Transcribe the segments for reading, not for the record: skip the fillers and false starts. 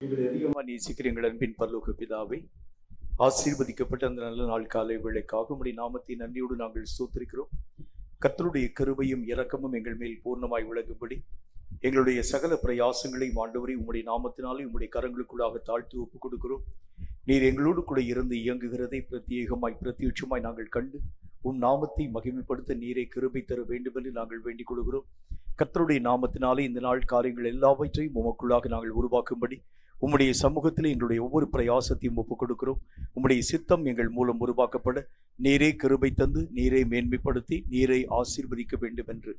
எங்களை அதிகமாக நேசிக்கிற எங்கள் அன்பின் பரலோக பிதாவே, ஆசீர்வதிக்கப்பட்ட அந்த நல்ல நாள் காலை வேளைக்காக உம்முடைய நாமத்தை நன்றியோடு நாங்கள் ஸ்தோத்திரிக்கிறோம். கர்த்தருடைய கிருபையும் இரக்கமும் எங்கள் மேல் பூர்ணமாய் விளங்கும்படி எங்களுடைய சகல பிரயாசங்களையும் ஆண்டவரை உம்முடைய நாமத்தினாலே உம்முடைய கரங்களுக்குள்ளாக தாழ்த்தி ஒப்புக் கொடுக்கிறோம். நீர் எங்களோடு கூட இருந்து இயங்குகிறதை பிரத்யட்சமாய் நாங்கள் கண்டு உம் நாமத்தை மகிமைப்படுத்த நீரை கிருபை தர வேண்டும் என்று நாங்கள் வேண்டிக் கொள்கிறோம். கர்த்தருடைய நாமத்தினாலே இந்த நாள் காரியங்கள் எல்லாவற்றையும் உமக்குள்ளாக நாங்கள் உருவாக்கும்படி உம்முடைய சமூகத்தில் எங்களுடைய ஒவ்வொரு பிரயாசத்தையும் ஒப்புக் கொடுக்கிறோம். உம்முடைய சித்தம் எங்கள் மூலம் உருவாக்கப்பட நீரே கிருபை தந்து நீரை மேன்மைப்படுத்தி நீரை ஆசீர்வதிக்க வேண்டும் என்று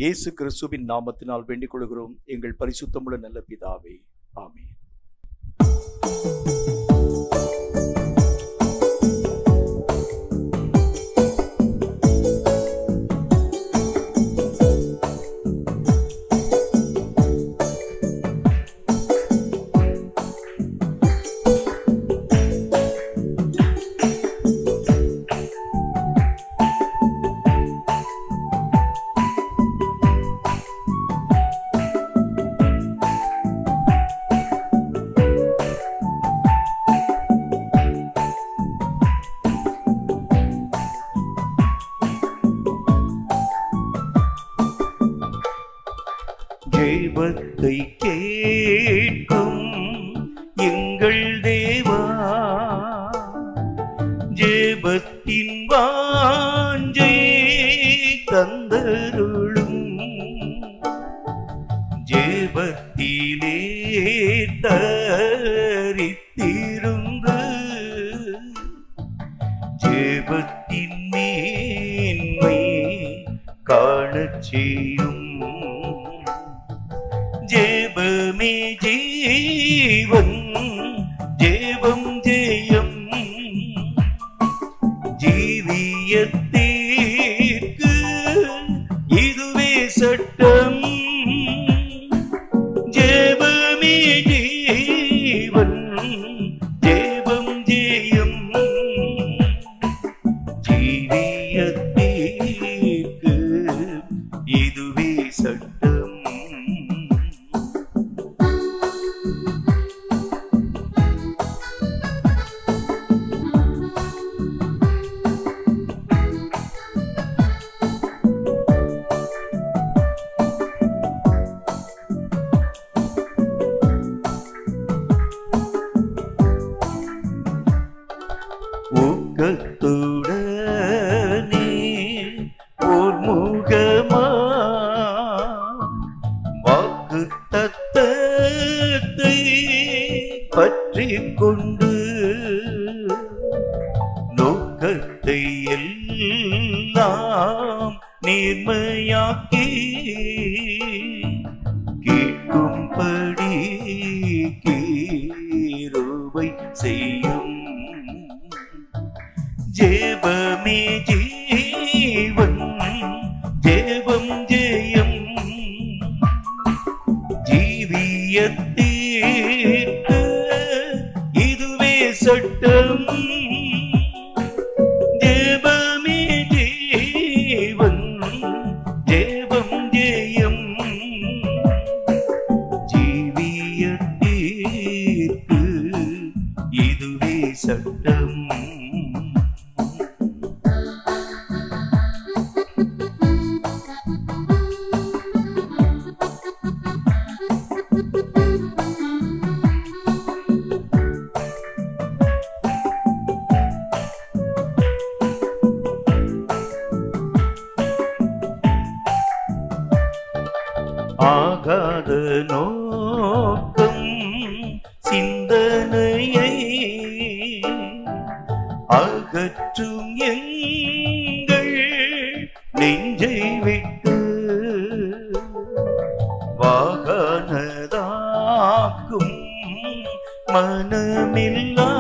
இயேசு கிறிஸ்துவின் நாமத்தினால் வேண்டிக் கொள்கிறோம் எங்கள் பரிசுத்தமுள்ள நல்ல பிதாவே, ஆமென். ஜெபத்தை கேட்கும் எங்கள் தேவா, ஜெபத்தின் வாஞ்சை தந்தருளும், ஜெபத்திலே தரித்திருந்து ஜெபத்தின் மேன்மை காணச் செய்யும். ஜெபமே ஜீவன், ஜெபம் ஜெயம், ஜீவியத்திற்கு இதுவே சட்டம். ஜெபமே ஜீவன், ஜெபம் ஜெயம், ஜீவியத்திற்கு இதுவே சட்டம். ஊக்கத்துடனே ஓர் முகமா வாக்கு தத்தத்தை பற்றிக் கொண்டு நோக்கத்தை எல்லாம் நேர்மையாக்கி கேட்கும்படி கிருபை செய்யும். ஜெபமே ஜீவன், ஜெபம் ஜெயம், ஜீவியத்திற்கு இதுவே சட்டம். ஜெபமே ஜீவன், ஜெபம் ஜெயம், ஜீவியத்திற்கு இதுவே சட்டம். ஆகாத நோக்கம் சிந்தனையை அகற்றும் எங்கள் நெஞ்சை விட்டு வாகனதாக்கும் மனமில்லா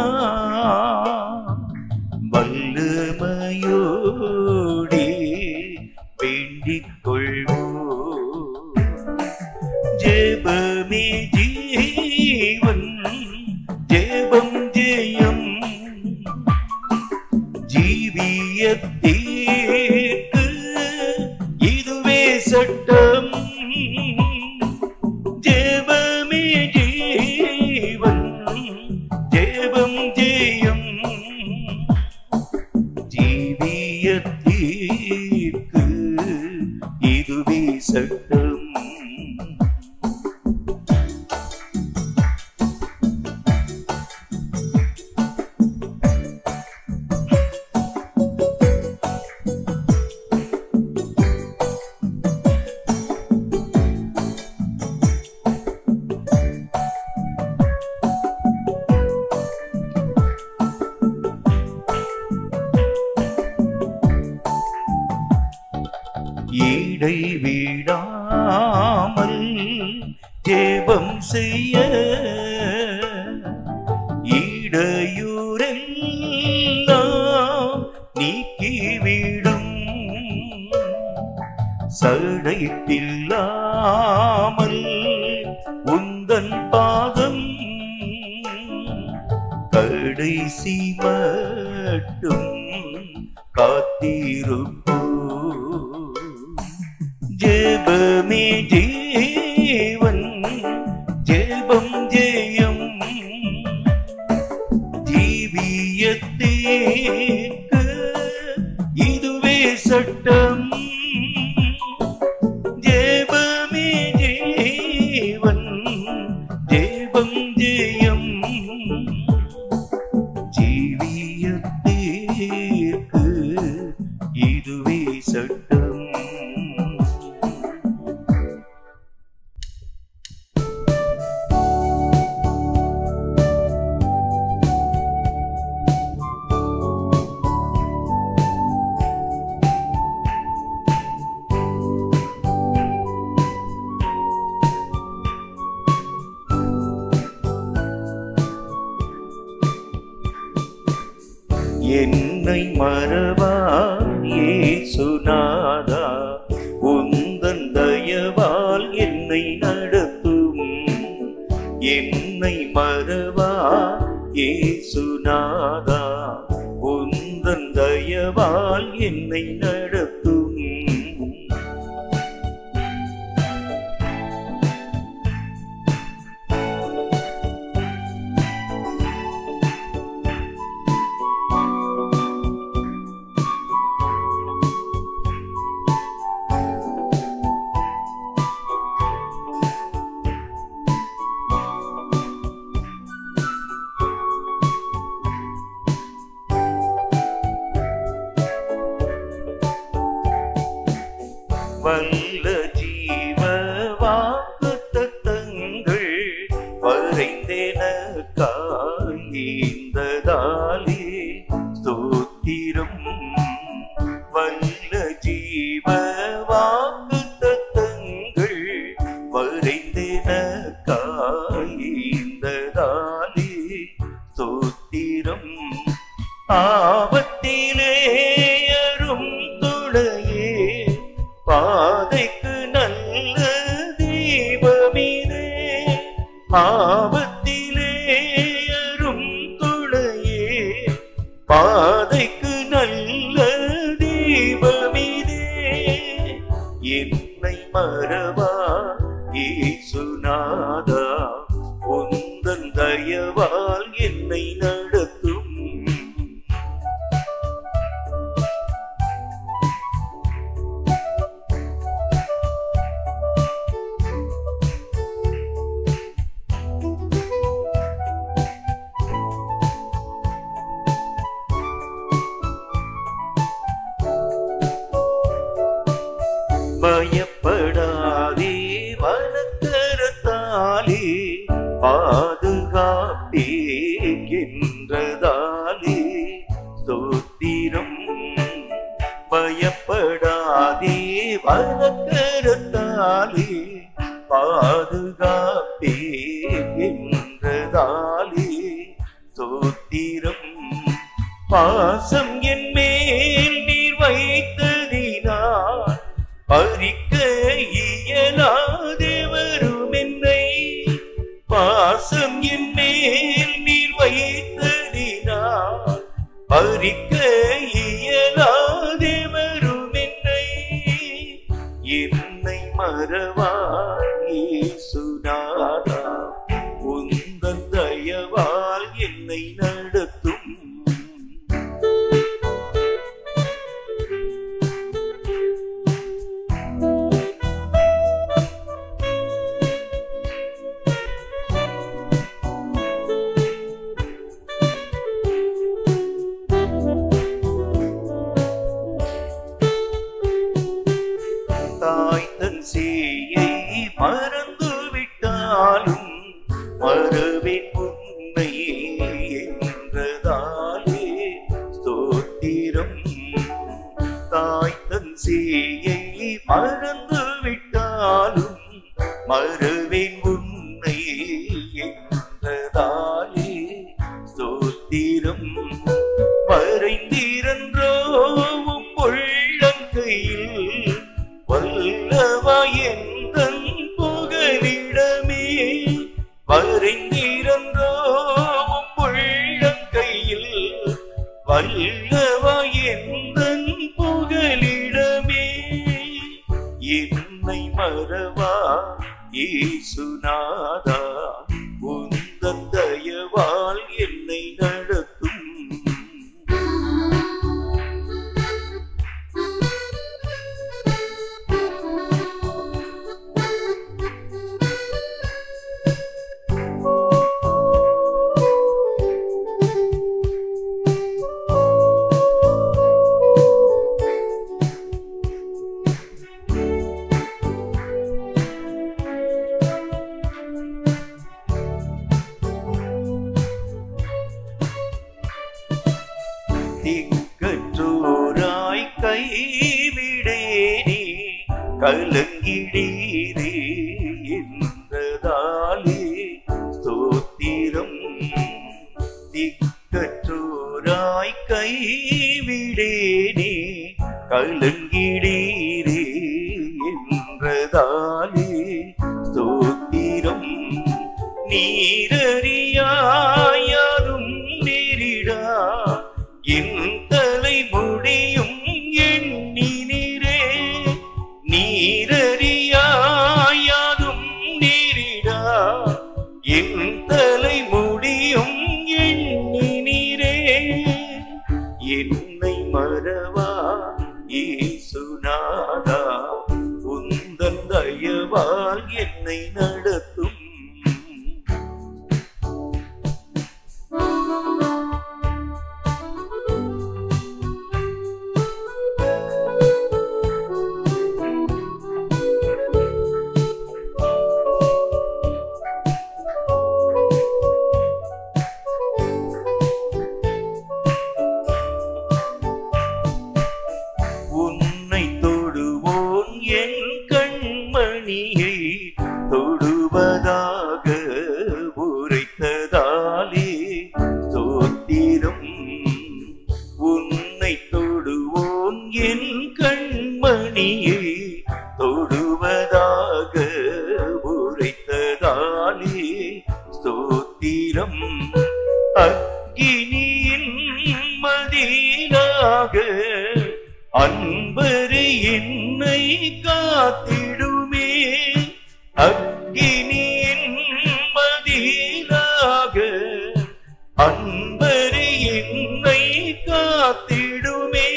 வல்லமையோடே வேண்டிக் கொள்வோம். ஜெபமே ஜீவன், ஜெபம் ஜெயம், ஜீவியத்திற்கு இதுவே சட்டம். ஜெபமே ஜீவன், இடைவிடாமல் ஜெபம் செய்ய இடையூரெல்லாம் நீக்கிவிடும் சடைத்தில்லாமல் உந்தன் பாதம் கடைசி மட்டும் காத்திருப்போ. ஜெபமே ஜீவன் ஜெபம் ஜெயம் ஜீவியத்தேக்கு இதுவே சட்டம். ஜெபமே ஜீவன் ஜெபம் ஜெயம் ஜீவியத்தேக்கு இதுவே சட்டம். என்னை மறவா இயேசுநாதா உந்தன் தயவால் என்னை நடத்தும். என்னை மறவா இயேசுநாதா உந்தன் தயவால் என்னை நடத்தும். வல்ல ஜீவ வாக்குத்தத்தங்கள் வரைந்தெனக்காய் ஈந்ததாலே ஸ்தோத்திரம். வல்ல ஜீவ வாக்குத்தத்தங்கள் வரைந்தெனக்காய் ஈந்ததாலே ஸ்தோத்திரம். ஆபத்திலே அரும் துணையே பாதைக்கு நல்ல தீபமிதே. ஆபத்திலே அரும் துணையே பாதைக்கு நல்ல தீபமிதே. என்னை மறவா இயேசுநாதா உந்தன் தயவால் என்னை நடத்தும். பயப்படாதே வனக்கரத்தாலே பாதுகாப்பேகின்றதாலே ஸ்தோத்திரம். பயப்படாதே வனக்கரத்தாலே பாதுகாப்பேகின்றதாலே ஸ்தோத்திரம். பாசம் என் மேல் நீர் வைத்ததினால் பறிக்க இயலாதே வரும் என்னை. பாசம் என் மேல் நீர் வைத்ததினால் பறிக்க இயலாதே வரும் என்னை. என்னை மறவா இயேசுநாதா உந்தன் தயவால் என்னை நடத்தும். தாய் தன் சேயை மறந்து விட்டாலும் என்றதாலே ஸ்தோத்திரம். மறைந்திரன்றோ உம் உள்ளங்கையில் வல்லவா எந்தன் புகலிடமே. மறைந்திரன்றோ உம் உள்ளங்கையில் வல்லவா எந்தன் புகலிடமே. என்னை மறவா இயேசுநாதா, உந்தன் தயவால் என்னை நடத்தும். திக்கற்றோராய் கைவிடேனே கலங்கிடீரே என்றதாலே ஸ்தோத்திரம். திக்கற்றோராய் கைவிடேனே கலங்கிடீரே என்றதாலே ஸ்தோத்திரம். நீரறியாயாரும் நேரிடா என் தலைமுடியும் எண்ணினீரே. நீரறியாயாரும் நேரிடா என் தலைமுடியும் எண்ணினீரே. என்னை மறவா இயேசுநாதா, உந்தன் தயவால் என்னை நடத்தும். உன்னை தொடுவோன் என் கண்மணியை தொடுவதாக உரைத்ததாலே ஸ்தோத்திரம். உன்னை தொடுவோன் என் கண்மணியை தொடுவதாக உரைத்ததாலே ஸ்தோத்திரம். அக்கினியின் மதிலாக அன்பரு என்னை காத்திடுமே. அக்கினியின் மதிலாக அன்பரு என்னை காத்திடுமே.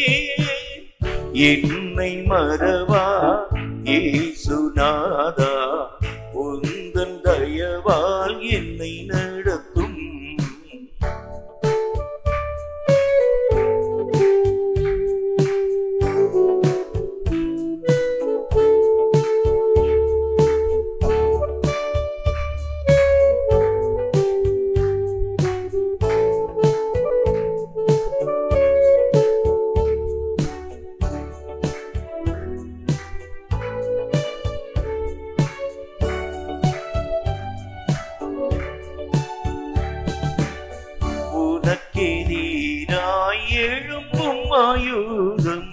என்னை மறவா இயேசுநாதா, உந்தன் தயவால் என்னை நடத்தும். உனக்கெதிராய் எழும்பும் ஆயுதம்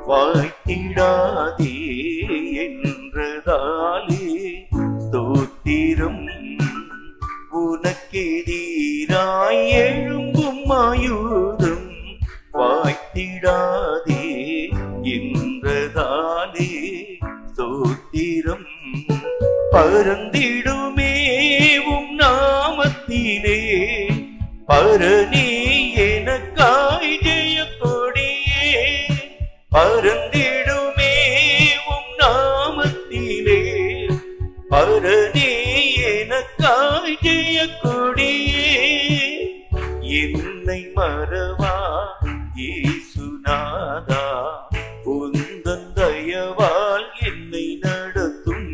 வாய்த்திடாதே என்றதாலே ஸ்தோத்திரம். உனக்கெதிராய் எழும்பும் ஆயுதம் வாய்த்திடாதே என்றதாலே ஸ்தோத்திரம். பறந்திடுமே உம் நாமத்திலே பரணி எனக்காய் ஜெய கொடியே. பறந்திடுமே உம் நாமத்திலே பரணி எனக்காய் ஜெய கொடியே. என்னை மறவா இயேசுநாதா, உந்தன் தயவால் என்னை நடத்தும்.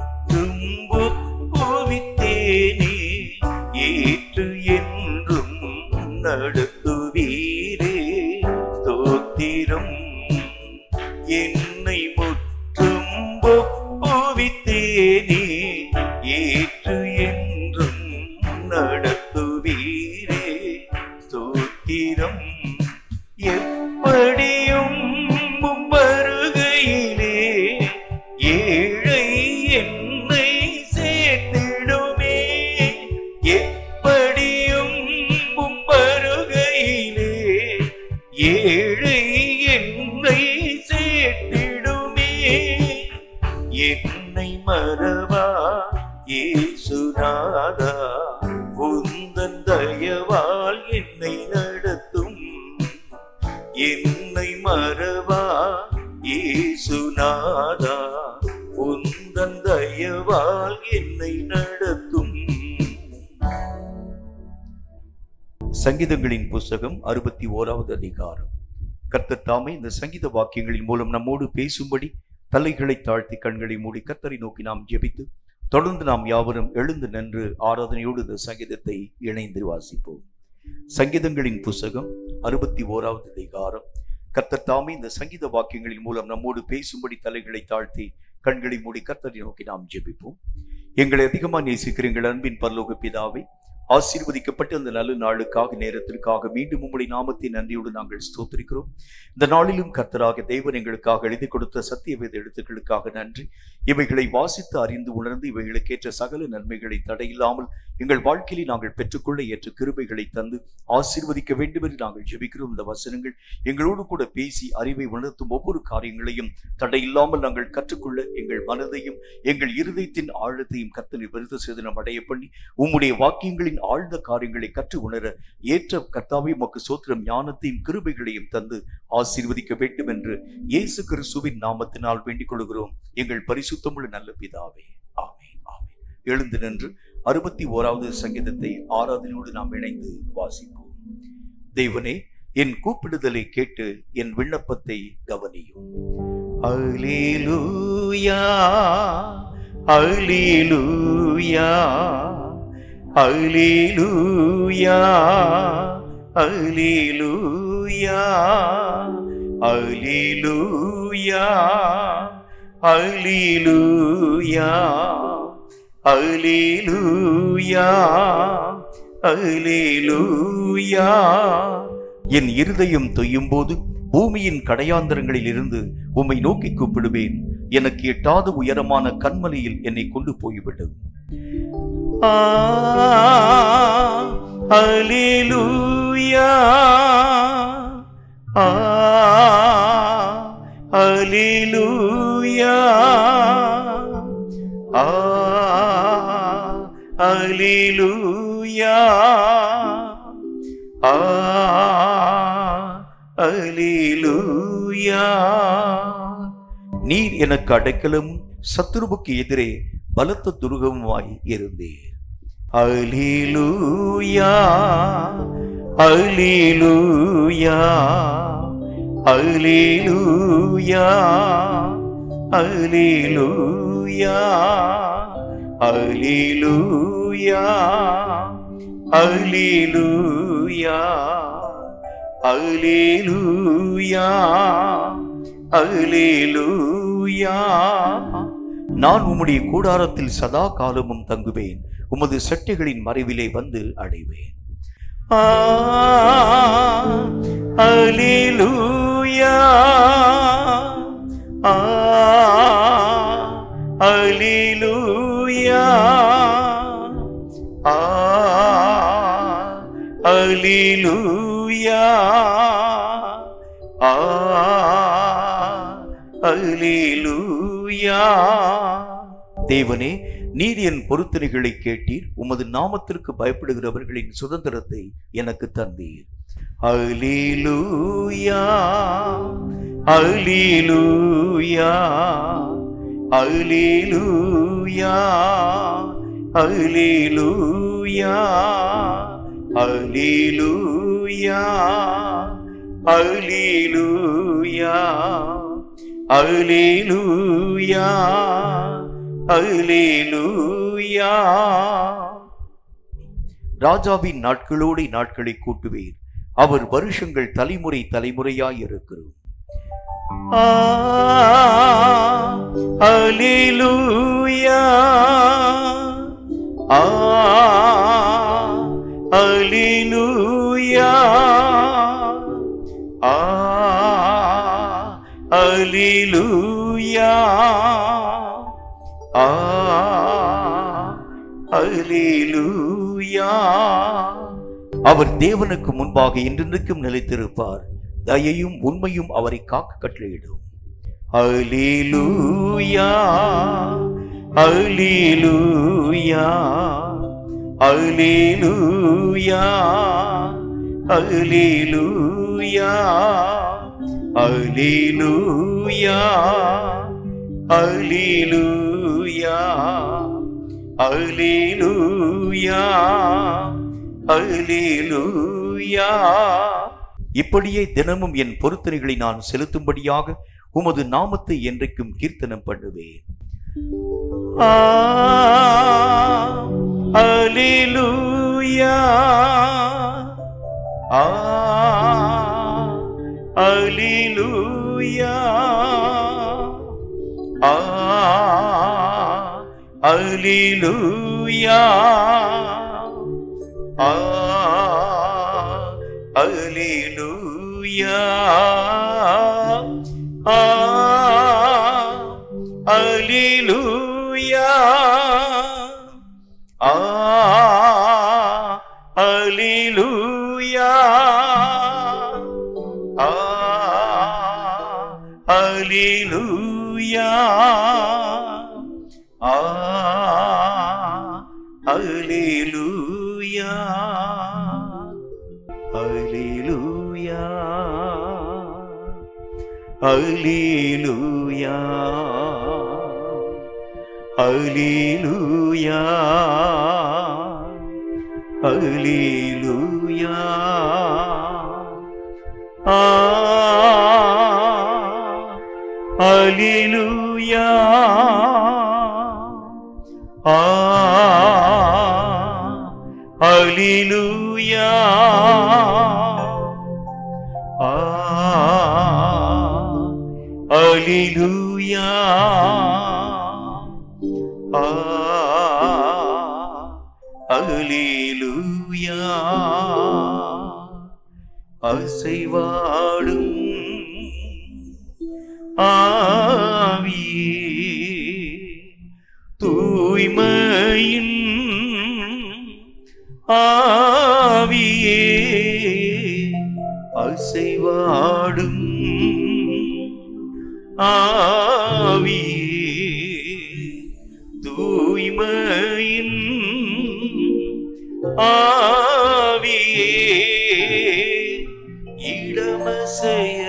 முற்றும் ஒப்புவித்தேனே, ஏற்று என்றும் நடத்துவீரே ஸ்தோத்திரம். என்னை முற்றும் ஒப்புவித்தேனே, ஏற்று என்றும் நடத்துவீரே ஸ்தோத்திரம். எப்படியும் வருகையிலே ஏழை என்னை சேர்த்திடுமே, எப்படியும் வருகையிலே ஏழை என்னை சேர்த்திடுமே. என்னை மறவா இயேசுநாதா, உந்தன் தயவால் என்னை நடத்தும். என்னை மறவா இயேசுநாதா, உந்தன் தயவால் என்னை நடத்தும். சங்கீதங்களின் புஸ்தகம் 61வது அதிகாரம். கர்த்தர் தாமே இந்த சங்கீத வாக்கியங்களின் மூலம் நம்மோடு பேசும்படி தலைகளை தாழ்த்தி கண்களை மூடி கர்த்தரை நோக்கி நாம் ஜெபித்து தொடர்ந்து நாம் யாவரும் எழுந்து நின்று ஆராதனையோடு இந்த சங்கீதத்தை இணைந்து வாசிப்போம். சங்கீதங்களின் புஸ்தகம் 61வது அதிகாரம். கர்த்தர் தாமே இந்த சங்கீத வாக்கியங்களின் மூலம் நம்மோடு பேசும்படி தலைகளை தாழ்த்தி கண்களை மூடி கர்த்தரை நோக்கி நாம் ஜெபிப்போம். எங்களை அதிகமாக நேசிக்கிற எங்கள் அன்பின் பரலோக பிதாவே, ஆசீர்வதிக்கப்பட்ட அந்த நல்ல நாளுக்காக நேரத்திற்காக மீண்டும் உம்முடைய நாமத்தை நன்றியோடு நாங்கள் ஸ்தோத்திரிக்கிறோம். இந்த நாளிலும் கர்த்தராக தேவன் எங்களுக்காக எழுதி கொடுத்த சத்திய வேத எழுத்துக்களுக்காக நன்றி. இவைகளை வாசித்து அறிந்து உணர்ந்து இவைகளுக்கேற்ற சகல நன்மைகளை தடையில்லாமல் எங்கள் வாழ்க்கையில் நாங்கள் பெற்றுக்கொள்ள ஏற்ற கிருபைகளை தந்து ஆசீர்வதிக்க வேண்டும் என்று நாங்கள் ஜெபிக்கிறோம். இந்த வசனங்கள் எங்களோடு கூட பேசி அறிவை உணர்த்தும் ஒவ்வொரு காரியங்களையும் தடையில்லாமல் நாங்கள் கற்றுக்கொள்ள எங்கள் மனதையும் எங்கள் இருதயத்தின் ஆழத்தையும் கர்த்தர் விருத்த சேதனம் அடைய பண்ணி உம்முடைய வாக்கியங்களின் ஆழ்ந்த காரியங்களை கற்று உணர ஏற்ற கர்த்தாவே உமக்கு ஸ்தோத்திரம், ஞானத்தையும் கிருபைகளையும் தந்து ஆசீர்வதிக்க வேண்டும் என்று இயேசு கிறிஸ்துவின் நாமத்தினால் வேண்டிக் கொள்கிறோம் எங்கள் பரிசுத்தமுள்ள நல்ல பிதாவே, ஆமென், ஆமென். எழுந்து நின்று 61வது சங்கீதத்தை ஆராதனையோடு நாம் இணைந்து வாசிப்போம். தேவனே, என் கூப்பிடுதலை கேட்டு என் விண்ணப்பத்தை கவனியும். அல்லேலூயா, அல்லேலூயா, அல்லேலூயா, அல்லேலூயா, அல்லேலூயா, அல்லேலூயா, அல்லேலூயா, அல்லேலூயா. என் இருதயம் தொய்யும் போது பூமியின் கடையாந்தரங்களில் இருந்து உம்மை நோக்கி கூப்பிடுவேன். எனக்கு எட்டாத உயரமான கண்மலையில் என்னை கொண்டு போய்விடும். அல்லேலூயா, அல்லேலூயா, அல்லேலூயா, அல்லேலூயா. நீர் எனக்கு அடைக்கலும் சத்துருவுக்கு எதிரே பலத்த துருகமுமாய் இருந்தீர். அல்லேலூயா, அல்லேலூயா, அல்லேலூயா, அல்லேலூயா, அல்லேலூயா, அல்லேலூயா, அல்லேலூயா, அல்லேலூயா. நான் உம்முடைய கூடாரத்தில் சதா காலமும் தங்குவேன், உமது செட்டைகளின் மறைவிலே வந்து அடைவேன். அல்லேலூயா, அல்லேலூயா, அல்லேலூயா, அல்லேலூயா. தேவனே, நீர் என் பொருத்தனைகளை கேட்டீர், உமது நாமத்திற்கு பயப்படுகிறவர்களின் சுதந்திரத்தை எனக்கு தந்தீர். அல்லேலூயா, அல்லேலூயா, அல்லேலூயா, அல்லேலூயா, அல்லேலூயா, அல்லேலூயா, அல்லேலூயா, அல்லேலூயா. ராஜாவின் நாட்களோடு நாட்களை கூட்டுவீர், அவர் வருஷங்கள் தலைமுறை தலைமுறையாய் இருக்கிறோம். அல்லேலூயா, அல்லேலூயா, அல்லேலூயா, அல்லேலூயா. அவர் தேவனுக்கு முன்பாக என்றென்றைக்கும் நிலைத்திருப்பார், தயையும் உண்மையும் அவரை காக்க கட்டளையிடும். அல்லேலூயா, அல்லேலூயா, அல்லேலூயா, அல்லேலூயா, அல்லேலூயா, அல்லேலூயா, அல்லேலூயா, அல்லேலூயா. இப்படியே தினமும் என் பொருத்தனைகளை நான் செலுத்தும்படியாக உமது நாமத்தை என்றைக்கும் கீர்த்தனம் பண்ணுவேன். அல்லேலூயா, அல்லேலூயா, அல்லேலூயா, அல்லேலூயா, அல்லேலூயா, அல்லேலூயா, அல்லேலூயா, அல்லேலூயா, அல்லேலூயா, அல்லேலூயா, அல்லேலூயா, அல்லேலூயா, அல்லேலூயா, அல்லேலூயா, அல்லேலூயா, அல்லேலூயா. அசைவாடும் ஆவியே, தூய்மையின் ஆவியே, அசைவாடும் ஆவியே, தூய்மையின் ஆவியே, இடமசைய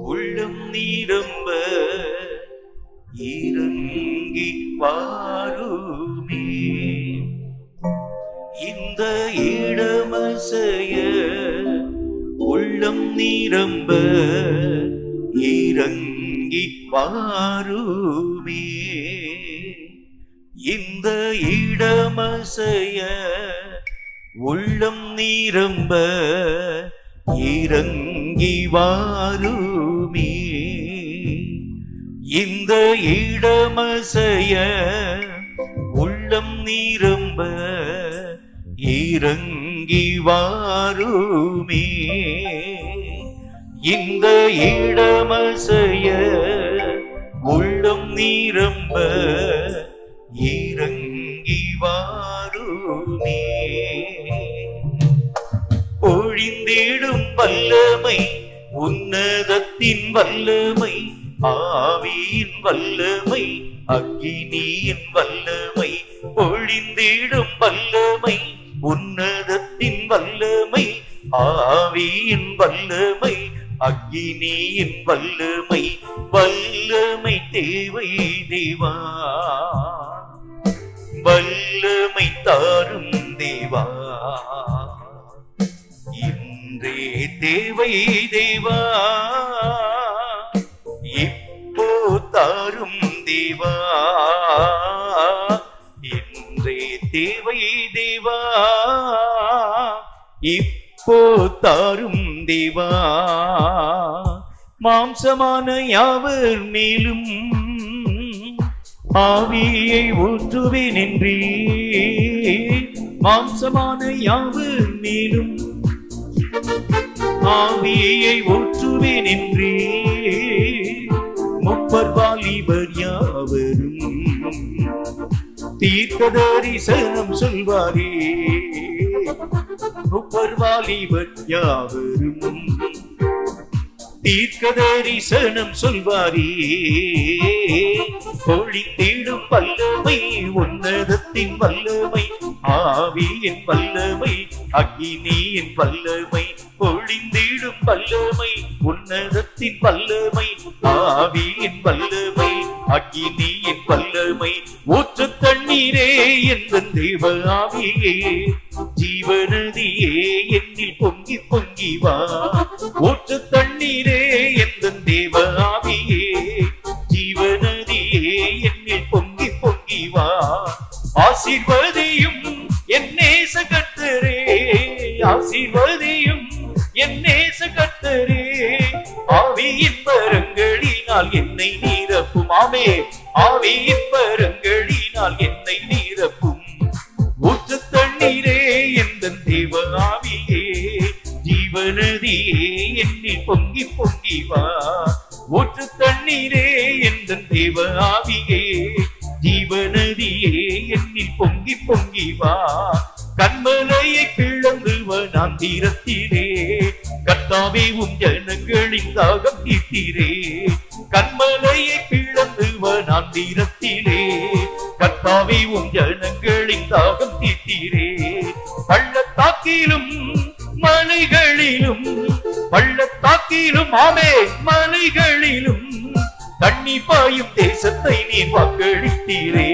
உள்ளம் நிரம்ப இறங்கி வாருமே. இந்த இடமசைய உள்ளம் நிரம்ப இறங்கி வாருமே. இந்த இடமசைய உள்ளம் நிரம்ப இறங்கி வாருமே. இந்த இடமசைய உள்ளம் நிரம்ப இறங்கி வாருமே. இந்த இடமசைய உள்ளம் நிரம்ப இறங்கி வாருமே. ஒழிந்திடும் வல்லமை, உன்னதத்தின் வல்லமை, ஆவியின் வல்லமை, அக்கினியின் வல்லமை, ஒழிந்திடும் வல்லமை, உன்னதத்தின் வல்லமை, ஆவியின் வல்லமை, அக்கினியின் வல்லமை, வல்லமை தேவை தேவா, வல்லமை தாரும் தேவா, இன்றே தேவை தேவா, இப்போ தாரும் தேவா, தேவை தேவா, இப்போ தாரும் தேவா. மாம்சமான யாவர் மேலும் ஆவியை ஊற்றுவேன் என்றே, மாம்சமான யாவர் மேலும் ஆவியை ஊற்றுவேன் என்றே, முப்பர் வாலிபர் யாவரும் தீர்க்க தரிசனம் சொல்வாரே. முப்பர் வாலிபர் யாவரும் தீர்க்க தரிசனம் சொல்வாரே. பொழிந்திடும் வல்லமை உன்னதத்தின் வல்லமை, ஆவியின் வல்லமை அக்கினியின் வல்லமை. பொழிந்திடும் வல்லமை உன்னதத்தின் வல்லமை, ஆவியின் வல்லமை அக்கினியின் வல்லமை. ஊற்று தண்ணீரே எந்தன் தேவ ஆவியே, ஜீவநதியே என்னில் பொங்கி பொங்கி வா. ஊற்று தண்ணீரே எந்தன் தேவ ஆவியே, ஜீவநதியே என்னில் பொங்கி பொங்கி வா. ஆசீர்வதியும் என் நேச கர்த்தரே, ஆசீர்வதியும் என் நேச கர்த்தரே. ஆவியின் வரங்களினால் என்னை நிரப்பும். ஆமே, ஆவியின் வரங்களினால் என்னை நிரப்பும். ஊற்று தண்ணீரே எந்தன் தேவ ஆவியே, ஜீவநதியே என்னில் பொங்கி பொங்கி வா. ஊற்று தண்ணீரே எந்தன் தேவ ஆவியே, ஜீவநதியே என்னில் பொங்கி பொங்கி வா. கண்மலையை பிளந்து வனாந்திரத்திலே, கர்த்தாவே உம் ஜனங்களின் தாகம் தீர்த்தீரே. கண்மலையை பிளந்து வனாந்திரத்திலே, கர்த்தாவே உம் ஜனங்களின் தாகம் தீர்த்தீரே. பள்ளத்தாக்கிலும் மலைகளிலும், பள்ளத்தாக்கிலும் ஆமே மலைகளிலும் தண்ணீர் பாயும் தேசத்தை நீர் வாக்களித்தீரே.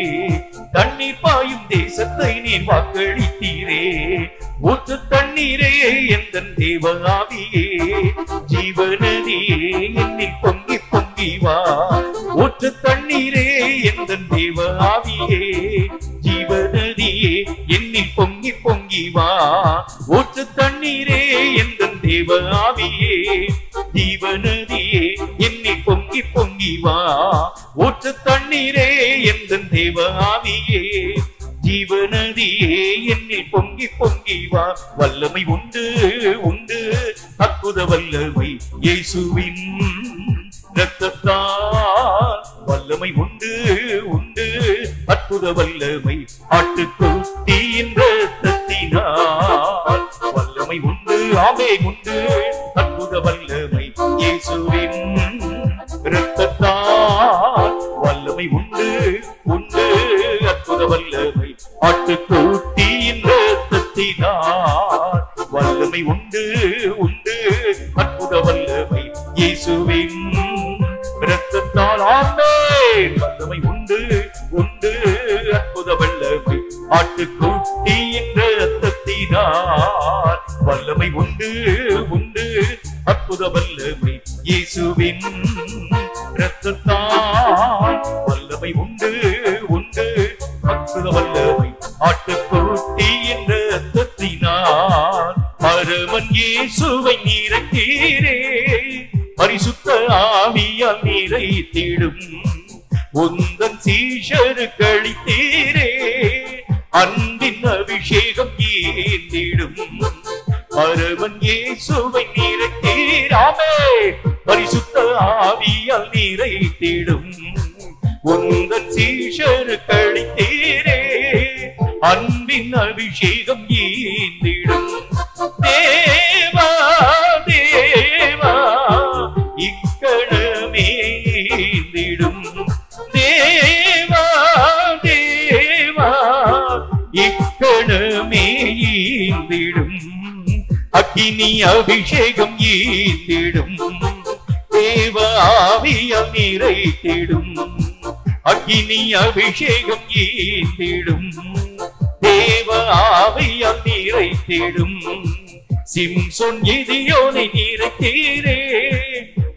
தண்ணீர் பாயும் தேசத்தை நீர் வாக்களித்தீரே. ஊற்று தண்ணீரே எந்தன் தேவ ஆவியே, ஜீவநதியே என்னில் பொங்கி பொங்கி வா. ஊற்று தண்ணீரே எந்தன் தேவ ஆவியே, ஜீவநதியே என்னில் பொங்கி பொங்கி வா. ஊற்று தண்ணீரே எந்தன் தேவ ஆவியே, ஜீவநதியே என்னில் பொங்கி பொங்கி வா. ஊற்று தண்ணீரே எந்தன் தேவ ஆவியே, ஜீவநதியே என்னில் பொங்கி பொங்கி வா. வல்லமை உண்டு உண்டு, அற்புத வல்லமை இயேசுவின் இரத்தத்தால். வல்லமை உண்டு உண்டு, அற்புத வல்லமை ஆட்டுக்குட்டியின் இரத்தத்தினால். வல்லமை உண்டு ஆமே உண்டு, அற்புத வல்லமை இயேசுவின் இரத்தத்தால். வல்லமை உண்டு உண்டு, அற்புத வல்லமை ஆட்டுக்குட்டியின் இரத்தத்தினால். வல்லமை உண்டு உண்டு, அற்புத வல்லமை இயேசுவின் இரத்தத்தால். ஆமென். வல்லமை உண்டு உண்டு, அற்புத வல்லமை ஆட்டுக்குட்டியின் இரத்தத்தினால். வல்லமை உண்டு உண்டு, அற்புத வல்லமை இயேசுவின் இரத்தத்தால். வல்லமை உண்டு உண்டு, அற்புத வல்லமை ஆட்டுக்குட்டியின் இரத்தத்தினால். பரமன் இயேசுவை நீரத்தீரே, பரிசுத்த ஆவியால் நிறைத்திடும். உந்தன் சீஷருக்கு அளித்தீரே, அன்பின் அபிஷேகம் ஏந்திடும். பரமன் இயேசுவை நிறைத்தீராமே, பரிசுத்த ஆவியால் நிறைத்திடும். உந்தன் சீஷருக்கு அளித்தீரே, அன்பின் அபிஷேகம் ஏந்திடும். தேவா தேவா இக்கணமே ஏந்திடும். தேவா தேவா இக்கணமே ஏந்திடும். அக்கினி அபிஷேகம் ஏந்திடும். தேவ ஆவியால் நிறைத்திடும். அக்கினி அபிஷேகம் ஏந்திடும். தேவ ஆவியால் நிறைத்திடும். சிம்சோன் கிதியோனை நிறைத்தீரே,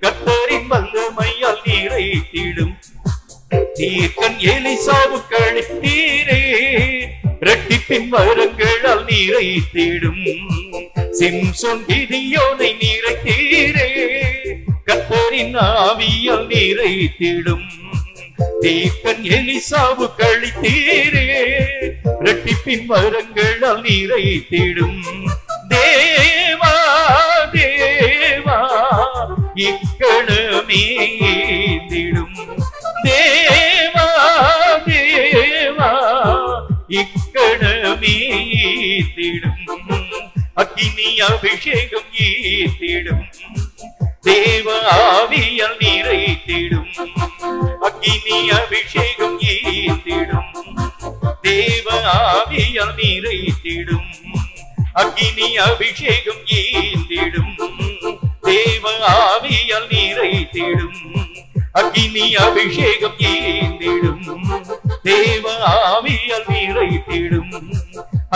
கர்த்தரின் வல்லமையால் நிறைத்திடும். தீர்க்கன் எலிசாவுக்கு அளித்தீரே, இரட்டி மரங்களால் நிறைத்திடும் சிம்சோன் கிதியோனை நிறைத்தீரே கர்த்தரின் ஆவியால் நிறைத்திடும் தேக்கன் எலிசாவு கழித்தீரே இரட்டிப்பின் மரங்களால் நிறைத்திடும் தேவா தேவா இக்கணமே ஏந்திடும் தேவா தேவா இக்கணமே ஏந்திடும் அக்கினி அபிஷேகம் ஏந்திடும் தேவ ஆவியால் நிறைத்திடும் அக்கினி அபிஷேகம் ஏந்திடும் தேவ ஆவியால் நிறைத்திடும் அக்கினி அபிஷேகம் ஏந்திடும் தேவ ஆவியால் நிறைத்திடும் அக்கினி அபிஷேகம் ஏந்திடும் தேவ ஆவியால் நிறைத்திடும்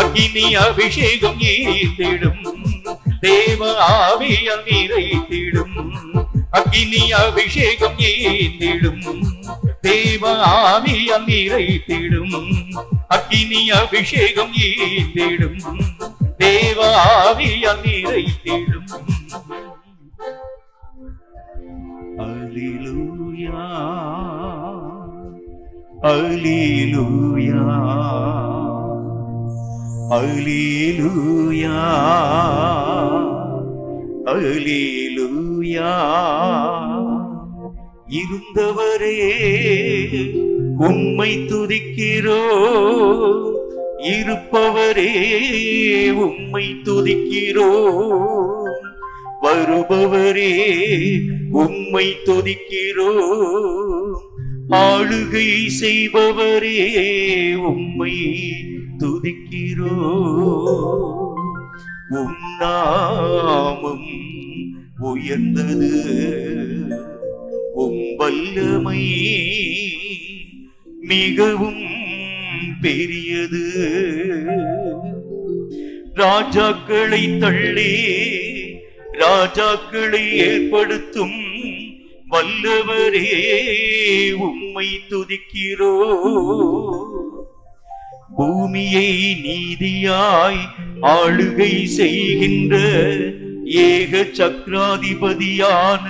அக்கினி அபிஷேகம் ஏந்திடும் தேவ ஆவியால் நிறைத்திடும் அக்கினி அபிஷேகம் ஏந்திடும் தேவ ஆவியால் நிறைத்திடும் அக்கினி அபிஷேகம் ஏந்திடும் தேவ ஆவியால் நிறைத்திடும் அல்லேலூயா அல்லேலூயா அல்லேலூயா அல்லேலூயா இருந்தவரே உம்மை துதிக்கிறோம் இருப்பவரே உம்மை துதிக்கிறோம் வருபவரே உம்மை துதிக்கிறோம் ஆளுகை செய்பவரே உம்மை துதிக்கிறோம் உம் நாமம் உயர்ந்தது உம் வல்லமை மிகவும் பெரியது ராஜாக்களை தள்ளி ராஜாக்களை ஏற்படுத்தும் வல்லவரே உம்மை துதிக்கிறோம் பூமியை நீதியாய் ஆளுகை செய்கின்ற ஏக சக்கராதிபதியான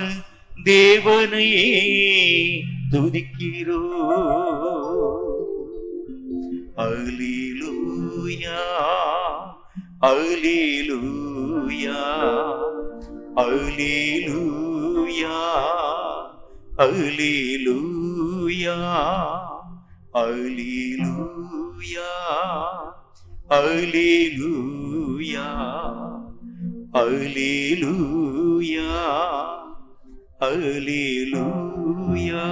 தேவனை துதிக்கிறோம் அல்லேலூயா அல்லேலூயா அல்லேலூயா அல்லேலூயா அல்லேலூயா அல்லேலூயா அல்லேலூயா அல்லேலூயா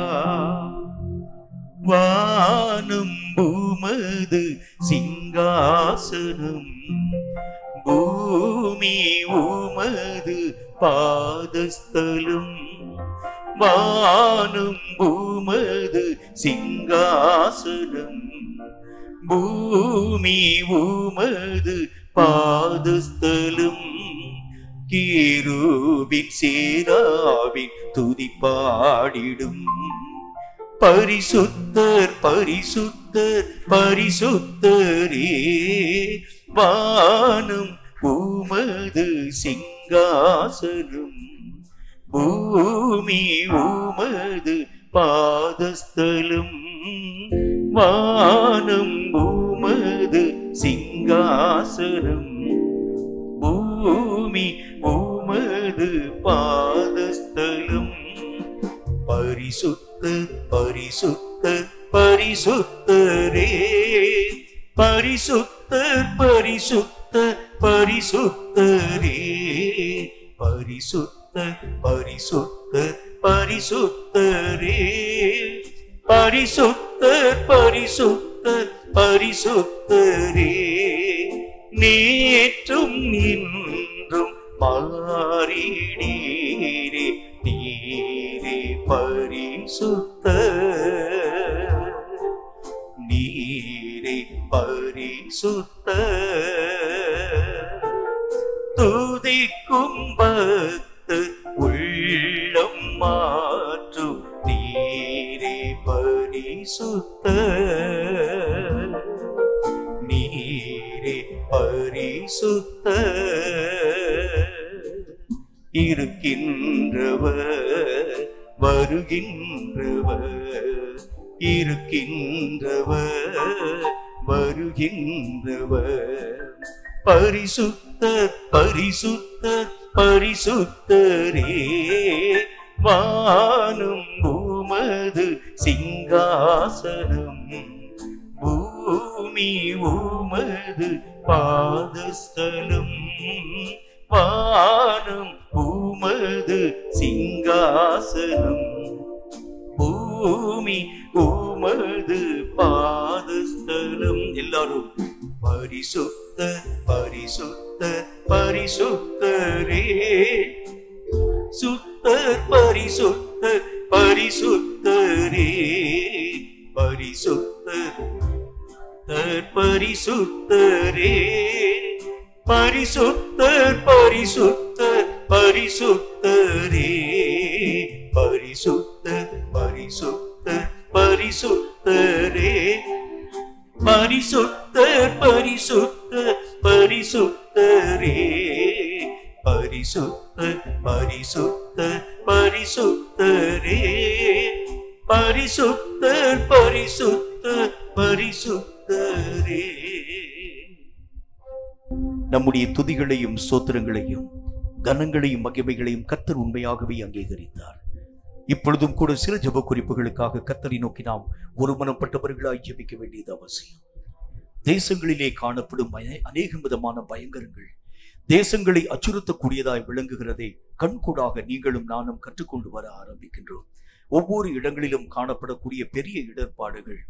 வானம் பூமது சிங்காசனம் பூமி உமது பாதஸ்தலம் வானம் பூமது சிங்காசனம் பூமி உமது பாதஸ்தலம் கேருபின் சேராவின் துதிப்பாடிடும் பரிசுத்தர் பரிசுத்தர் பரிசுத்தரே வானம் உமது சிங்காசனம் பூமி உமது பாதஸ்தலம் வானம் உமது சிங்காசனம் பூமி உமது பாதஸ்தலம் பரிசுத்தர் பரிசுத்தர் பரிசுத்தரே பரிசுத்தர் பரிசுத்தர் பரிசுத்தரே பரிசுத்தர் பரிசுத்தர் பரிசுத்தரே பரிசுத்தர் பரிசுத்தர் பரிசுத்தரே நேற்றும் இன்றும் மாறிடீரே நீரே பரிசுத்தர் நீரே பரிசுத்தர் துதிக்கும் பக்தர் உள்ளம் மாற்றும் நீரே பரிசுத்தர் நீரே பரிசுத்த இருக்கின்றவர் வருகின்றவர் இருக்கின்றவர் வருகின்றவர் பரிசுத்தர் பரிசுத்தர் பரிசுத்தரே வானம் உமது சிங்காசனம் பூமி உமது பாதஸ்தலம் வானம் உமது சிங்காசனம் பூமி உமது பாதஸ்தலம். எல்லாரும் பரிசுத்த பரிசுத்த பரிசுத்தரே சுத்தர் பரிசுத்தர் பரிசுத்தரே பரிசுத்தர் பரிசுத்தரே பரிசுத்தர் பரிசுத்தர் பரிசுத்தரே பரிசுத்தர் பரிசுத்தர் பரிசுத்தரே பரிசுத்தர் பரிசுத்தர் பரிசுத்தரே பரிசுத்தர் பரிசுத்தர் பரிசுத்தரே பரிசுத்தர் பரிசுத்தர் பரிசுத்தரே. நம்முடைய துதிகளையும் ஸ்தோத்திரங்களையும் கனங்களையும் மகிமைகளையும் கர்த்தர் உண்மையாகவே அங்கீகரித்தார். இப்பொழுதும் கூட சில ஜெப குறிப்புகளுக்காக கர்த்தரை நோக்கி நாம் ஒருமனப்பட்டவர்களாய் ஜெபிக்க வேண்டியது அவசியம். தேசங்களிலே காணப்படும் அநேக விதமான பயங்கரங்கள் தேசங்களை அச்சுறுத்தக்கூடியதாய் விளங்குகிறதை கண்கூடாக நீங்களும் நானும் கற்றுக்கொண்டு வர ஆரம்பிக்கின்றோம். ஒவ்வொரு இடங்களிலும் காணப்படக்கூடிய பெரிய இடர்பாடுகள்,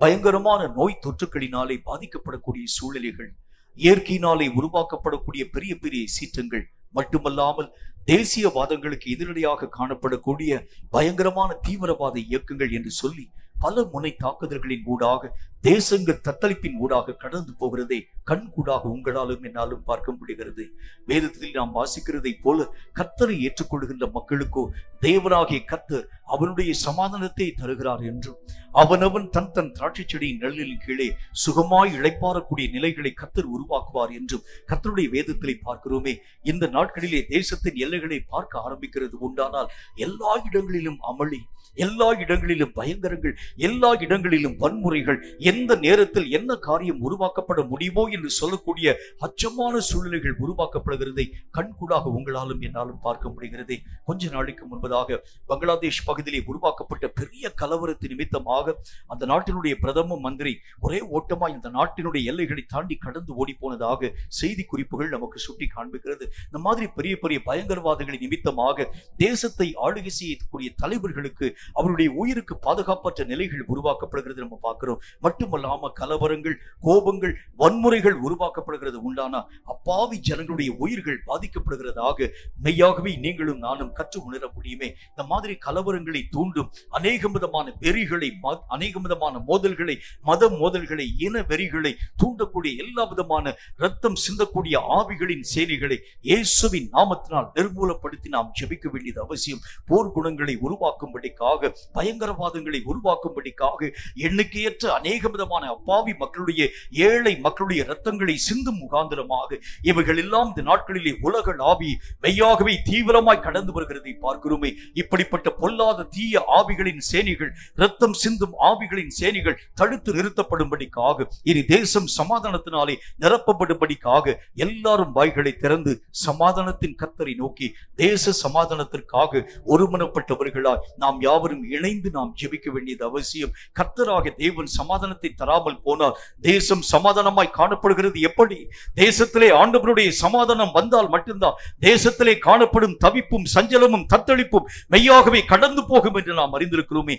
பயங்கரமான நோய் தொற்றுக்களினாலே பாதிக்கப்படக்கூடிய சூழ்நிலைகள், இயற்கையினாலே உருவாக்கப்படக்கூடிய பெரிய பெரிய சீற்றங்கள் மட்டுமல்லாமல் தேசியவாதங்களுக்கு எதிரடையாக காணப்படக்கூடிய பயங்கரமான தீவிரவாத இயக்கங்கள் என்று சொல்லி பல முனை தாக்குதல்களின் ஊடாக தேசங்கள் தத்தளிப்பின் ஊடாக கடந்து போகிறதை கண்கூடாக உங்களாலும் என்னாலும் பார்க்க முடிகிறது. வேதத்தில் நாம் வாசிக்கிறதை போல கர்த்தரை ஏற்றுக்கொள்கின்ற மக்களுக்கோ தேவனாகிய கர்த்தர் அவனுடைய சமாதானத்தை தருகிறார் என்றும் அவனவன் தன் தன் திராட்சை செடியின் நிழலின் கீழே சுகமாய் இளைப்பாறக்கூடிய நிலைகளை கர்த்தர் உருவாக்குவார் என்றும் கர்த்தருடைய வேதத்திலே பார்க்கிறோமே. இந்த நாட்களிலே தேசத்தின் எல்லைகளை பார்க்க ஆரம்பிக்கிறது உண்டானால் எல்லா இடங்களிலும் அமளி, எல்லா இடங்களிலும் பயங்கரங்கள், எல்லா இடங்களிலும் வன்முறைகள், எந்த நேரத்தில் என்ன காரியம் உருவாக்கப்பட முடியுமோ என்று சொல்லக்கூடிய அச்சமான சூழ்நிலைகள் உருவாக்கப்படுகிறதை கண்கூடாக உங்களாலும் என்னாலும் பார்க்க முடிகிறது. கொஞ்ச நாளைக்கு முன்பதாக பங்களாதேஷ் பகுதியிலே உருவாக்கப்பட்ட பெரிய கலவரத்து நிமித்தமாக அந்த நாட்டினுடைய பிரதம மந்திரி ஒரே ஓட்டமாய் இந்த நாட்டினுடைய எல்லைகளை தாண்டி கடந்து ஓடி போனதாக செய்தி குறிப்புகள் நமக்கு சுட்டி காண்பிக்கிறது. இந்த மாதிரி பெரிய பெரிய பயங்கரவாதிகளின் நிமித்தமாக தேசத்தை ஆளுகை செய்யக்கூடிய தலைவர்களுக்கு அவருடைய உயிருக்கு பாதுகாப்பற்ற நிலைகள் உருவாக்கப்படுகிறது நம்ம பார்க்கிறோம். மட்டுமல்லாம கலவரங்கள், கோபங்கள், வன்முறைகள் உருவாக்கப்படுகிறது உண்டானா அப்பாவி ஜனங்களுடைய உயிர்கள் பாதிக்கப்படுகிறதாக மெய்யாகவே நீங்களும் நானும் கற்று உணர முடியுமே. இந்த மாதிரி கலவரங்களை தூண்டும் அநேக விதமான வெறிகளை, அநேக விதமான மோதல்களை, மத மோதல்களை, இன வெறிகளை தூண்டக்கூடிய எல்லா விதமான ரத்தம் சிந்தக்கூடிய ஆவிகளின் சேனைகளை இயேசுவின் நாமத்தினால் நிர்மூலப்படுத்தி நாம் ஜெபிக்க வேண்டியது அவசியம். போர் குணங்களை உருவாக்கும்படிக்காக, பயங்கரவாதங்களை உருவாக்கும்படிக்காக, எண்ணிக்கையற்ற அநேக விதமான அப்பாவி மக்களுடைய, ஏழை மக்களுடைய ரத்தங்களை சிந்தும் முகாந்திரமாக இவைகள் எல்லாம் இந்த நாட்களிலே உலகளாவி மெய்யாகவே தீவிரமாய் கடந்து வருகிறதை பார்க்கிறோமே. இப்படிப்பட்ட பொல்லாத தீய ஆவிகளின் சேனைகள், ரத்தம் சிந்தும் ஆவிகளின் சேனைகள் தடுத்து நிறுத்தப்படும்படிக்காக, இனி தேசம் சமாதானத்தினாலே நிரப்பப்படும்படிக்காக எல்லாரும் வாய்களை திறந்து சமாதானத்தின் கர்த்தரை நோக்கி தேச சமாதானத்திற்காக ஒருமனப்பட்டவர்களாய் நாம் யாவரும் இணைந்து நாம் ஜெபிக்க வேண்டியது அவசியம். கர்த்தராக தேவன் சமாதானத்தை தராமல் போனால் தேசம் சமாதானமாய் காணப்படுகிறது எப்படி? தேசத்திலே ஆண்டவருடைய சமாதானம் வந்தால் மட்டும்தான் தேசத்திலே காணப்படும் தவிப்பும் சஞ்சலமும் தத்தளிப்பும் மெய்யாகவே கடந்து போகும் என்று நாம் அறிந்திருக்கிறோமே.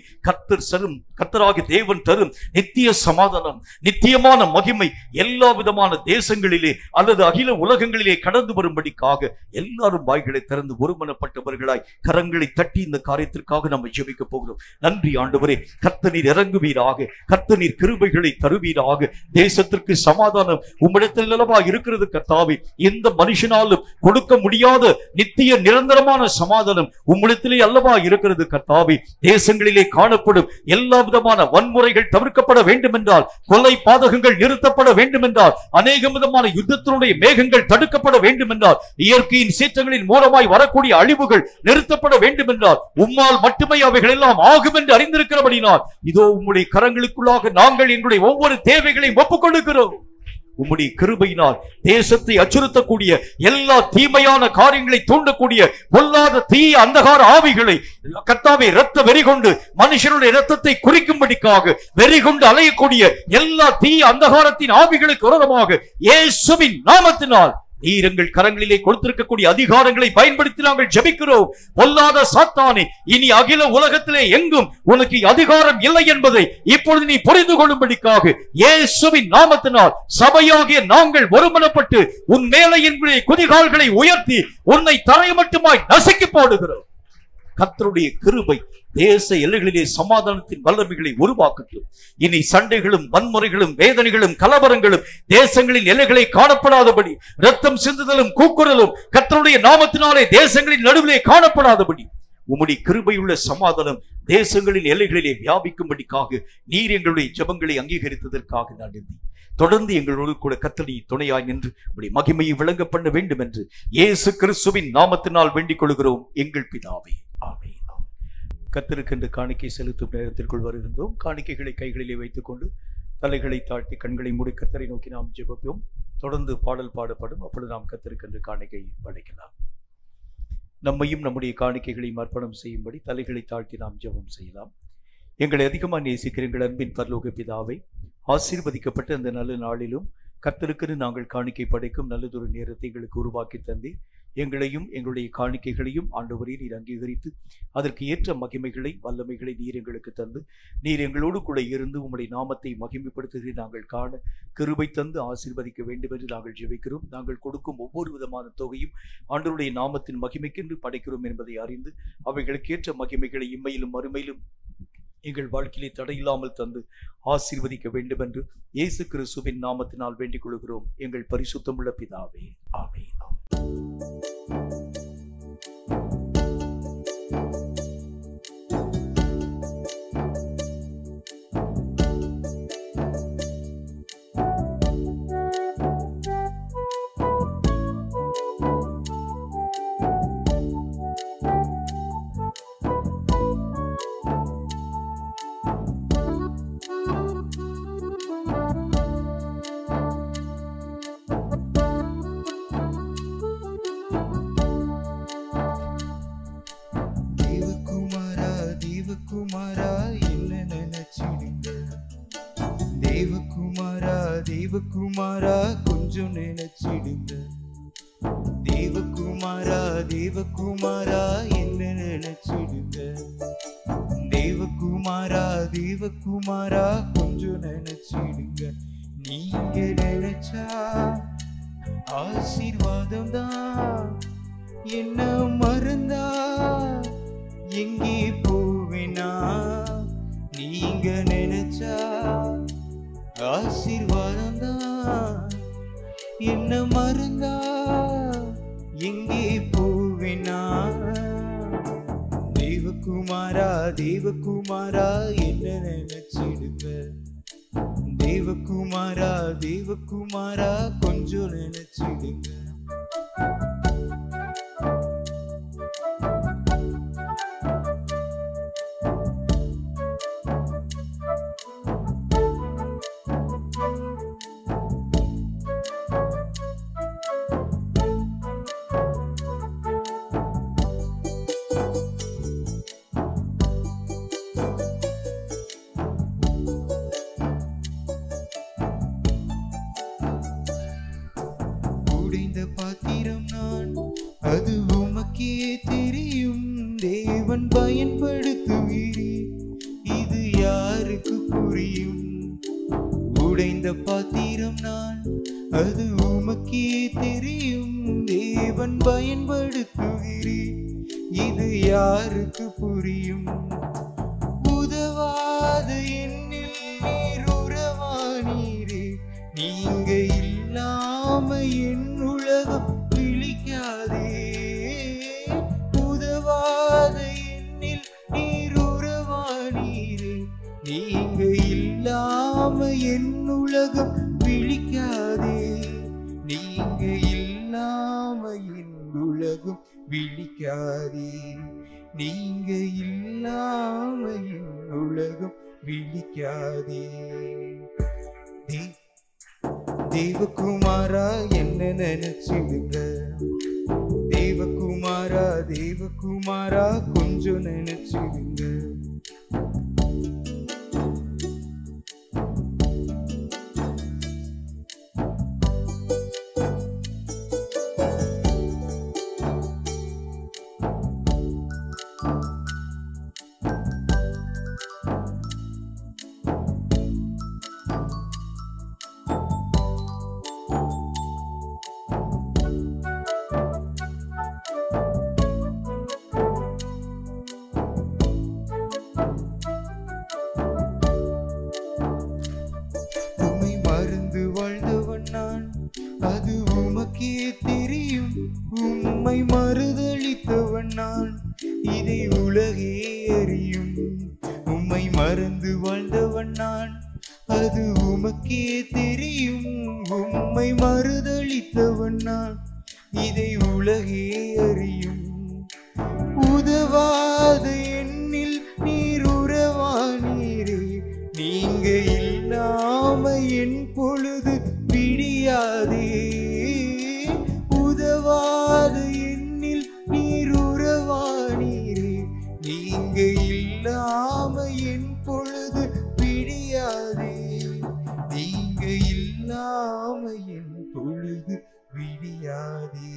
கர்த்தராக தேவன் தரும் நித்திய சமாதானம், நித்தியமான மகிமை எல்லா விதமான தேசங்களிலே அல்லது அகில உலகங்களிலே கடந்து வரும்படிக்காக எல்லாரும் வாய்களை திறந்து ஒருமனப்பட்டவர்களாய் கரங்களை தட்டி இந்த காரியத்திற்காக நாம் ஜெபிக்க போகிறோம். நன்றி ஆண்டவரே, கர்த்தர் நீர் இறங்குவீராக, கர்த்தர் நீர் கிருபைகளை தருவீராக. தேசத்திற்கு சமாதானம் உம்மிடத்தில் நிலவா இருக்கிறது கர்த்தாவே. எந்த மனுஷனாலும் கொடுக்க முடியாத நித்திய நிரந்தரமான சமாதானம் உம்மிடத்திலே அல்லவா இருக்கிறது கர்த்தாவே. தேசங்களிலே காணப்படும் எல்லா விதமான வன்முறைகள் தவிர்க்கப்பட வேண்டும் என்றால், கொலை பாதகங்கள் நிறுத்தப்பட வேண்டும் என்றால், அநேக விதமான யுத்தத்தினுடைய மேகங்கள் தடுக்கப்பட வேண்டும் என்றால், இயற்கையின் சீற்றங்களின் மூலமாய் வரக்கூடிய அழிவுகள் நிறுத்தப்பட வேண்டும் என்றால், உம்மால் மட்டுமே அவைகள் எல்லாம் ஆகும் என்று அறிந்திருக்கிறபடினால் இதோ உம்முடைய கரங்களுக்குள்ளாக நாங்கள் எங்களுடைய ஒவ்வொரு தேவைகளையும் ஒப்புக்கொள்கிறோம். உம்முடைய கிருபையினால் தேசத்தை அச்சுறுத்தக்கூடிய எல்லா தீமையான காரியங்களை தூண்டக்கூடிய பொல்லாத தீய அந்தகார ஆவிகளை கர்த்தாவே இரத்த வெறி கொண்டு மனுஷனுடைய இரத்தத்தை குறிக்கும்படிக்காக வெறி கொண்டு அலையக்கூடிய எல்லா தீய அந்தகாரத்தின் ஆவிகளுக்கு விரோதமாக இயேசுவின் நாமத்தினால் நீர் எங்கள் கரங்களிலே கொடுத்திருக்கக்கூடிய அதிகாரங்களை பயன்படுத்தி நாங்கள் ஜெபிக்கிறோம். பொல்லாத சாத்தானே, இனி அகில உலகத்திலே எங்கும் உனக்கு அதிகாரம் இல்லை என்பதை இப்பொழுது நீ புரிந்து கொள்ளும்படிக்காக இயேசுவின் நாமத்தினால் சபையாகிய நாங்கள் ஒருமனப்பட்டு உன் மேலே எங்களுடைய குதிகால்களை உயர்த்தி உன்னை தரைமட்டமாய் நசுக்கி போடுகிறோம். கர்த்தருடைய கிருபை தேச எல்லைகளிலே சமாதானத்தின் வல்லமைகளை உருவாக்கட்டும். இனி சண்டைகளும் வன்முறைகளும் வேதனைகளும் கலவரங்களும் தேசங்களின் எல்லைகளை காணப்படாதபடி, ரத்தம் சிந்துதலும் கூக்குரலும் கர்த்தருடைய நாமத்தினாலே தேசங்களின் நடுவிலே காணப்படாதபடி உம்முடைய கிருபையுள்ள சமாதானம் தேசங்களின் எல்லைகளிலே வியாபிக்கும்படிக்காக நீர் எங்களுடைய ஜெபங்களை அங்கீகரித்ததற்காக நான் நன்றி. தொடர்ந்து எங்களோடு கூட கர்த்தரை துணையாய் நின்று உம்முடைய மகிமையை விளங்க பண்ண வேண்டும் என்று இயேசு கிறிஸ்துவின் நாமத்தினால் வேண்டிக் கொள்கிறோம் எங்கள் பிதாவே. ஆமென். கர்த்தருக்கென்று காணிக்கை செலுத்தும் நேரத்திற்குள் வருகின்றோம். காணிக்கைகளை கைகளிலே வைத்துக் கொண்டு தலைகளை தாழ்த்தி கண்களை மூடி கர்த்தரை நோக்கி நாம் ஜெபிப்போம். தொடர்ந்து பாடல் பாடப்படும். அப்பொழுது நாம் கர்த்தருக்கென்று காணிக்கை படைக்கலாம். நம்மையும் நம்முடைய காணிக்கைகளையும் அர்ப்பணம் செய்யும்படி தலைகளை தாழ்த்தி நாம் ஜெபம் செய்யலாம். எங்களை அதிகமாக நேசிக்கிற எங்கள் அன்பின் பரலோக பிதாவை, ஆசீர்வதிக்கப்பட்ட அந்த நல்ல நாளிலும் கர்த்தருக்கென்று நாங்கள் காணிக்கை படைக்கும் நல்லதொரு நேரத்தை எங்களுக்கு உருவாக்கி தந்தி எங்களையும் எங்களுடைய காணிக்கைகளையும் ஆண்டவரே நீர் அங்கீகரித்து அதற்கு ஏற்ற மகிமைகளை வல்லமைகளை நீர் எங்களுக்கு தந்து நீர் எங்களோடு கூட இருந்து உம்முடைய நாமத்தை மகிமைப்படுத்துகிற நாங்கள் காண கிருபை தந்து ஆசீர்வதிக்க வேண்டும் என்று நாங்கள் ஜெபிக்கிறோம். நாங்கள் கொடுக்கும் ஒவ்வொரு விதமான தொகையும் ஆண்டவருடைய நாமத்தின் மகிமைக்கென்று படைக்கிறோம் என்பதை அறிந்து அவைகளுக்கு ஏற்ற மகிமைகளை இம்மையிலும் மறுமையிலும் எங்கள் வாழ்க்கையிலே தடையில்லாமல் தந்து ஆசீர்வதிக்க வேண்டும் என்று இயேசு கிறிஸ்துவின் நாமத்தினால் வேண்டிக் கொள்கிறோம் எங்கள் பரிசுத்தமுள்ள பிதாவே. ஆமென். தேவகுமாரா கொஞ்சம் நினைச்சிடுங்க. தேவகுமாரா தேவகுமாரா என்ன நினைச்சிடுங்க. தேவகுமாரா தேவகுமாரா கொஞ்சம் நினைச்சிடுங்க. நீங்க நினைச்சா ஆசீர்வாதம் தான். என்ன மறந்தா எங்கே போவேனா. நீங்க நினைச்சா ஆசீர்வாதம் தான். என்ன மறந்தா எங்கே போவேனா. தேவகுமாரா தேவகுமாரா என்ன நினைச்சிடுங்க. தேவகுமாரா தேவகுமாரா கொஞ்சம் நினைச்சிடுங்க. பாத்திரம் நான், அது உமக்கே தெரியும். தேவன் பயன்படுத்துவீரே, இது யாருக்கு புரியும். உடைந்த பாத்திரம் நான், அது உமக்கே தெரியும். தேவன் பயன்படுத்துவீரே, இது யாருக்கு புரியும். உதவாத என்னில் நீர் நீங்க இல்லாம என் உலகம் விழிக்காதே. உதவாத என்னில் நீர் உறவானீரே. நீங்க இல்லாம என் உலகம் விழிக்காதே. நீங்க இல்லாம என் உலகம் விழிக்காதே. நீங்க இல்லாம என் உலகம் விழிக்காதே. தேவகுமாரா என்ன நினைச்சிடுங்க. தேவகுமாரா தேவகுமாரா கொஞ்சம் நினைச்சிடுங்க. அது உமக்கே தெரியும். உம்மை மறுதளித்தவன் நான், இதை உலகே அறியும். உம்மை மறந்து வாழ்ந்தவன் நான், அது உமக்கே தெரியும். உம்மை மறுதளித்தவன் நான், இதை உலகே அறியும். உதவாத என்னில் நீர் உறவானீரே. நீங்க இல்லாம என் பொழுது விடியாதே. உதவாத என்னில் நீர் உறவானீரே. நீங்க இல்லாம என் பொழுது விடியாதே. நீங்க இல்லாம என் பொழுது விடியாதே.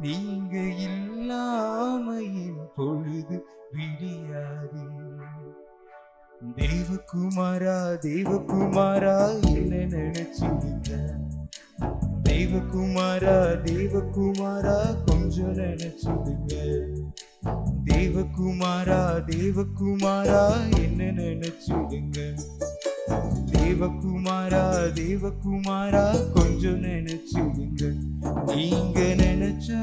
நீங்க இல்லாம என் பொழுது விடியாதே. தேவகுமாரா தேவகுமாரா என்ன நினைச்சிடுங்க. தேவகுமாரா தேவகுமாரா கொஞ்சம் நினைச்சிடுங்க. தேவகுமாரா தேவகுமாரா என்ன நினைச்சிடுங்க. தேவகுமாரா தேவகுமாரா கொஞ்சம் நினைச்சிடுங்க. நீங்க நினைச்சா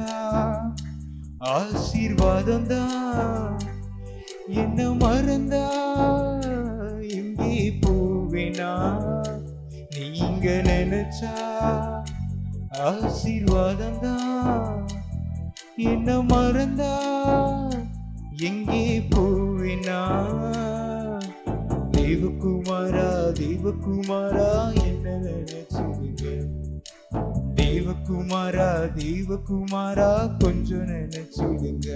ஆசீர்வாதம் தான். என்ன மறந்தா எங்கே போவேனா. நீங்க நினைச்சா ஆசீர்வாதம் தான். என்ன மறந்தா எங்கே போவேனா. தேவகுமாரா தேவகுமாரா என்ன நினைச்சிடுங்க. தேவகுமாரா தேவகுமாரா கொஞ்சம் நினைச்சிடுங்க.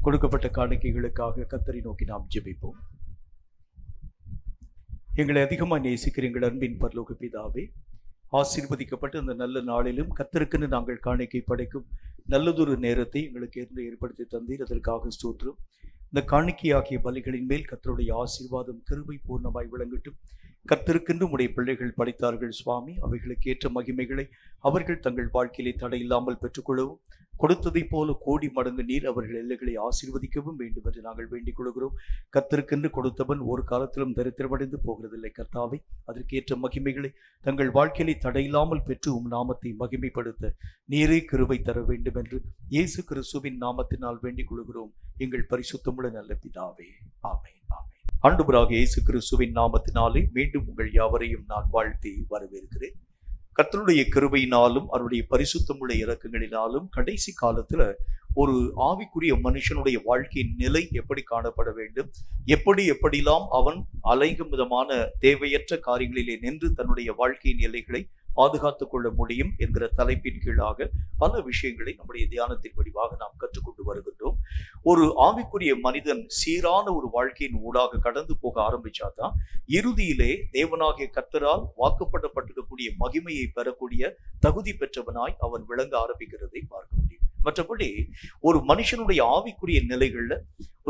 கொடுக்கப்பட்ட காணிக்கைகளுக்காக கர்த்தரை நோக்கி நாம் ஜெபிப்போம். எங்களை அதிகமாக நேசிக்கிற எங்கள் அன்பின் பரலோக பிதாவே, ஆசீர்வதிக்கப்பட்ட அந்த நல்ல நாளிலும் கர்த்தருக்குன்னு நாங்கள் காணிக்கை படைக்கும் நல்லதொரு நேரத்தை எங்களுக்கு ஏற்படுத்தி தந்தீர். அதற்காக ஸ்தோத்திரம். இந்த காணிக்கையாகிய பலிகளின் மேல் கர்த்தருடைய ஆசீர்வாதம் கிருபை பூர்ணமாய் விளங்கட்டும். கர்த்தருக்கென்று உடைய பிள்ளைகள் படைத்தார்கள் சுவாமி. அவைகளுக்கு ஏற்ற மகிமைகளை அவர்கள் தங்கள் வாழ்க்கையிலே தடையில்லாமல் பெற்றுக்கொள்ளவும், கொடுத்ததை போல கோடி மடங்கு நீர் அவர்கள் எல்லைகளை ஆசீர்வதிக்கவும் வேண்டும் என்று நாங்கள் வேண்டிக் கொள்கிறோம். கர்த்தருக்கென்று கொடுத்தவன் ஒரு காலத்திலும் தரித்திரமடைந்து போகிறதில்லை. கர்த்தாவை அதற்கேற்ற மகிமைகளை தங்கள் வாழ்க்கையிலே தடையில்லாமல் பெற்று நாமத்தை மகிமைப்படுத்த நீரே கிருபை தர வேண்டும் என்று இயேசு கிறிஸ்துவின் நாமத்தினால் வேண்டிக் கொள்கிறோம் எங்கள் பரிசுத்தமுள்ள நல்ல பிதாவே. ஆமென். ஆமென். ஆண்டவராகிய இயேசு கிறிஸ்துவின் நாமத்தினாலே மீண்டும் உங்கள் யாவரையும் நான் வாழ்த்தி வரவேற்கிறேன். கர்த்தருடைய கிருபையினாலும் அவருடைய பரிசுத்தமுள்ள இரக்கங்களினாலும் கடைசி காலத்துல ஒரு ஆவிக்குரிய மனுஷனுடைய வாழ்க்கையின் நிலை எப்படி காணப்பட வேண்டும், எப்படிலாம் அவன் அலைகும் விதமான தேவையற்ற காரியங்களிலே நின்று தன்னுடைய வாழ்க்கையின் எல்லைகளை பாதுகாத்துக் கொள்ள முடியும் என்கிற தலைப்பின் கீழாக பல விஷயங்களை நம்முடைய தியானத்தின் வடிவாக நாம் கற்றுக்கொண்டு வருகின்றோம். ஒரு ஆவிக்குரிய மனிதன் சீரான ஒரு வாழ்க்கையின் ஊடாக கடந்து போக ஆரம்பிச்சாதான் இறுதியிலே தேவனாகிய கர்த்தரால் வாக்குப்படப்பட்டிருக்கக்கூடிய மகிமையை பெறக்கூடிய தகுதி பெற்றவனாய் அவன் விளங்க ஆரம்பிக்கிறதை பார்க்க முடியும். மற்றபடி ஒரு மனுஷனுடைய ஆவிக்குரிய நிலைகள்ல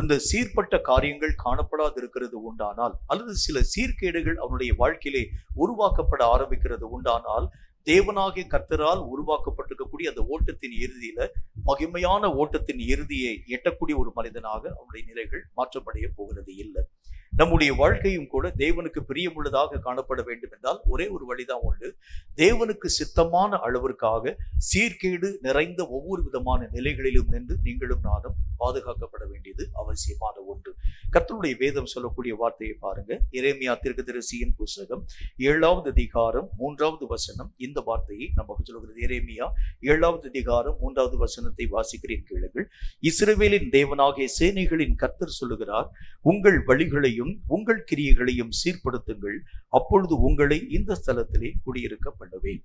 இந்த சீர்பட்ட காரியங்கள் காணப்படாது இருக்கிறது உண்டானால், அல்லது சில சீர்கேடுகள் அவனுடைய வாழ்க்கையிலே உருவாக்கப்பட ஆரம்பிக்கிறது உண்டானால், தேவனாகிய கர்த்தரால் உருவாக்கப்பட்டிருக்கக்கூடிய அந்த ஓட்டத்தின் இறுதியில மகிமையான ஓட்டத்தின் இறுதியை எட்டக்கூடிய ஒரு மனிதனாக அவனுடைய நிலைகள் மாற்றப்படைய போகிறது இல்லை. நம்முடைய வாழ்க்கையும் கூட தேவனுக்கு பிரியமுள்ளதாக காணப்பட வேண்டும் என்றால் ஒரே ஒரு வழிதான் உண்டு. தேவனுக்கு சித்தமான அளவிற்காக சீர்கேடு நிறைந்த ஒவ்வொரு விதமான நிலைகளிலும் நின்று நீங்களும் நானும் பாதுகாக்கப்பட வேண்டியது அவசியமான ஒன்று. கர்த்தருடைய வேதம் சொல்லக்கூடிய வார்த்தையை பாருங்க. எரேமியா தீர்க்கதரிசியின் புத்தகம் 7வது அதிகாரம் 3வது வசனம் இந்த வார்த்தையை நமக்கு சொல்கிறது. எரேமியா 7வது அதிகாரம் 3வது வசனத்தை வாசிக்கிறேன் கேளுங்கள். இஸ்ரவேலின் தேவனாகிய சேனைகளின் கர்த்தர் சொல்லுகிறார், உங்கள் வழிகளையும் உங்கள் கிரியைகளையும் சீர்படுத்துங்கள், அப்பொழுது உங்களை இந்த ஸ்தலத்திலே குடியிருக்க பண்ணுவேன்.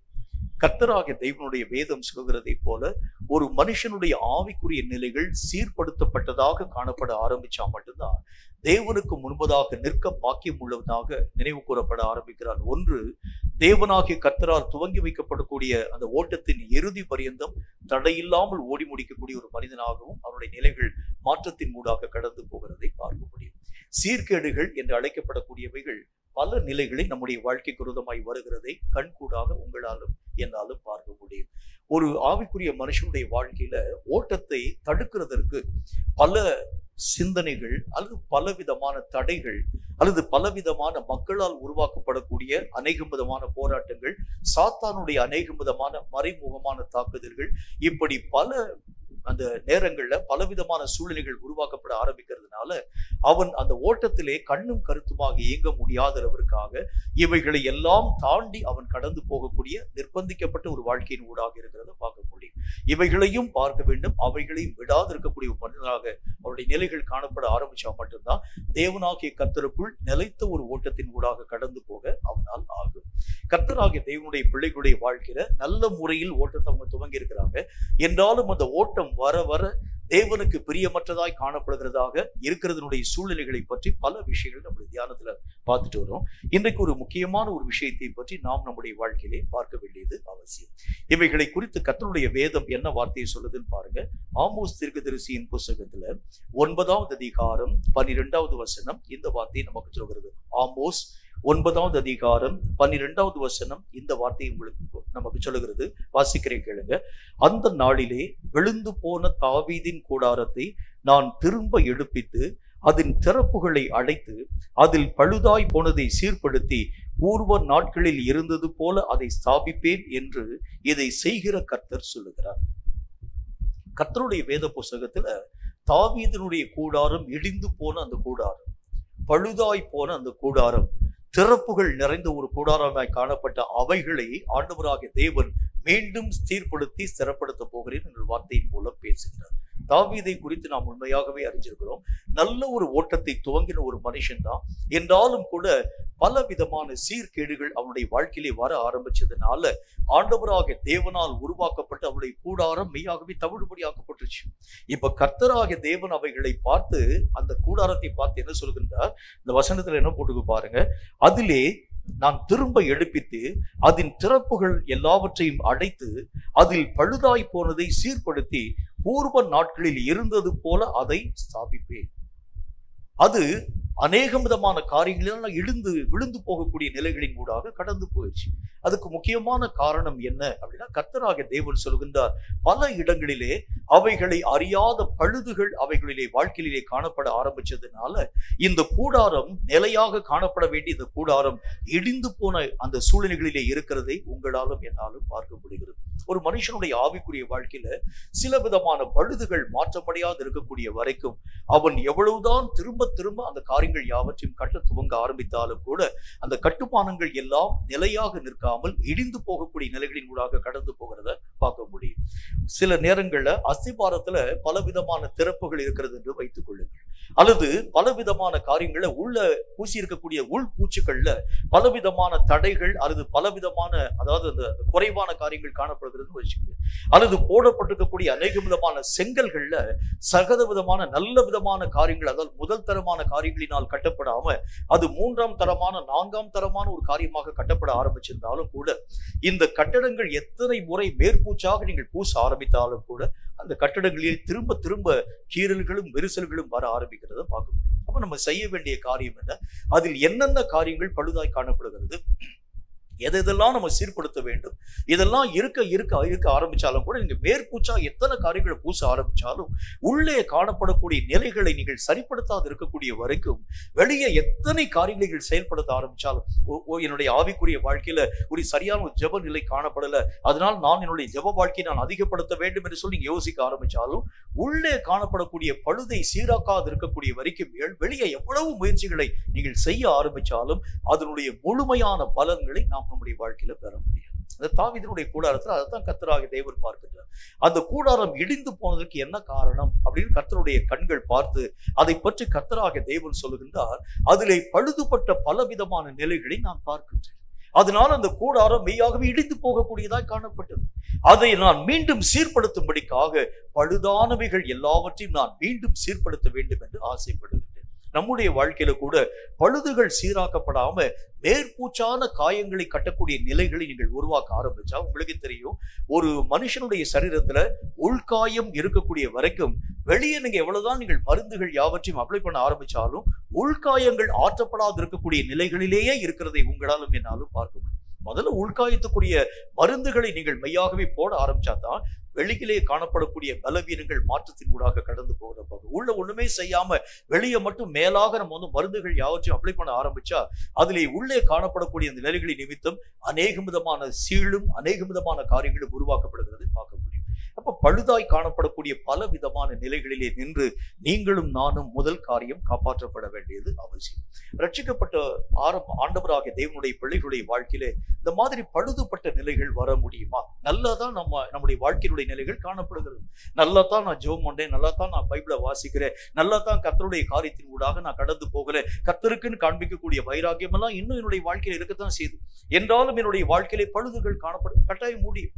கர்த்தராகிய தேவனுடைய வேதம் சொல்கிறதை போல ஒரு மனுஷனுடைய ஆவிக்குரிய நிலைகள் சீர்படுத்தப்பட்டதாக காணப்பட ஆரம்பிச்சா மட்டும்தான் தேவனுக்கு முன்பதாக நிற்க பாக்கியம் உள்ளவனாக நினைவு கூறப்பட ஆரம்பிக்கிறான். ஒன்று, தேவனாகிய கர்த்தரால் துவங்கி வைக்கப்படக்கூடிய அந்த ஓட்டத்தின் இறுதி பரியந்தம் தடையில்லாமல் ஓடி முடிக்கக்கூடிய ஒரு மனிதனாகவும் அவருடைய நிலைகள் மாற்றத்தின் மூடாக கடந்து போகிறதை பார்க்க முடியும். சீர்கேடுகள் என்று அழைக்கப்படக்கூடியவைகள் பல நிலைகளில் நம்முடைய வாழ்க்கைக்கு விரோதமாய் வருகிறதை கண்கூடாக உங்களாலும் என்னாலும் பார்க்க முடியும். ஒரு ஆவிக்குரிய மனுஷனுடைய வாழ்க்கையில ஓட்டத்தை தடுக்கிறதற்கு பல சிந்தனைகள் அல்லது பலவிதமான தடைகள் அல்லது பலவிதமான மக்களால் உருவாக்கப்படக்கூடிய அநேக விதமான போராட்டங்கள், சாத்தானுடைய அநேக விதமான மறைமுகமான தாக்குதல்கள், இப்படி பல அந்த நேரங்கள்ல பலவிதமான சூழ்நிலைகள் உருவாக்கப்பட ஆரம்பிக்கிறதுனால அவன் அந்த ஓட்டத்திலே கண்ணும் கருத்துமாக இயங்க முடியாத அளவிற்காக இவைகளை எல்லாம் தாண்டி அவன் கடந்து போகக்கூடிய நிர்பந்திக்கப்பட்ட ஒரு வாழ்க்கையின் ஊடாக இருக்கிறத பார்க்க முடியும். இவைகளையும் பார்க்க வேண்டும், அவைகளையும் விடாது இருக்கக்கூடிய ஒரு மனிதனாக அவருடைய நிலைகள் காணப்பட ஆரம்பிச்சா மட்டும்தான் தேவனாகிய கர்த்தருக்குள் நிலைத்த ஒரு ஓட்டத்தின் ஊடாக கடந்து போக அவனால் ஆகும். கர்த்தராகிய தேவனுடைய பிள்ளைகளுடைய வாழ்க்கையில நல்ல முறையில் ஓட்டத்தை அவங்க துவங்கி இருக்கிறாங்க என்றாலும் அந்த ஓட்டம் வர வர தேவனுக்கு பிரியமற்றதாய் காணப்படுகிறதாக இருக்கிறதனுடைய சூழ்நிலைகளை பற்றி பல விஷயங்கள் நம்முடைய தியானத்துல பார்த்துட்டு வரோம். இன்றைக்கு ஒரு முக்கியமான ஒரு விஷயத்தை பற்றி நாம் நம்முடைய வாழ்க்கையிலே பார்க்க வேண்டியது அவசியம். இவைகளை குறித்து கர்த்தருடைய வேதம் என்ன வார்த்தையை சொல்லுதுன்னு பாருங்க. ஆமோஸ் தீர்க்கதரிசியின் புத்தகத்துல 9வது அதிகாரம் 12வது வசனம் இந்த வார்த்தையை நமக்கு சொல்கிறது. ஆமோஸ் 9வது அதிகாரம் 12வது வசனம் இந்த வார்த்தை உங்களுக்கு நமக்கு சொல்லுகிறது. வாசிக்கிறேன் கேளுங்க. அந்த நாளிலே விழுந்து போன தாவீதின் கூடாரத்தை நான் திரும்ப எடுப்பித்து அதன் திறப்புகளை அடைத்து அதில் பழுதாய் போனதை சீர்படுத்தி பூர்வ நாட்களில் இருந்தது போல அதை ஸ்தாபிப்பேன் என்று இதை செய்கிற கர்த்தர் சொல்லுகிறார். கர்த்தருடைய வேத புஸ்தகத்துல தாவீதினுடைய கூடாரம் இடிந்து போன அந்த கூடாரம், பழுதாய் போன அந்த கூடாரம், திறப்புகள் நிறைந்த ஒரு கூடாரமாய் காணப்பட்ட அவைகளை ஆண்டவராகிய தேவன் மீண்டும் ஸ்திரப்படுத்தி ஸ்திரப்படுத்த போகிறேன் என்ற வார்த்தையின் மூலம் பேசுகிறார். தாவீதை குறித்து நாம் உண்மையாகவே அறிஞ்சிருக்கிறோம். நல்ல ஒரு ஓட்டத்தை துவங்கின ஒரு மனுஷன் தான். என்றாலும் கூட பல விதமான சீர்கேடுகள் அவனுடைய வாழ்க்கையிலே வர ஆரம்பிச்சதுனால ஆண்டவராகிய தேவனால் உருவாக்கப்பட்ட அவருடைய கூடாரம் மெய்யாகவே தவிடுபடியாக்கப்பட்டுச்சு. இப்ப கர்த்தராகிய தேவன் அவைகளை பார்த்து அந்த கூடாரத்தை பார்த்து என்ன சொல்கின்றார்? இந்த வசனத்துல என்ன போட்டுக்கு பாருங்க. அதிலே நான் திரும்ப எடுப்பித்து அதன் திறப்புகள் எல்லாவற்றையும் அடைத்து அதில் பழுதாய் போனதை சீர்படுத்தி பூர்வ நாட்களில் இருந்தது போல அதை ஸ்தாபிப்பேன். அது அநேக விதமான காரியங்களெல்லாம் விழுந்து போகக்கூடிய நிலைகளின் ஊடாக கடந்து போயிடுச்சு. அதுக்கு முக்கியமான காரணம் என்ன அப்படின்னா, கர்த்தராகிய தேவன் சொல்கின்றார், பல இடங்களிலே அவைகளை அறியாத பழுதுகள் அவைகளிலே வாழ்க்கையிலே காணப்பட ஆரம்பிச்சதுனால இந்த கூடாரம் நிலையாக காணப்பட வேண்டிய இந்த கூடாரம் இடிந்து போன அந்த சூழ்நிலைகளிலே இருக்கிறதை உங்களாலும் என்னாலும் பார்க்க முடிகிறது. ஒரு மனுஷனுடைய ஆவிக்குரிய வாழ்க்கையில சில விதமான பழுதுகள் மாற்றமடையாது இருக்கக்கூடிய வரைக்கும் அவன் எவ்வளவுதான் திரும்ப அந்த காரியங்கள் யாவற்றையும் கட்ட துவங்க ஆரம்பித்தாலும் கூட அந்த கட்டுமானங்கள் எல்லாம் நிலையாக நிற்காமல் இடிந்து போகக்கூடிய நிலைகளின் ஊடாக கடந்து போகிறத பார்க்க முடியும். சில நேரங்கள்ல அஸ்திபாரத்துல பலவிதமான திறப்புகள் இருக்கிறது என்று வைத்துக் கொள்ளுங்கள், அல்லது பலவிதமான காரியங்களை உள்ள பூசி இருக்கக்கூடிய உள் பூச்சுக்கள்ல பலவிதமான தடைகள் அல்லது பலவிதமான அதாவது அந்த குறைவான காரியங்கள் காணப்படுகிறது வச்சுக்கோங்க, அல்லது போடப்பட்டிருக்கக்கூடிய அநேக விதமான செங்கல்கள்ல சகத விதமான நல்ல விதமான காரியங்கள், அதாவது முதல் தரமான காரியங்களினால் கட்டப்படாம அது 3ஆம் தரமான 4ஆம் தரமான ஒரு காரியமாக கட்டப்பட ஆரம்பிச்சிருந்தாலும் கூட இந்த கட்டடங்கள் எத்தனை முறை மேற்பூச்சாக நீங்கள் பூச ஆரம்பித்தாலும் கூட அந்த கட்டடங்களில் திரும்ப கீறல்களும் விரிசல்களும் வர ஆரம்பிக்கிறத பார்க்க முடியும். அப்ப நம்ம செய்ய வேண்டிய காரியம் என்ன? அதில் என்னென்ன காரியங்கள் பழுதாய் காணப்படுகிறது, எதெல்லாம் நம்ம சீர்படுத்த வேண்டும், இதெல்லாம் இருக்க இருக்க இருக்க ஆரம்பிச்சாலும் கூட நீங்க மேற்பூச்சா எத்தனை காரியங்களை பூச ஆரம்பிச்சாலும் உள்ளே காணப்படக்கூடிய நிலைகளை நீங்கள் சரிப்படுத்தாது இருக்கக்கூடிய வரைக்கும் வெளியே எத்தனை காரியங்களை நீங்கள் செயல்படுத்த ஆரம்பிச்சாலும், என்னுடைய ஆவிக்குரிய வாழ்க்கையில ஒரு சரியான ஒரு ஜெப நிலை காணப்படல, அதனால் நான் என்னுடைய ஜெப வாழ்க்கையை நான் அதிகப்படுத்த வேண்டும் என்று சொல்லி நீங்க யோசிக்க ஆரம்பிச்சாலும் உள்ளே காணப்படக்கூடிய பழுதை சீராக்காது இருக்கக்கூடிய வரைக்கும் வெளியே எவ்வளவு முயற்சிகளை நீங்கள் செய்ய ஆரம்பிச்சாலும் அதனுடைய முழுமையான பலன்களை நாம் நம்முடைய வாழ்க்கையில பெற முடியாது. அந்த தாவீதினுடைய கூடாரத்தில் அதைத்தான் கர்த்தராகிய தேவன் பார்க்கிறார். அந்த கூடாரம் இடிந்து போனதற்கு என்ன காரணம் அப்படின்னு கர்த்தருடைய கண்கள் பார்த்து அதை பற்றி கர்த்தராகிய தேவன் சொல்லுகின்றார், அதிலே பழுதுபட்ட பலவிதமான நிலைகளை நான் பார்க்கின்றேன். அதனால் அந்த கூடாரம் மெய்யாகவே இடிந்து போகக்கூடியதாய் காணப்பட்டது. அதை நான் மீண்டும் சீர்படுத்தும்படிக்காக பழுதானவைகள் எல்லாவற்றையும் நான் மீண்டும் சீர்படுத்த வேண்டும் என்று ஆசைப்படுகிறேன். நம்முடைய வாழ்க்கையில கூட பழுதுகள் சீராக்கப்படாம மேற்பூச்சான காயங்களை கட்டக்கூடிய நிலைகளை நீங்கள் உருவாக்க ஆரம்பிச்சா உங்களுக்கு தெரியும், ஒரு மனுஷனுடைய சரீரத்துல உள்காயம் இருக்கக்கூடிய வரைக்கும் வெளியே நீங்க எவ்வளவுதான் நீங்கள் மருந்துகள் யாவற்றையும் அப்ளை பண்ண ஆரம்பிச்சாலும் உள்காயங்கள் ஆற்றப்படாது இருக்கக்கூடிய நிலைகளிலேயே இருக்கிறதை உங்களாலும் என்னாலும் பார்க்க முடியும். முதல்ல உள்காயத்துக்குரிய மருந்துகளை நீங்கள் மெய்யாகவே போட ஆரம்பிச்சாதான் வெளியிலே காணப்படக்கூடிய பலவீனங்கள் மாற்றத்தின் ஊடாக கடந்து போகிறப்ப உள்ள ஒண்ணுமே செய்யாம வெளியே மட்டும் மேலாக நம்ம மருந்துகள் யாவற்றையும் அப்ளை பண்ண ஆரம்பிச்சா அதிலே உள்ளே காணப்படக்கூடிய அந்த நிலைகளின் நிமித்தம் அநேக விதமான சீழும் அநேக விதமான காரியங்களும் உருவாக்கப்படுகிறது பார்க்க முடியும். அப்ப பழுதாய் காணப்படக்கூடிய பல விதமான நிலைகளிலே நின்று நீங்களும் நானும் முதல் காரியம் காப்பாற்றப்பட வேண்டியது அவசியம். ரட்சிக்கப்பட்ட ஆண்டவராகிய தேவனுடைய பிள்ளைகளுடைய வாழ்க்கையிலே இந்த மாதிரி பழுதுபட்ட நிலைகள் வர முடியுமா? நல்லாதான் நம்முடைய வாழ்க்கையினுடைய நிலைகள் காணப்படுகிறது. நல்லா தான் நான் ஜெபம் பண்றேன், நல்லா தான் நான் பைபிளை வாசிக்கிறேன், நல்லா தான் கர்த்தருடைய காரியத்தின் ஊடாக நான் கடந்து போகிறேன், கர்த்தருக்குன்னு காண்பிக்கக்கூடிய வைராக்கியம் எல்லாம் இன்னும் என்னுடைய வாழ்க்கையில இருக்கத்தான் செய்யுது. என்றாலும் என்னுடைய வாழ்க்கையிலே பழுதுகள் காணப்படும் கட்டாயம் முடியும்.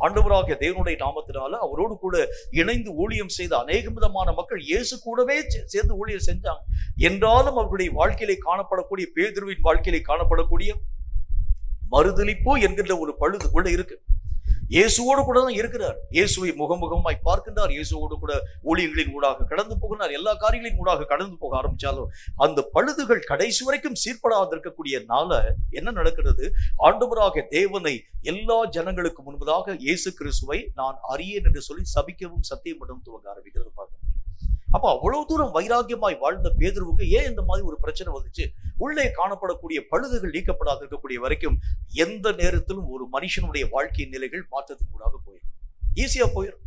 ஆண்டவராகிய தேவனுடைய நாமத்தினால அவரோடு கூட இணைந்து ஊழியம் செய்த அநேக விதமான மக்கள் இயேசு கூடவே சேர்ந்து ஊழியம் செஞ்சாங்க. என்றாலும் அவர்களுடைய வாழ்க்கையிலே காணப்படக்கூடிய பேதுருவின் வாழ்க்கையிலே காணப்படக்கூடிய மறுதலிப்பு என்கின்ற ஒரு பழுது கூட இருக்கு. இயேசுவோடு கூட தான் இருக்கிறார், இயேசுவை முகமுகமாய் பார்க்கின்றார், இயேசுவோடு கூட ஊழியங்களின் ஊடாக கடந்து போகிறார், எல்லா காரியங்களின் ஊடாக கடந்து போக ஆரம்பிச்சாலும் அந்த பழுதுகள் கடைசி வரைக்கும் சீர்படாது இருக்கக்கூடியனால என்ன நடக்கிறது? ஆண்டவராகிய தேவனை எல்லா ஜனங்களுக்கு முன்பதாக இயேசு கிறிஸ்துவை நான் அறியேன் என்று சொல்லி சபிக்கவும் சத்தியம் பண்ணவும் துவங்க ஆரம்பிக்கிறது பார்க்கணும். அப்ப அவ்வளவு தூரம் வைராக்கியமாய் வாழ்ந்த பேதுருவுக்கு ஏன் இந்த மாதிரி ஒரு பிரச்சனை வந்துச்சு? உள்ளே காணப்படக்கூடிய பழுதுகள் நீக்கப்படாது இருக்கக்கூடிய வரைக்கும் எந்த நேரத்திலும் ஒரு மனுஷனுடைய வாழ்க்கையின் நிலைகள் மாற்றத்தின் கூடாக போயிடும், ஈஸியா போயிடும்.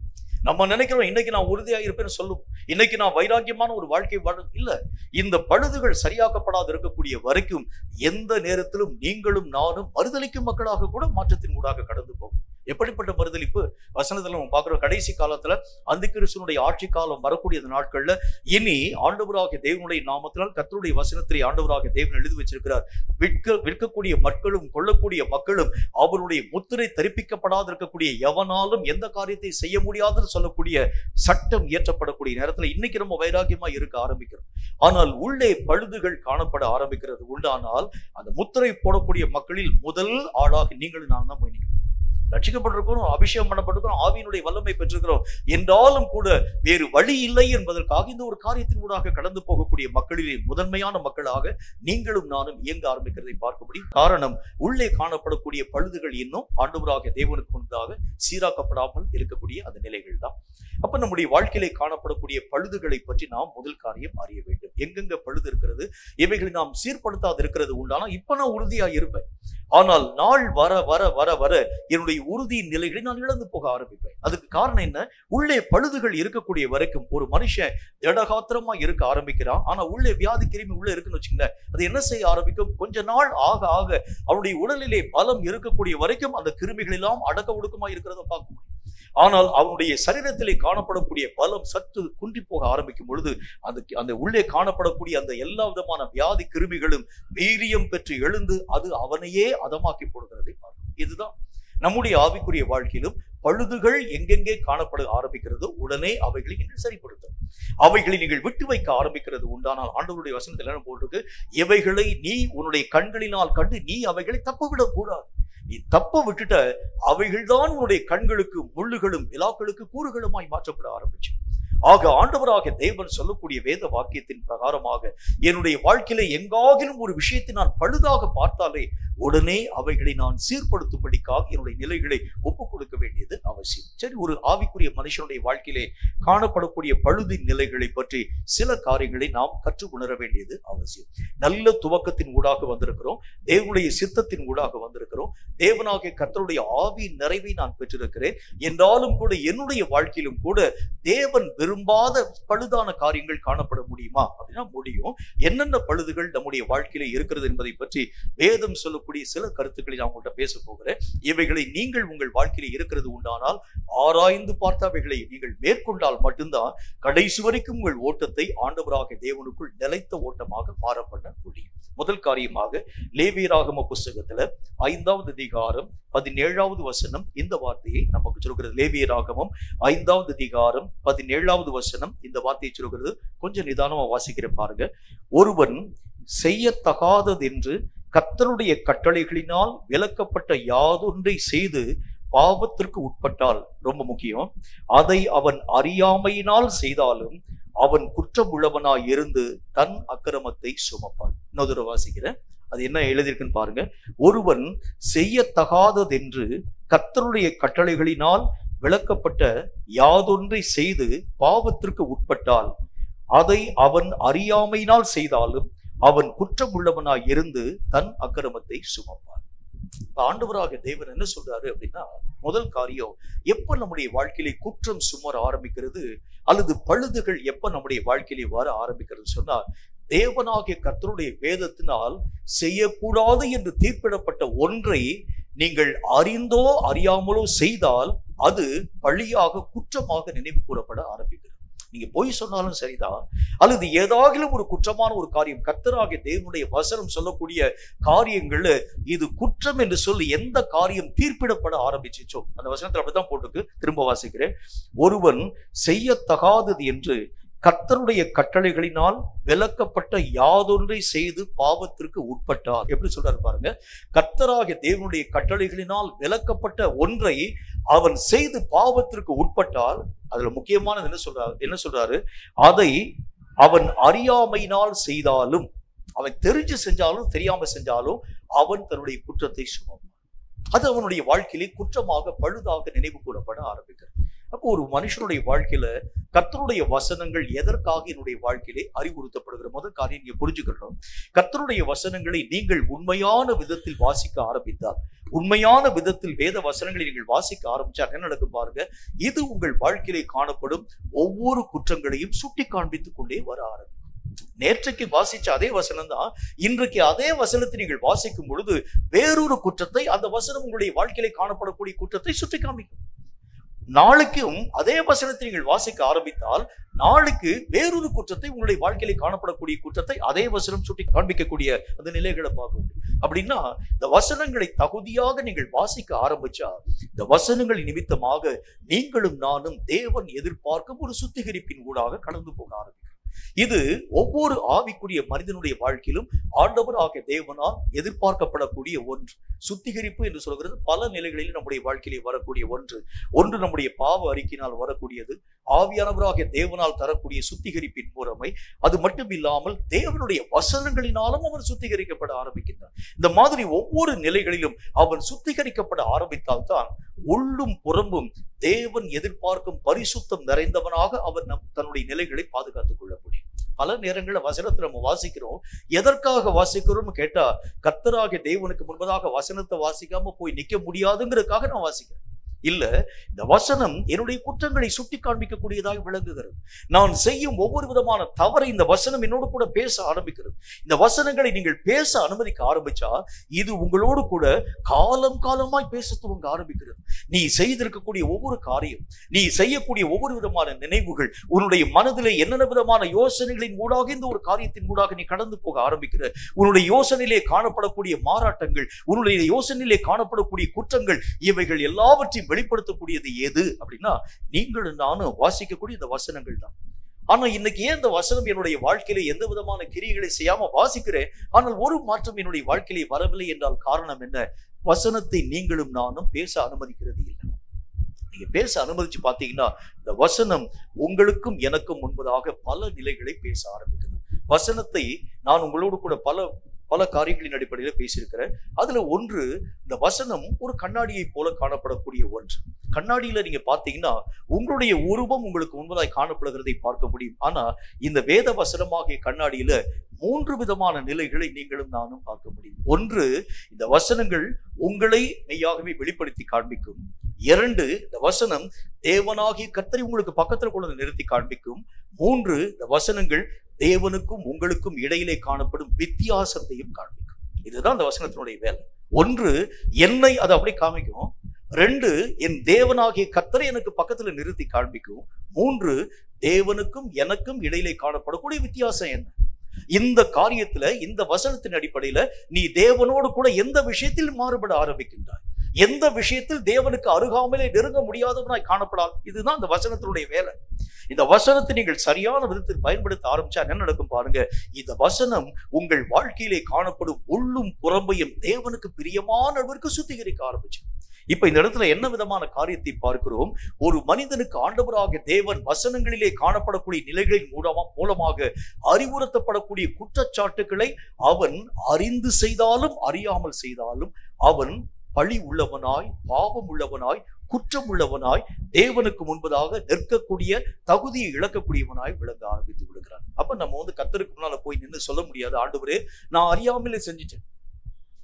நம்ம நினைக்கிறோம் இன்னைக்கு நான் உறுதியா இருப்பேன்னு சொல்லுவோம், இன்னைக்கு நான் வைராக்கியமான ஒரு வாழ்க்கை வாழ இல்ல. இந்த பழுதுகள் சரியாக்கப்படாது இருக்கக்கூடிய வரைக்கும் எந்த நேரத்திலும் நீங்களும் நானும் மறுதலிக்கும் மக்களாக கூட மாற்றத்தின் ஊடாக கடந்து போகும். எப்படிப்பட்ட மறுதலிப்பு? வசனத்துல நம்ம பார்க்கிறோம், கடைசி காலத்துல அந்திகிறிஸ்துவினுடைய ஆட்சி காலம் வரக்கூடிய நாட்கள்ல இனி ஆண்டவராகிய தேவனுடைய நாமத்தினால் கர்த்தருடைய வசனத்தை ஆண்டவராகிய தேவன் எழுதி வச்சிருக்கிறார். விற்கக்கூடிய மக்களும் கொள்ளக்கூடிய மக்களும் அவருடைய முத்திரை தரிப்பிக்கப்படாது இருக்கக்கூடிய எவனாலும் எந்த காரியத்தை செய்ய முடியாதுன்னு சொல்லக்கூடிய சட்டம் இயற்றப்படக்கூடிய நேரத்துல இன்னைக்கு நம்ம வைராக்கியமா இருக்க ஆரம்பிக்கிறோம். ஆனால் உள்ளே பழுதுகள் காணப்பட ஆரம்பிக்கிறது உண்டானால் அந்த முத்திரை போடக்கூடிய மக்களில் முதல் ஆளாக நீங்களும் நான் தான் போய் நிற்கிறோம். ரட்சிக்கப்பட்டிருக்கிறோம், அபிஷேகம் பண்ணப்பட்டிருக்கிறோம், ஆவியினுடைய வல்லமை பெற்றிருக்கிறோம். என்றாலும் கூட வேறு வழி இல்லை என்பதற்காக இந்த ஒரு காரியத்தின் ஊடாக கடந்து போகக்கூடிய மக்களிலே முதன்மையான மக்களாக நீங்களும் நானும் இயங்க ஆரம்பிக்கிறதை பார்க்க முடியும். காரணம், உள்ளே காணப்படக்கூடிய பழுதுகள் இன்னும் ஆண்டவராகிய தேவனுக்கு முன்பதாக சீராக்கப்படாமல் இருக்கக்கூடிய அந்த நிலைகள் தான். அப்ப நம்முடைய வாழ்க்கையிலே காணப்படக்கூடிய பழுதுகளை பற்றி நாம் முதல் காரியம் அறிய வேண்டும். எங்கெங்க பழுது இருக்கிறது, இவைகளை நாம் சீர்படுத்தாது இருக்கிறது உண்டானா இப்ப நான் உறுதியா இருப்பேன், ஆனால் நாள் வர வர வர வர என்னுடைய உறுதியின் நிலைகளை நான் இழந்து போக ஆரம்பிப்பேன். அதுக்கு காரணம் என்ன? உள்ளே பழுதுகள் இருக்கக்கூடிய வரைக்கும் ஒரு மனுஷன் திடகாத்திரமா இருக்க ஆரம்பிக்கிறான், ஆனா உள்ளே வியாதி கிருமி உள்ள இருக்குன்னு வச்சுங்களேன், அது என்ன செய்ய ஆரம்பிக்கும்? கொஞ்ச நாள் ஆக ஆக அவருடைய உடலிலே பலம் இருக்கக்கூடிய வரைக்கும் அந்த கிருமிகள் எல்லாம் அடக்க ஒடுக்கமா இருக்கிறத பார்க்க முடியும். ஆனால் அவனுடைய சரீரத்திலே காணப்படக்கூடிய பலம் சற்று குன்றி போக ஆரம்பிக்கும் பொழுது அந்த உள்ளே காணப்படக்கூடிய அந்த எல்லா விதமான வியாதி கிருமிகளும் வீரியம் பெற்று எழுந்து அது அவனையே அதமாக்கி போடுகிறதை பார்க்கும். இதுதான் நம்முடைய ஆவிக்குரிய வாழ்க்கையிலும் பழுதுகள் எங்கெங்கே காணப்பட ஆரம்பிக்கிறது உடனே அவைகளை நீங்கள் சரிப்படுத்தும், அவைகளை நீங்கள் விட்டு வைக்க ஆரம்பிக்கிறது உண்டானால் ஆண்டவருடைய வசனத்தில் என்ன போட்டிருக்கு? இவைகளை நீ உன்னுடைய கண்களினால் கண்டு நீ அவைகளை தப்பவிடக் கூடாது. நீ தப்ப விட்டுட்ட அவைகள் தான் உன்னுடைய கண்களுக்கு முள்ளுகளும் விழாக்களுக்கு கூறுகளுமாய் மாற்றப்பட ஆரம்பிச்சு. ஆக ஆண்டவராக தேவன் சொல்லக்கூடிய வேத வாக்கியத்தின் பிரகாரமாக என்னுடைய வாழ்க்கையில எங்காகிலும் ஒரு விஷயத்தை நான் பழுதாக பார்த்தாலே உடனே அவைகளை நான் சீர்படுத்தும்படிக்காக என்னுடைய நிலைகளை ஒப்புக் கொடுக்க வேண்டியது அவசியம். சரி, ஒரு ஆவிக்குரிய மனுஷனுடைய வாழ்க்கையிலே காணப்படக்கூடிய பழுதின் நிலைகளை பற்றி சில காரியங்களை நாம் கற்று உணர வேண்டியது அவசியம். நல்ல துவக்கத்தின் ஊடாக வந்திருக்கிறோம், தேவனுடைய சித்தத்தின் ஊடாக வந்திருக்கிறோம், தேவனாகிய கர்த்தருடைய ஆவியின் நிறைவை நான் பெற்றிருக்கிறேன். என்றாலும் கூட என்னுடைய வாழ்க்கையிலும் கூட தேவன் விரும்பாத பழுதான காரியங்கள் காணப்பட முடியுமா அப்படின்னா முடியும். என்னென்ன பழுதுகள் நம்முடைய வாழ்க்கையில இருக்கிறது என்பதை பற்றி வேதம் சொல்லக்கூடிய சில கருத்துக்களை நான் உங்கள்கிட்ட பேச போகிறேன். இவைகளை நீங்கள் உங்கள் வாழ்க்கையில இருக்கிறது உண்டானால் ஆராய்ந்து பார்த்து அவைகளை நீங்கள் மேற்கொண்டால் மட்டும்தான் கடைசி வரைக்கும் உங்கள் ஓட்டத்தை ஆண்டவராக தேவனுக்குள் நிலைத்த ஓட்டமாக மாற பண்ண முடியும். முதல் காரியமாக லேவியராகம புஸ்தகத்துல 5வது அதிகாரம் 17வது வசனம் இந்த வார்த்தையை நமக்கு சொல்கிறது. லேவியராகமம் 5வது அதிகாரம் 17வது வசனம் இந்த வார்த்தையை சொல்கிறது. கொஞ்சம் நிதானமா வாசிக்கிற பாருங்க. ஒருவன் செய்யத்தகாததென்று கர்த்தருடைய கட்டளைகளினால் விலக்கப்பட்ட யாதொன்றை செய்து பாவத்திற்கு உட்பட்டால், ரொம்ப முக்கியம், அதை அவன் அறியாமையினால் செய்தாலும் அவன் குற்றமுள்ளவனாய் இருந்து தன் அக்கிரமத்தை சுமப்பான். இன்னொரு வாசிக்கிறேன், அது என்ன எழுதியிருக்குன்னு பாருங்க. ஒருவன் செய்யத்தகாததென்று கர்த்தருடைய கட்டளைகளினால் விலக்கப்பட்ட யாதொன்றை செய்து பாவத்திற்கு உட்பட்டால் அதை அவன் அறியாமையினால் செய்தாலும் அவன் குற்றமுள்ளவனாய் இருந்து தன் அக்கிரமத்தை சுமப்பான். ஆண்டவராக தேவன் என்ன சொல்றாரு அப்படின்னா, முதல் காரியம், எப்ப நம்முடைய வாழ்க்கையிலே குற்றம் சுமர ஆரம்பிக்கிறது அல்லது பழுதுகள் எப்ப நம்முடைய வாழ்க்கையிலே வர ஆரம்பிக்கிறது சொன்னா, தேவனாகிய கர்த்தருடைய வேதத்தினால் செய்யக்கூடாது என்று தீர்ப்பிடப்பட்ட ஒன்றை நீங்கள் அறிந்தோ அறியாமலோ செய்தால் அது பழியாக குற்றமாக நினைவு கூறப்பட ஆரம்பிக்கிறது. நீங்க பொய் சொன்னாலும் சரிதான், அல்லது ஏதாகிலும் ஒரு குற்றமான ஒரு காரியம், கர்த்தராகிய தேவனுடைய வசனம் சொல்லக்கூடிய காரியங்கள்ல இது குற்றம் என்று சொல்லி எந்த காரியம் தீர்ப்பிடப்பட ஆரம்பிச்சிச்சோ, அந்த வசனத்துல அப்படித்தான் போட்டுக்கு, திரும்ப வாசிக்கிறேன். ஒருவன் செய்யத்தகாதது என்று கர்த்தருடைய கட்டளைகளினால் விலக்கப்பட்ட யாதொன்றை செய்து பாவத்திற்கு உட்பட்டார். எப்படி சொல்றாரு பாருங்க. கர்த்தராகிய தேவனுடைய கட்டளைகளினால் விலக்கப்பட்ட ஒன்றை அவன் செய்து பாவத்திற்கு உட்பட்டால், அதுல முக்கியமானது என்ன சொல்றாரு, அதை அவன் அறியாமையினால் செய்தாலும், அவன் தெரிஞ்சு செஞ்சாலும் தெரியாம செஞ்சாலும் அவன் தன்னுடைய குற்றத்தை சுமப்பான். அது அவனுடைய வாழ்க்கையிலே குற்றமாக பழுதாக நினைவு கூறப்பட ஆரம்பிக்கிறது. அப்போ ஒரு மனுஷனுடைய வாழ்க்கையில கர்த்தருடைய வசனங்கள் எதற்காக என்னுடைய வாழ்க்கையிலே அறிவுறுத்தப்படுகிற முதல் காரியம் நீங்க புரிஞ்சுக்கணும். கர்த்தருடைய வசனங்களை நீங்கள் உண்மையான விதத்தில் வாசிக்க ஆரம்பித்தால், உண்மையான விதத்தில் வேத வசனங்களை நீங்கள் வாசிக்க ஆரம்பிச்சா என்ன நடக்கும் பாருங்க. இது உங்கள் வாழ்க்கையிலே காணப்படும் ஒவ்வொரு குற்றங்களையும் சுட்டி காண்பித்துக் கொண்டே வர ஆரம்பிக்கும். நேற்றைக்கு வாசிச்ச அதே வசனம் தான் இன்றைக்கு அதே வசனத்தை நீங்கள் வாசிக்கும் பொழுது வேறொரு குற்றத்தை, அந்த வசனம் உங்களுடைய வாழ்க்கையிலே காணப்படக்கூடிய குற்றத்தை சுட்டி காண்பிக்கும். நாளைக்கும் அதே வசனத்தை நீங்கள் வாசிக்க ஆரம்பித்தால் நாளைக்கு வேறொரு குற்றத்தை, உங்களுடைய வாழ்க்கையிலே காணப்படக்கூடிய குற்றத்தை அதே வசனம் சுட்டி காண்பிக்கக்கூடிய அந்த நிலைகளை பார்க்க முடியும். அப்படின்னா இந்த வசனங்களை தகுதியாக நீங்கள் வாசிக்க ஆரம்பிச்சா இந்த வசனங்களின் நிமித்தமாக நீங்களும் நானும் தேவன் எதிர்பார்க்கும் ஒரு சுத்திகரிப்பின் ஊடாக கடந்து போக ஆரம்பிக்கும். இது ஒவ்வொரு ஆவிக்குரிய மனிதனுடைய வாழ்க்கையிலும் ஆண்டவராகிய தேவனால் எதிர்பார்க்கப்படக்கூடிய ஒன்று. சுத்திகரிப்பு என்று சொல்கிறது பல நிலைகளில் நம்முடைய வாழ்க்கையிலே வரக்கூடிய ஒன்று நம்முடைய பாவ அறிக்கையினால் வரக்கூடியது, ஆவியானவராகிய தேவனால் தரக்கூடிய சுத்திகரிப்பின் முறைமை. அது மட்டும் இல்லாமல் தேவனுடைய வசனங்களினாலும் அவன் சுத்திகரிக்கப்பட ஆரம்பிக்கின்றான். இந்த மாதிரி ஒவ்வொரு நிலைகளிலும் அவன் சுத்திகரிக்கப்பட ஆரம்பித்தால்தான் உள்ளும் புறம்பும் தேவன் எதிர்பார்க்கும் பரிசுத்தம் நிறைந்தவனாக அவன் தன்னுடைய நிலைகளை பாதுகாத்துக் கொள்ள முடியும். பல நேரங்களில் வசனத்தை நம்ம வாசிக்கிறோம். எதற்காக வாசிக்கிறோம்னு கேட்டா, கர்த்தராகிய தேவனுக்கு முன்பதாக வசனத்தை வாசிக்காம போய் நிக்க முடியாதுங்கிறதுக்காக நான் வாசிக்கிறேன். இல்ல, இந்த வசனம் என்னுடைய குற்றங்களை சுட்டி காண்பிக்கக்கூடியதாக விளங்குகிறது. நான் செய்யும் ஒவ்வொரு விதமான தவறை இந்த வசனம் என்னோடு கூட பேச ஆரம்பிக்கிறது. இந்த வசனங்களை நீங்கள் பேச அனுமதிக்க ஆரம்பிச்சா இது உங்களோடு கூட காலம் காலமாய் பேச துவங்க ஆரம்பிக்கிறது. நீ செய்திருக்கக்கூடிய ஒவ்வொரு காரியம், நீ செய்யக்கூடிய ஒவ்வொரு விதமான நினைவுகள், உன்னுடைய மனதிலே என்னென்ன விதமான யோசனைகளின் ஊடாக இந்த ஒரு காரியத்தின் ஊடாக நீ கடந்து போக ஆரம்பிக்கிற, உன்னுடைய யோசனையிலே காணப்படக்கூடிய மாறாட்டங்கள், உன்னுடைய யோசனையிலே காணப்படக்கூடிய குற்றங்கள், இவைகள் எல்லாவற்றையும் வெளிப்படுத்தக்கூடியது எது அப்படின்னா நீங்களும் நானும் வாசிக்கக்கூடிய இந்த வசனங்கள் தான். ஆனா இன்னைக்கு ஏன் இந்த வசனம் என்னுடைய வாழ்க்கையில எந்த விதமான கிரியைகளை செய்யாம வாசிக்கிறேன், ஆனால் ஒரு மாற்றம் என்னுடைய வாழ்க்கையிலே வரவில்லை என்றால் காரணம் என்ன? வசனத்தை நீங்களும் நானும் பேச அனுமதிக்கிறது இல்லை. நீங்க பேச அனுமதிச்சு பார்த்தீங்கன்னா இந்த வசனம் உங்களுக்கும் எனக்கும் முன்பதாக பல நிலைகளை பேச ஆரம்பிக்குது. வசனத்தை நான் உங்களோடு கூட பல காரியங்களின் அடிப்படையில் பேசியிருக்கிறேன். அதுல ஒன்று, இந்த வசனம் ஒரு கண்ணாடியை போல காணப்படக்கூடிய ஒன்று. கண்ணாடியில நீங்க பாத்தீங்கன்னா உங்களுடைய உருவம் உங்களுக்கு முன்பதாய் காணப்படுகிறதை பார்க்க முடியும். ஆனா இந்த வேத வசனமாகிய கண்ணாடியில 3 விதமான நிலைகளை நீங்களும் நானும் பார்க்க முடியும். ஒன்று, இந்த வசனங்கள் உங்களை மெய்யாகவே வெளிப்படுத்தி காண்பிக்கும். 2, இந்த வசனம் தேவனாகிய கர்த்தரை உங்களுக்கு பக்கத்துல கொண்டு நிறுத்தி காண்பிக்கும். 3, இந்த வசனங்கள் தேவனுக்கும் உங்களுக்கும் இடையிலே காணப்படும் வித்தியாசத்தையும் காண்பிக்கும். இதுதான் இந்த வசனத்தினுடைய வேலை. 1, என்னை அதை அப்படி காமிக்கும். 2, என் தேவனாகிய கர்த்தரை எனக்கு பக்கத்துல நிறுத்தி காண்பிக்கும். 3, தேவனுக்கும் எனக்கும் இடையிலே காணப்படக்கூடிய வித்தியாசம் என்ன. இந்த காரியத்துல, இந்த வசனத்தின் அடிப்படையில நீ தேவனோடு கூட எந்த விஷயத்தில் மாறுபட ஆரம்பிக்கின்றாய், எந்த விஷயத்தில் தேவனுக்கு அருகாமலே நெருங்க முடியாதவனாய் காணப்படால், இதுதான் இந்த வசனத்தினுடைய வேலை. இந்த வசனத்தை நீங்கள் சரியான விதத்தில் பயன்படுத்த ஆரம்பிச்சா என்ன நடக்கும் பாருங்க. இந்த வசனம் உங்கள் வாழ்க்கையிலே காணப்படும் உள்ளும் புறம்பையும் தேவனுக்கு பிரியமான அளவிற்கு சுத்திகரிக்க ஆரம்பிச்சு. இப்ப இந்த இடத்துல என்ன விதமான காரியத்தை பார்க்கிறோம்? ஒரு மனிதனுக்கு ஆண்டவராக தேவன் வசனங்களிலே காணப்படக்கூடிய நிலைகளின் மூலமாக அறிவுறுத்தப்படக்கூடிய குற்றச்சாட்டுக்களை அவன் அறிந்து செய்தாலும் அறியாமல் செய்தாலும் அவன் பழி உள்ளவனாய், பாவம் உள்ளவனாய், குற்றம் உள்ளவனாய், தேவனுக்கு முன்பதாக நிற்கக்கூடிய தகுதியை இழக்கக்கூடியவனாய் விளங்க ஆரம்பித்து விடுகிறான். அப்ப நம்ம கர்த்தருக்கு முன்னால போய் நின்று சொல்ல முடியாது, ஆண்டவரே நான் அறியாமலே செஞ்சிட்டேன்,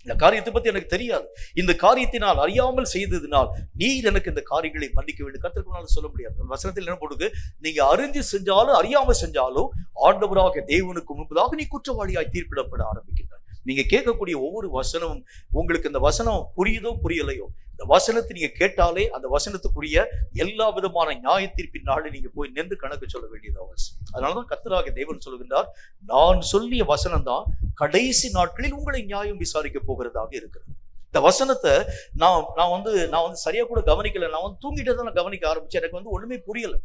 இந்த காரியத்தை பத்தி எனக்கு தெரியாது, இந்த காரியத்தை நான் அறியாமல் செய்ததினால் நீர் எனக்கு இந்த காரியங்களை மன்னிக்க வேண்டும், கர்த்தருக்கு முன்னால சொல்ல முடியாது. வசனத்தில் என்ன போடுது? நீங்க அறிஞ்சு செஞ்சாலும் அறியாமல் செஞ்சாலும் ஆண்டவராக தேவனுக்கு முன்பதாக நீ குற்றவாளியாய் தீர்ப்பிடப்பட ஆரம்பிக்கின்றாய். நீங்க கேட்கக்கூடிய ஒவ்வொரு வசனமும் உங்களுக்கு இந்த வசனம் புரியுதோ புரியலையோ, இந்த வசனத்தை நீங்க கேட்டாலே அந்த வசனத்துக்குரிய எல்லா விதமான நியாயத்தீர்ப்பின் நாளை நீங்க போய் நின்று கணக்கு சொல்ல வேண்டியது அவசியம். அதனாலதான் கர்த்தராகிய தேவன் சொல்லுகின்றார், நான் சொல்லிய வசனம் தான் கடைசி நாட்களில் உங்களை நியாயம் விசாரிக்க போகிறதாக இருக்கிறது. இந்த வசனத்தை நான் சரியா கூட கவனிக்கல, நான் தூங்கிட்டே தான் கவனிக்க ஆரம்பிச்சேன். எனக்கு ஒண்ணுமே புரியல.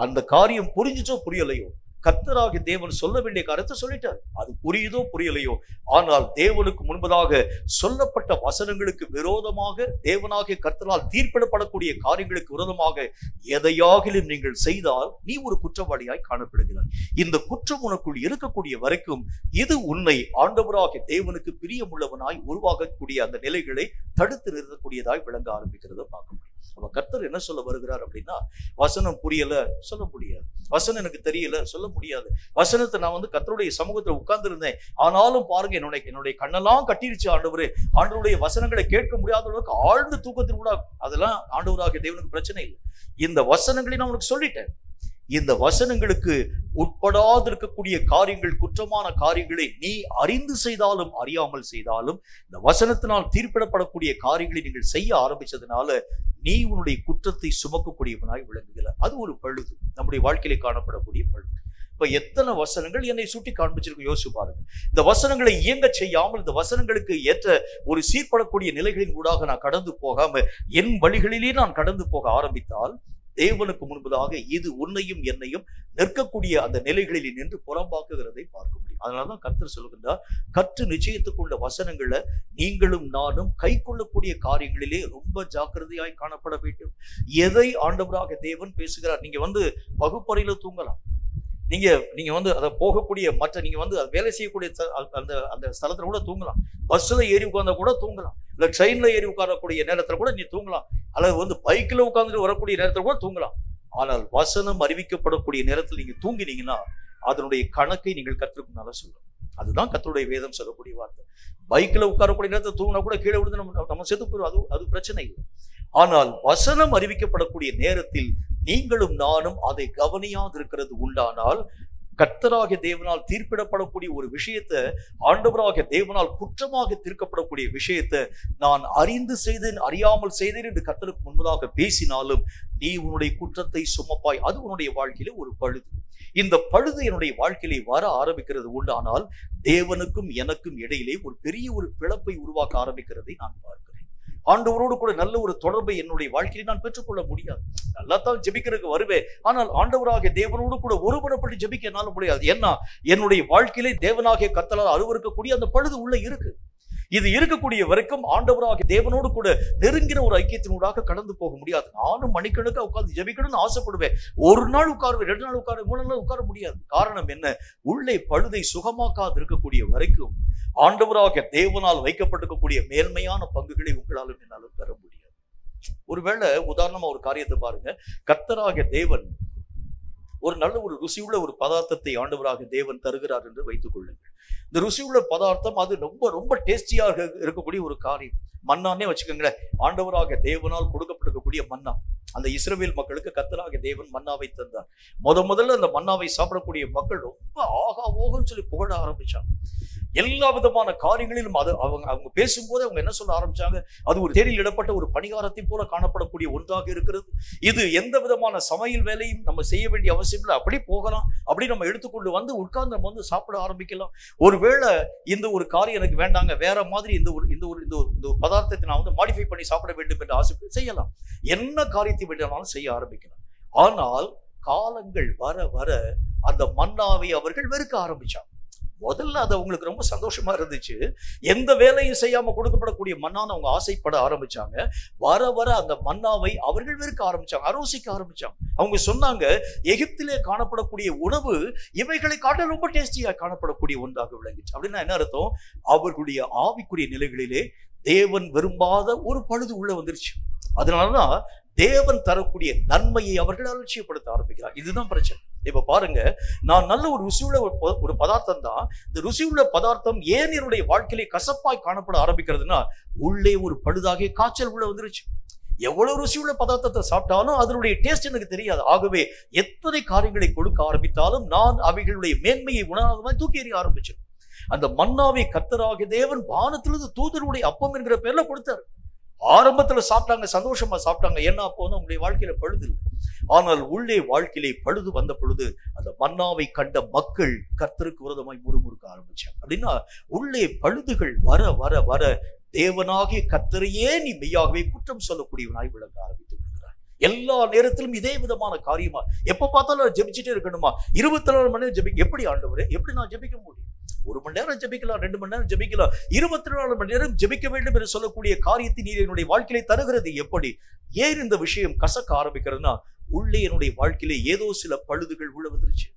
அந்த காரியம் புரிஞ்சுச்சோ புரியலையோ, கர்த்தராகிய தேவன் சொல்ல வேண்டிய காரியத்தை சொல்லிட்டார். அது புரியுதோ புரியலையோ, ஆனால் தேவனுக்கு முன்பதாக சொல்லப்பட்ட வசனங்களுக்கு விரோதமாக, தேவனாகிய கர்த்தரால் தீர்ப்பிடப்படக்கூடிய காரியங்களுக்கு விரோதமாக எதையாகிலும் நீங்கள் செய்தால் நீ ஒரு குற்றவாளியாய் காணப்படுகிறாய். இந்த குற்றம் உனக்குள் இருக்கக்கூடிய வரைக்கும் இது உன்னை ஆண்டவராகிய தேவனுக்கு பிரியமுள்ளவனாய் உருவாகக்கூடிய அந்த நிலைகளை தடுத்து நிறுத்தக்கூடியதாய் விளங்க ஆரம்பிக்கிறத பார்க்க முடியும். அப்ப கர்த்தர் என்ன சொல்ல வருகிறார் அப்படின்னா, வசனம் புரியல சொல்ல முடியாது, வசனம் எனக்கு தெரியல சொல்ல முடியாது. வசனத்தை நான் கர்த்தருடைய சமூகத்துல உட்கார்ந்து இருந்தேன், ஆனாலும் பாருங்க என்னுடைய கண்ணெல்லாம் கட்டிருச்சு ஆண்டவரே, ஆண்டவருடைய வசனங்களை கேட்க முடியாத அளவுக்கு ஆழ்ந்த தூக்கத்தில் கூட, அதெல்லாம் ஆண்டவராகிய தேவனுக்கு பிரச்சனை இல்லை. இந்த வசனங்களை நான் உனக்கு சொல்லிட்டேன், இந்த வசனங்களுக்கு உட்படாது இருக்கக்கூடிய காரியங்கள், குற்றமான காரியங்களை நீ அறிந்து செய்தாலும் அறியாமல் செய்தாலும், இந்த வசனத்தினால் தீர்ப்பிடப்படக்கூடிய காரியங்களை நீங்கள் செய்ய ஆரம்பிச்சதுனால நீ உன்னுடைய குற்றத்தை சுமக்கக்கூடியவனாய் விளங்குகிறார். அது ஒரு பழுது, நம்முடைய வாழ்க்கையிலே காணப்படக்கூடிய பழுது. இப்ப எத்தனை வசனங்கள் என்னை சுட்டி காண்பிச்சிருக்கு யோசிச்சு பாருங்க. இந்த வசனங்களை இயங்க செய்யாமல், இந்த வசனங்களுக்கு ஏற்ற ஒரு சீர்படக்கூடிய நிலைகளின் ஊடாக நான் கடந்து போகாம என் வழிகளிலே நான் கடந்து போக ஆரம்பித்தால் தேவனுக்கு முன்பதாக இது உன்னையும் என்னையும் நிற்கக்கூடிய அந்த நிலைகளில் நின்று புறம்பாக்குகிறதை பார்க்க முடியும். அதனாலதான் கர்த்தர் சொல்லுகின்றார், கற்று நிச்சயத்துக்குள்ள வசனங்களை நீங்களும் நானும் கை கொள்ளக்கூடிய காரியங்களிலே ரொம்ப ஜாக்கிரதையாய் காணப்பட வேண்டும். எதை ஆண்டவராக தேவன் பேசுகிறார்? நீங்க வகுப்பறையில தூங்கலாம், நீங்க அதை போகக்கூடிய மற்ற நீங்க வேலை செய்யக்கூடிய அந்த ஸ்தலத்துல கூட தூங்கலாம், பஸ்ல ஏறி உட்கார்ந்தா கூட தூங்கலாம், இல்ல ட்ரெயின்ல ஏறி உட்காரக்கூடிய நேரத்துல கூட நீ தூங்கலாம், அல்லது பைக்ல உட்கார்ந்துட்டு வரக்கூடிய நேரத்துல கூட தூங்கலாம். ஆனால் வசனம் அறிவிக்கப்படக்கூடிய நேரத்தில் நீங்க தூங்கினீங்கன்னா அதனுடைய கணக்கை நீங்கள் கர்த்தருக்கு முன்னால சொல்லணும். அதுதான் கர்த்தருடைய வேதம் சொல்லக்கூடிய வார்த்தை. பைக்ல உட்காரக்கூடிய நேரத்தை தூங்கினா கூட கீழே விழுந்து நம்ம செத்து போயிடும், அது பிரச்சனை இல்லை. ஆனால் வசனம் அறிவிக்கப்படக்கூடிய நேரத்தில் நீங்களும் நானும் அதை கவனியாதிருக்கிறது உண்டானால், கர்த்தராகிய தேவனால் தீர்ப்பிடப்படக்கூடிய ஒரு விஷயத்தை, ஆண்டவராகிய தேவனால் குற்றமாக தீர்க்கப்படக்கூடிய விஷயத்தை நான் அறிந்து செய்தேன் அறியாமல் செய்தேன் என்று கர்த்தருக்கு முன்பதாக பேசினாலும் நீ உன்னுடைய குற்றத்தை சுமப்பாய். அது உன்னுடைய வாழ்க்கையில ஒரு பழுது. இந்த பழுது என்னுடைய வாழ்க்கையிலே வர ஆரம்பிக்கிறது உண்டானால் தேவனுக்கும் எனக்கும் இடையிலே ஒரு பெரிய ஒரு பிளப்பை உருவாக்க ஆரம்பிக்கிறதை நான் பார்க்கிறேன். ஆண்டவரோடு கூட நல்ல ஒரு தொடர்பை என்னுடைய வாழ்க்கையில் நான் பெற்றுக்கொள்ள முடியாது. நல்லா தான் ஜெபிக்கிறதுக்கு வருவேன், ஆனால் ஆண்டவராகிய தேவனோடு கூட ஒருமனப்பட்டு ஜெபிக்க என்னால முடியாது. ஏன்னா என்னுடைய வாழ்க்கையிலே தேவனாகிய கர்த்தரால் அருவருக்கக்கூடிய அந்த பழுது உள்ள இருக்கு. இது இருக்கக்கூடிய வரைக்கும் ஆண்டவராக தேவனோடு கூட நெருங்கின ஒரு ஐக்கியத்தினூடாக கடந்து போக முடியாது. நானும் மணிக்கணக்கா உட்கார்ந்து ஜெபிக்கணும்னு ஆசைப்படுவேன். ஒரு நாள் உட்காருவேன், 2 நாள் உட்காரு, 3 நாள் உட்கார முடியாது. காரணம் என்ன? உள்ளே பழுதை சுகமாக்காது இருக்கக்கூடிய வரைக்கும் ஆண்டவராக தேவனால் வைக்கப்பட்டிருக்கக்கூடிய மேன்மையான பங்குகளை உங்களாலும் என்னாலும் பெற முடியாது. ஒருவேளை உதாரணமா ஒரு காரியத்தை பாருங்க. கர்த்தராக தேவன் ஒரு நல்ல ஒரு ருசியுள்ள ஒரு பதார்த்தத்தை ஆண்டவராக தேவன் தருகிறார் என்று வைத்துக் கொள்ளுங்கள். இந்த ருசியுள்ள பதார்த்தம் அது ரொம்ப ரொம்ப டேஸ்டியாக இருக்கக்கூடிய ஒரு காரியம். மன்னானே வச்சுக்கோங்களேன். ஆண்டவராக தேவனால் கொடுக்கப்பட்டிருக்கக்கூடிய மன்னா. அந்த இஸ்ரவேல் மக்களுக்கு கர்த்தராக தேவன் மன்னாவை தந்தார். முதல்ல அந்த மன்னாவை சாப்பிடக்கூடிய மக்கள் ரொம்ப ஆகா ஓகன்னு சொல்லி புகழ ஆரம்பிச்சாங்க. எல்லா விதமான காரியங்களிலும் அது அவங்க பேசும்போது அவங்க என்ன சொல்ல ஆரம்பிச்சாங்க? அது ஒரு தேரில் இடப்பட்ட ஒரு பணிகாரத்தை போல காணப்படக்கூடிய ஒன்றாக இருக்கிறது. இது எந்த விதமான சமையல் வேலையும் நம்ம செய்ய வேண்டிய அவசியம் இல்லை. அப்படி போகலாம், அப்படி நம்ம எடுத்துக்கொண்டு வந்து உட்கார்ந்து நம்ம வந்து சாப்பிட ஆரம்பிக்கலாம். ஒருவேளை இந்த ஒரு காரியம் எனக்கு வேண்டாங்க, வேற மாதிரி இந்த ஒரு பதார்த்தத்தை நான் வந்து மாடிஃபை பண்ணி சாப்பிட வேண்டும் என்று ஆசை செய்யலாம். என்ன காரியத்தை வேண்டாலும் செய்ய ஆரம்பிக்கலாம். ஆனால் காலங்கள் வர வர அந்த மன்னாவை அவர்கள் வெறுக்க ஆரம்பிச்சாங்க. முதல்ல அது அவங்களுக்கு ரொம்ப சந்தோஷமா இருந்துச்சு. எந்த வேலையும் செய்யாம கொடுக்கப்படக்கூடிய மன்னான்னு அவங்க ஆசைப்பட ஆரம்பிச்சாங்க. வர வர அந்த மன்னாவை அவர்கள் வெறுக்க ஆரம்பிச்சாங்க, அரோசிக்க ஆரம்பிச்சாங்க. அவங்க சொன்னாங்க, எகிப்திலே காணப்படக்கூடிய உணவு இவைகளை காட்ட ரொம்ப டேஸ்டியா காணப்படக்கூடிய ஒன்றாக விளங்கிச்சு. அப்படின்னா என்ன அர்த்தம்? அவர்களுடைய ஆவிக்குரிய நிலைகளிலே தேவன் விரும்பாத ஒரு பழுது உள்ள வந்துருச்சு. அதனாலதான் தேவன் தரக்கூடிய நன்மையை அவர்கள் அலட்சியப்படுத்த ஆரம்பிக்கிறார். இதுதான் பிரச்சனை. இப்ப பாருங்க, நான் நல்ல ஒரு ருசியுள்ள ஒரு பதார்த்தம் தான். இந்த ருசியுள்ள பதார்த்தம் ஏன் என்னுடைய வாழ்க்கையிலே கசப்பாய் காணப்பட ஆரம்பிக்கிறதுனா, உள்ளே ஒரு பழுதாகிய காய்ச்சல் உள்ள வந்துருச்சு. எவ்வளவு ருசியுள்ள பதார்த்தத்தை சாப்பிட்டாலும் அதனுடைய டேஸ்ட் எனக்கு தெரியாது. ஆகவே எத்தனை காரியங்களை கொடுக்க ஆரம்பித்தாலும் நான் அவைகளுடைய மேன்மையை உணராத மாதிரி தூக்கி எறிய ஆரம்பிச்சேன். அந்த மன்னாவை கர்த்தராகிய தேவன் வானத்திலிருந்து தூதருடைய அப்பம் என்கிற பேர்ல கொடுத்தாரு. ஆரம்பத்துல சாப்பிட்டாங்க, சந்தோஷமா சாப்பிட்டாங்க. ஏன்னா அப்போ வந்து அவங்களுடைய வாழ்க்கையில பழுது இல்லை. ஆனால் உள்ளே வாழ்க்கையிலே பழுது வந்த பொழுது அந்த மன்னாவை கண்ட மக்கள் கர்த்தருக்கு விரோதமாய் முறுமுறுக்க ஆரம்பிச்சாங்க. அப்படின்னா உள்ளே பழுதுகள் வர வர வர தேவனாகிய கர்த்தரையே நீ மெய்யாகவே குற்றம் சொல்லக்கூடியவனாய் விளங்க ஆரம்பித்து விடுகிறார். எல்லா நேரத்திலும் இதே விதமான காரியமா, எப்ப பார்த்தாலும் ஜெபிச்சுட்டே இருக்கணுமா? 24 மணி நேரம் ஜெபிக்க எப்படி ஆண்டவரே? எப்படி நான் ஜெபிக்க முடியும்? 1 மணி நேரம் ஜெபிக்கலாம், 2 மணி நேரம் ஜெபிக்கலாம். 24 மணி நேரம் ஜெபிக்க வேண்டும் என்று சொல்லக்கூடிய காரியத்தை நீர் என்னுடைய வாழ்க்கையிலே தருகிறது எப்படி? ஏன் இந்த விஷயம் கசக்க ஆரம்பிக்கிறதுனா, உள்ளே என்னுடைய வாழ்க்கையிலே ஏதோ சில பழுதுகள் உள்ள வந்துருச்சு.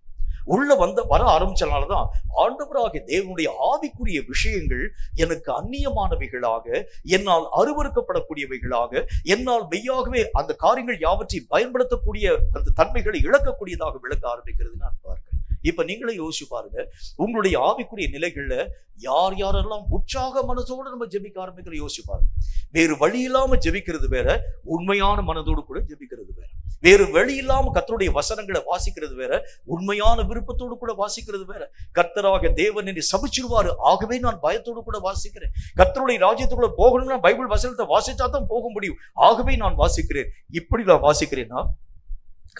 உள்ள வர ஆரம்பிச்சனாலதான் ஆண்டவராகிய தேவனுடைய ஆவிக்குரிய விஷயங்கள் எனக்கு அந்நியமானவைகளாக, என்னால் அருவருக்கப்படக்கூடியவைகளாக, என்னால் மெய்யாகவே அந்த காரியங்கள் யாவற்றையும் பயன்படுத்தக்கூடிய அந்த தன்மைகளை இழக்கக்கூடியதாக விளக்க ஆரம்பிக்கிறது நான் பார்க்கிறேன். இப்ப நீங்களே யோசிச்சு பாருங்க, உங்களுடைய ஆவிக்குரிய நிலைகள்ல யார் யாரெல்லாம் உற்சாக மனதோடு நம்ம ஜெபிக்க ஆரம்பிக்கிற யோசிச்சு பாருங்க. வேறு வழி இல்லாம ஜெபிக்கிறது வேற, உண்மையான மனதோடு கூட ஜெபிக்கிறது வேற. வேறு வழி இல்லாம கர்த்தருடைய வசனங்களை வாசிக்கிறது வேற, உண்மையான விருப்பத்தோடு கூட வாசிக்கிறது வேற. கர்த்தராக தேவன் என்னை சபிச்சிருவாரு, ஆகவே நான் பயத்தோடு கூட வாசிக்கிறேன். கர்த்தருடைய ராஜ்யத்துக்குள்ள போகணும்னா பைபிள் வசனத்தை வாசிச்சா தான் போக முடியும், ஆகவே நான் வாசிக்கிறேன். இப்படி நான் வாசிக்கிறேன்னா,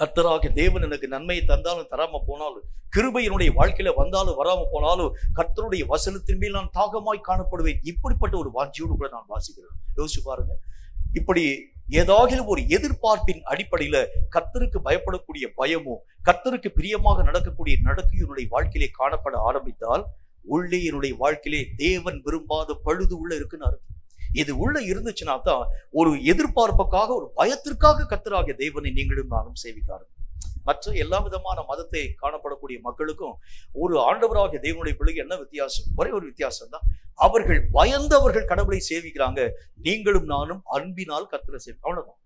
கர்த்தராக தேவன் எனக்கு நன்மையை தந்தாலும் தராம போனாலும், கிருபை என்னுடைய வாழ்க்கையில வந்தாலும் வராம போனாலும், கர்த்தருடைய வசனத்தின் மேல் நான் தாகமாய் காணப்படுவேன். இப்படிப்பட்ட ஒரு வாஞ்சியோடு கூட நான் வாசிக்கிறேன். யோசிச்சு பாருங்க. இப்படி ஏதாகிலும் ஒரு எதிர்பார்ப்பின் அடிப்படையில கர்த்தருக்கு பயப்படக்கூடிய பயமோ, கர்த்தருக்கு பிரியமாக நடக்கக்கூடிய நடக்கையும் என்னுடைய வாழ்க்கையிலே காணப்பட ஆரம்பித்தால், உள்ளே என்னுடைய வாழ்க்கையிலே தேவன் விரும்பாத பழுது உள்ள இருக்குன்னு அர்த்தம். இது உள்ள இருந்துச்சுன்னா தான் ஒரு எதிர்பார்ப்புக்காக, ஒரு பயத்திற்காக கர்த்தராகிய தேவனை நீங்களும் நானும் சேவிக்காரு. மற்ற எல்லா விதமான மதத்தை காணப்படக்கூடிய மக்களுக்கும் ஒரு ஆண்டவராகிய தேவனுடைய பிள்ளைக்கு என்ன வித்தியாசம்? ஒரே ஒரு வித்தியாசம் தான். அவர்கள் பயந்தவர்கள் கடவுளை சேவிக்கிறாங்க, நீங்களும் நானும் அன்பினால் கர்த்தரை சேவிக்கிறோம். அவ்வளவுதான்.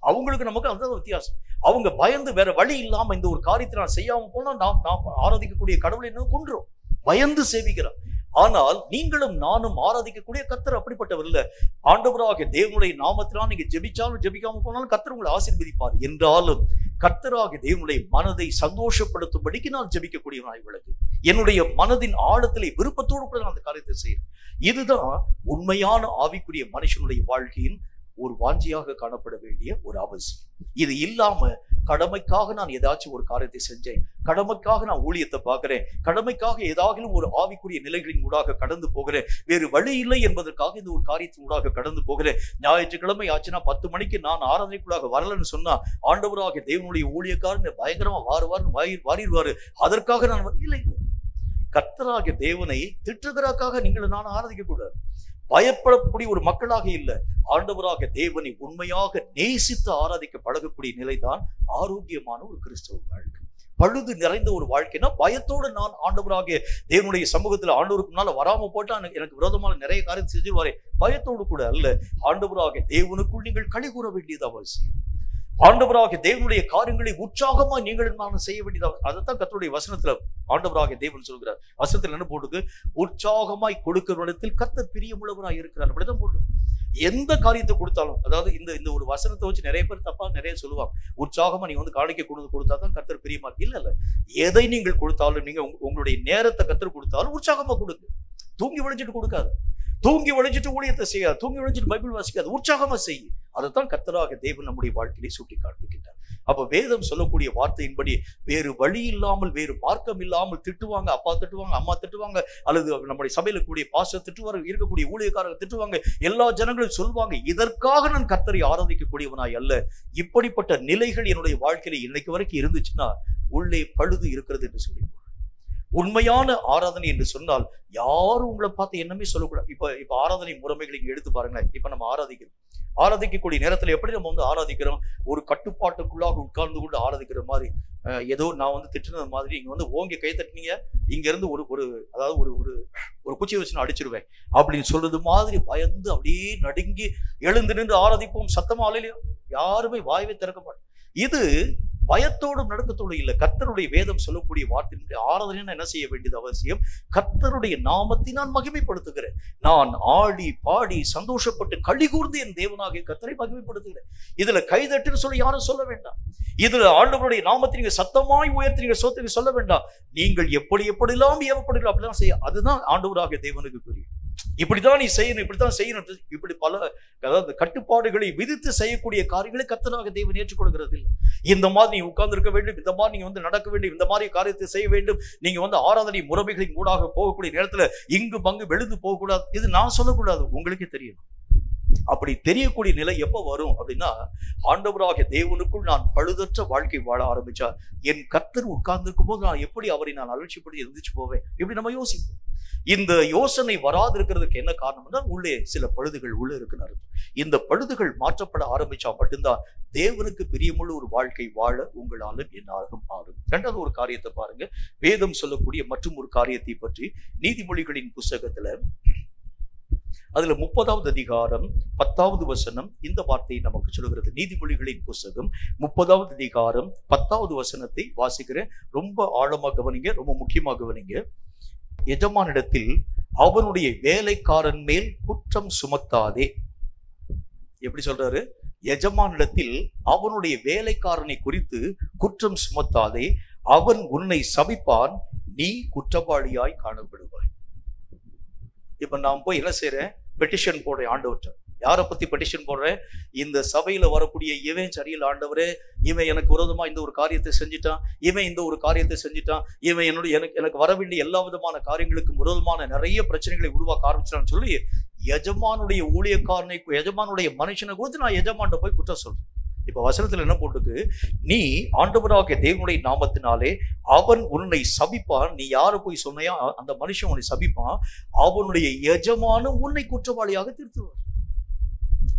அவங்களுக்கு நமக்கு அதுதான் வித்தியாசம். அவங்க பயந்து வேற வழி இல்லாம இந்த ஒரு காரியத்தை நான் செய்யாம போனா நாம் ஆராதிக்கக்கூடிய கடவுளை என்ன கொன்றோம், பயந்து சேவிக்கிறார். ஆனால் நீங்களும் நானும் ஆராதிக்கக்கூடிய கர்த்தர் அப்படிப்பட்டவர் இல்ல. ஆண்டவராகிய தேவனுடைய நாமத்தினால் நீங்க ஜெபிச்சாலும் ஜெபிக்காம போனாலும் கர்த்தர் உங்களை ஆசீர்வதிப்பார். என்றாலும் கர்த்தராகிய தேவனுடைய மனதை சந்தோஷப்படுத்தும்படிக்கு நான் ஜெபிக்கக்கூடியவனாய் விளக்கு. என்னுடைய மனதின் ஆழத்திலே விருப்பத்தோடு கூட நான் அந்த காரியத்தை செய்யறேன். இதுதான் உண்மையான ஆவிக்குரிய மனுஷனுடைய வாழ்க்கையின் ஒரு வாஞ்சியாக காணப்பட வேண்டிய ஒரு அவசியம். இது இல்லாம கடமைக்காக நான் ஏதாச்சும் ஒரு காரியத்தை செஞ்சேன், கடமைக்காக நான் ஊழியத்தை பார்க்கிறேன், கடமைக்காக ஏதாகிலும் ஒரு ஆவிக்குரிய நிலைகளின் ஊடாக கடந்து போகிறேன், வேறு வழி இல்லை என்பதற்காக இந்த ஒரு காரியத்தின் ஊடாக கடந்து போகிறேன். ஞாயிற்றுக்கிழமை ஆச்சுன்னா 10 மணிக்கு நான் ஆராதனைக்குள்ளாக வரலன்னு சொன்னா ஆண்டவராகிய தேவனுடைய ஊழியக்காரன் பயங்கரமா வாரிடுவாரு. அதற்காக நான் இல்லை. கர்த்தராகிய தேவனை திட்டுகிறதுக்காக நீங்கள் நான் ஆராதிக்க கூடாது. பயப்படக்கூடிய ஒரு மக்களாக இல்லை, ஆண்டவராக தேவனை உண்மையாக நேசித்து ஆராதிக்க பழகக்கூடிய நிலைதான் ஆரோக்கியமான ஒரு கிறிஸ்தவ வாழ்க்கை. பழுது நிறைந்த ஒரு வாழ்க்கைனா பயத்தோடு நான் ஆண்டவராகிய தேவனுடைய சமூகத்தில் ஆண்டவருக்கு முன்னால வராம போட்டா எனக்கு விரோதமான நிறைய காரியத்தை செஞ்சிருவாரே, பயத்தோடு கூட அல்ல. ஆண்டவராகிய தேவனுக்குள் நீங்கள் களி கூற வேண்டியது அவசியம். ஆண்டவராகிய தேவனுடைய காரியங்களை உற்சாகமா நீங்கள் நானும் செய்ய வேண்டியது. அதைத்தான் கர்த்தருடைய வசனத்துல ஆண்டவராகிய தேவன் சொல்கிறார். வசனத்துல என்ன போட்டுக்கு, உற்சாகமாய் கொடுக்கிறவரிடத்தில் கர்த்தர் பிரியமுள்ளவராய் இருக்கிறார். அப்படிதான் போட்டு எந்த காரியத்தை கொடுத்தாலும், அதாவது இந்த ஒரு வசனத்தை வச்சு நிறைய பேர் தப்பா நிறைய சொல்லுவாங்க. உற்சாகமா நீங்க வந்து காணிக்கை கொடுத்தா தான் கர்த்தர் பிரியமா. இல்ல, எதை நீங்கள் கொடுத்தாலும், நீங்க உங்களுடைய நேரத்தை கர்த்தர் கொடுத்தாலும் உற்சாகமா கொடுங்க. தூங்கி விளைஞ்சிட்டு கொடுக்காது, தூங்கி விளைஞ்சிட்டு ஊழியத்தை செய்யாது, தூங்கி விளைஞ்சிட்டு பைபிள் வாசிக்காது, உற்சாகமா செய்யும். அதைத்தான் கர்த்தராக தேவன் நம்முடைய வாழ்க்கையை சுட்டி காண்பிக்கின்றார். அப்ப வேதம் சொல்லக்கூடிய வார்த்தையின்படி வேறு வழி இல்லாமல், வேறு மார்க்கம் இல்லாமல் திட்டுவாங்க, அப்பா திட்டுவாங்க, அம்மா திட்டுவாங்க, அல்லது நம்முடைய சபையில கூடிய பாஸ்டர் திட்டுவாங்க, இருக்கக்கூடிய ஊழியக்காரர்கள் திட்டுவாங்க, எல்லா ஜனங்களும் சொல்வாங்க. இதற்காக நான் கர்த்தரை ஆராதிக்கக்கூடியவனாய் அல்ல. இப்படிப்பட்ட நிலைகள் என்னுடைய வாழ்க்கையில இன்னைக்கு வரைக்கும் இருந்துச்சுன்னா உள்ளே பழுது இருக்கிறது என்று சொல்லி, உண்மையான ஆராதனை என்று சொன்னால் யாரும் உங்களை பார்த்து என்னமே சொல்லக்கூடாது. இப்ப ஆராதனை முறைமைகளை இங்க எடுத்து பாருங்களேன். இப்ப நம்ம ஆராதிக்கக்கூடிய நேரத்துல எப்படி நம்ம வந்து ஆராதிக்கிறோம், ஒரு கட்டுப்பாட்டுக்குள்ளாக உட்கார்ந்து கொண்டு ஆராதிக்கிற மாதிரி, ஏதோ நான் வந்து திட்டுனது மாதிரி இங்க வந்து ஓங்கி கை தட்டினீங்க, இங்க இருந்து அதாவது ஒரு குச்சியை வச்சு நான் அடிச்சிருவேன் அப்படின்னு சொல்றது மாதிரி பயந்து அப்படியே நடுங்கி எழுந்து நின்று ஆராதிப்போம். சத்தமா அலையிலையோ யாருமே வாயவே திறக்க மாட்டோம். இது பயத்தோடும் நடுக்கத்தோடும் இல்லை. கர்த்தருடைய வேதம் சொல்லக்கூடிய வார்த்தையினுடைய ஆராதனை என்ன செய்ய வேண்டியது அவசியம். கர்த்தருடைய நாமத்தை நான் மகிமைப்படுத்துகிறேன், நான் ஆடி பாடி சந்தோஷப்பட்டு களி கூர்ந்து என் தேவனாகிய கர்த்தரை மகிமைப்படுத்துகிறேன். இதுல கைதட்டுன்னு சொல்லி யாரும் சொல்ல வேண்டாம். இதுல ஆண்டவருடைய நாமத்தை நீங்க சத்தமாய் உயர்த்தி நீங்க சோத்துக்கு சொல்ல வேண்டாம். நீங்கள் எப்படிலாம் ஏவப்படுகிறோம் அப்படிலாம் செய்ய, அதுதான் ஆண்டவராகிய தேவனுக்கு புரியும். இப்படித்தான் நீ செய்யணும், இப்படித்தான் செய்யணும், இப்படி பல அதாவது கட்டுப்பாடுகளை விதித்து செய்யக்கூடிய காரியங்களை கர்த்தராக தேவன் ஏற்றுக்கொள்கிறது இல்லை. இந்த மாதிரி நீ உட்கார்ந்து இருக்க வேண்டும், இந்த மாதிரி நீங்க வந்து நடக்க வேண்டும், இந்த மாதிரி காரியத்தை செய்ய வேண்டும், நீங்க வந்து ஆராதனை முறைமைகளின் ஊடாக போகக்கூடிய நேரத்துல இங்கு பங்கு வெளுந்து போகக்கூடாது, இது நான் சொல்லக்கூடாது, உங்களுக்கே தெரியும். அப்படி தெரியக்கூடிய நிலை எப்ப வரும் அப்படின்னா, ஆண்டவராகிய தேவனுக்குள் நான் பழுதற்ற வாழ்க்கை வாழ ஆரம்பிச்சா என் கர்த்தர் உட்கார்ந்து இருக்கும் போது நான் எப்படி அவரை நான் அலட்சியப்படி இருந்துச்சு போவேன், இப்படி நம்ம யோசிப்போம். இந்த யோசனை வராது இருக்கிறதுக்கு என்ன காரணம்னா, உள்ளே சில பழுதுகள் உள்ள இருக்குன்னு அர்த்தம். இந்த பழுதுகள் மாற்றப்பட ஆரம்பிச்சா மட்டும்தான் தேவனுக்கு பிரியமுள்ள ஒரு வாழ்க்கை வாழ உங்களாலும் என்னாலும் ஆகும். இரண்டாவது ஒரு காரியத்தை பாருங்க, வேதம் சொல்லக்கூடிய மற்றும் ஒரு காரியத்தை பற்றி நீதிமொழிகளின் புஸ்தகத்துல அதுல 30வது அதிகாரம் 10வது வசனம் இந்த வார்த்தையை நமக்கு சொல்லுகிறது. நீதிமொழிகளின் புஸ்தகம் 30வது அதிகாரம் 10வது வசனத்தை வாசிக்கிறேன். ரொம்ப ஆழமா கவனிங்க, ரொம்ப முக்கியமா கவனிங்க. எஜமானிடத்தில் அவனுடைய வேலைக்காரன் மேல் குற்றம் சுமத்தாதே. எப்படி சொல்றாரு? எஜமானிடத்தில் அவனுடைய வேலைக்காரனை குறித்து குற்றம் சுமத்தாதே, அவன் உன்னை சபிப்பான், நீ குற்றவாளியாய் காணப்படுவாய். இப்ப நான் போய் என்ன செய்யறேன், பெட்டிஷன் போடுறேன் ஆண்டவர்கிட்ட. யாரை பத்தி பெட்டிஷன் போடுறேன்? இந்த சபையில வரக்கூடிய இவன் சரியில்லை ஆண்டவரே, இவன் எனக்கு விரோதமா இந்த ஒரு காரியத்தை செஞ்சுட்டான், இவன் இந்த ஒரு காரியத்தை செஞ்சுட்டான், இவன் எனக்கு வர வேண்டிய எல்லா விதமான காரியங்களுக்கும் விரோதமான நிறைய பிரச்சனைகளை உருவாக்க ஆரம்பிச்சான்னு சொல்லி எஜமானுடைய ஊழியக்காரனை, எஜமானுடைய மனுஷனை குறித்து நான் எஜமான்ட்ட போய் குற்றம் சொல்றேன். இப்ப வசனத்துல என்ன போட்டுக்கு, நீ ஆண்டவராகிய தேவனுடைய நாமத்தினாலே அவன் உன்னை சபிப்பான். நீ யாரு போய் சொன்னையா அந்த மனுஷன் உன்னை சபிப்பான், அவனுடைய எஜமானும் உன்னை குற்றவாளியாக தீர்த்துவார்.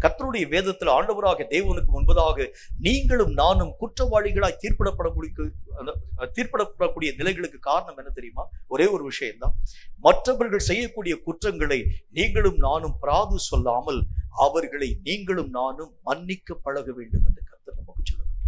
கர்த்தருடைய வேதத்தில் ஆண்டவராகிய தேவனுக்கு முன்பதாக நீங்களும் நானும் குற்றவாளிகளாய் தீர்ப்பிடப்படக்கூடிய நிலைகளுக்கு காரணம் என்ன தெரியுமா? ஒரே ஒரு விஷயம்தான். மற்றவர்கள் செய்யக்கூடிய குற்றங்களை நீங்களும் நானும் பிராது சொல்லாமல் அவர்களை நீங்களும் நானும் மன்னிக்க பழக வேண்டும் என்று கர்த்தர் நமக்கு சொல்லுகிறார்.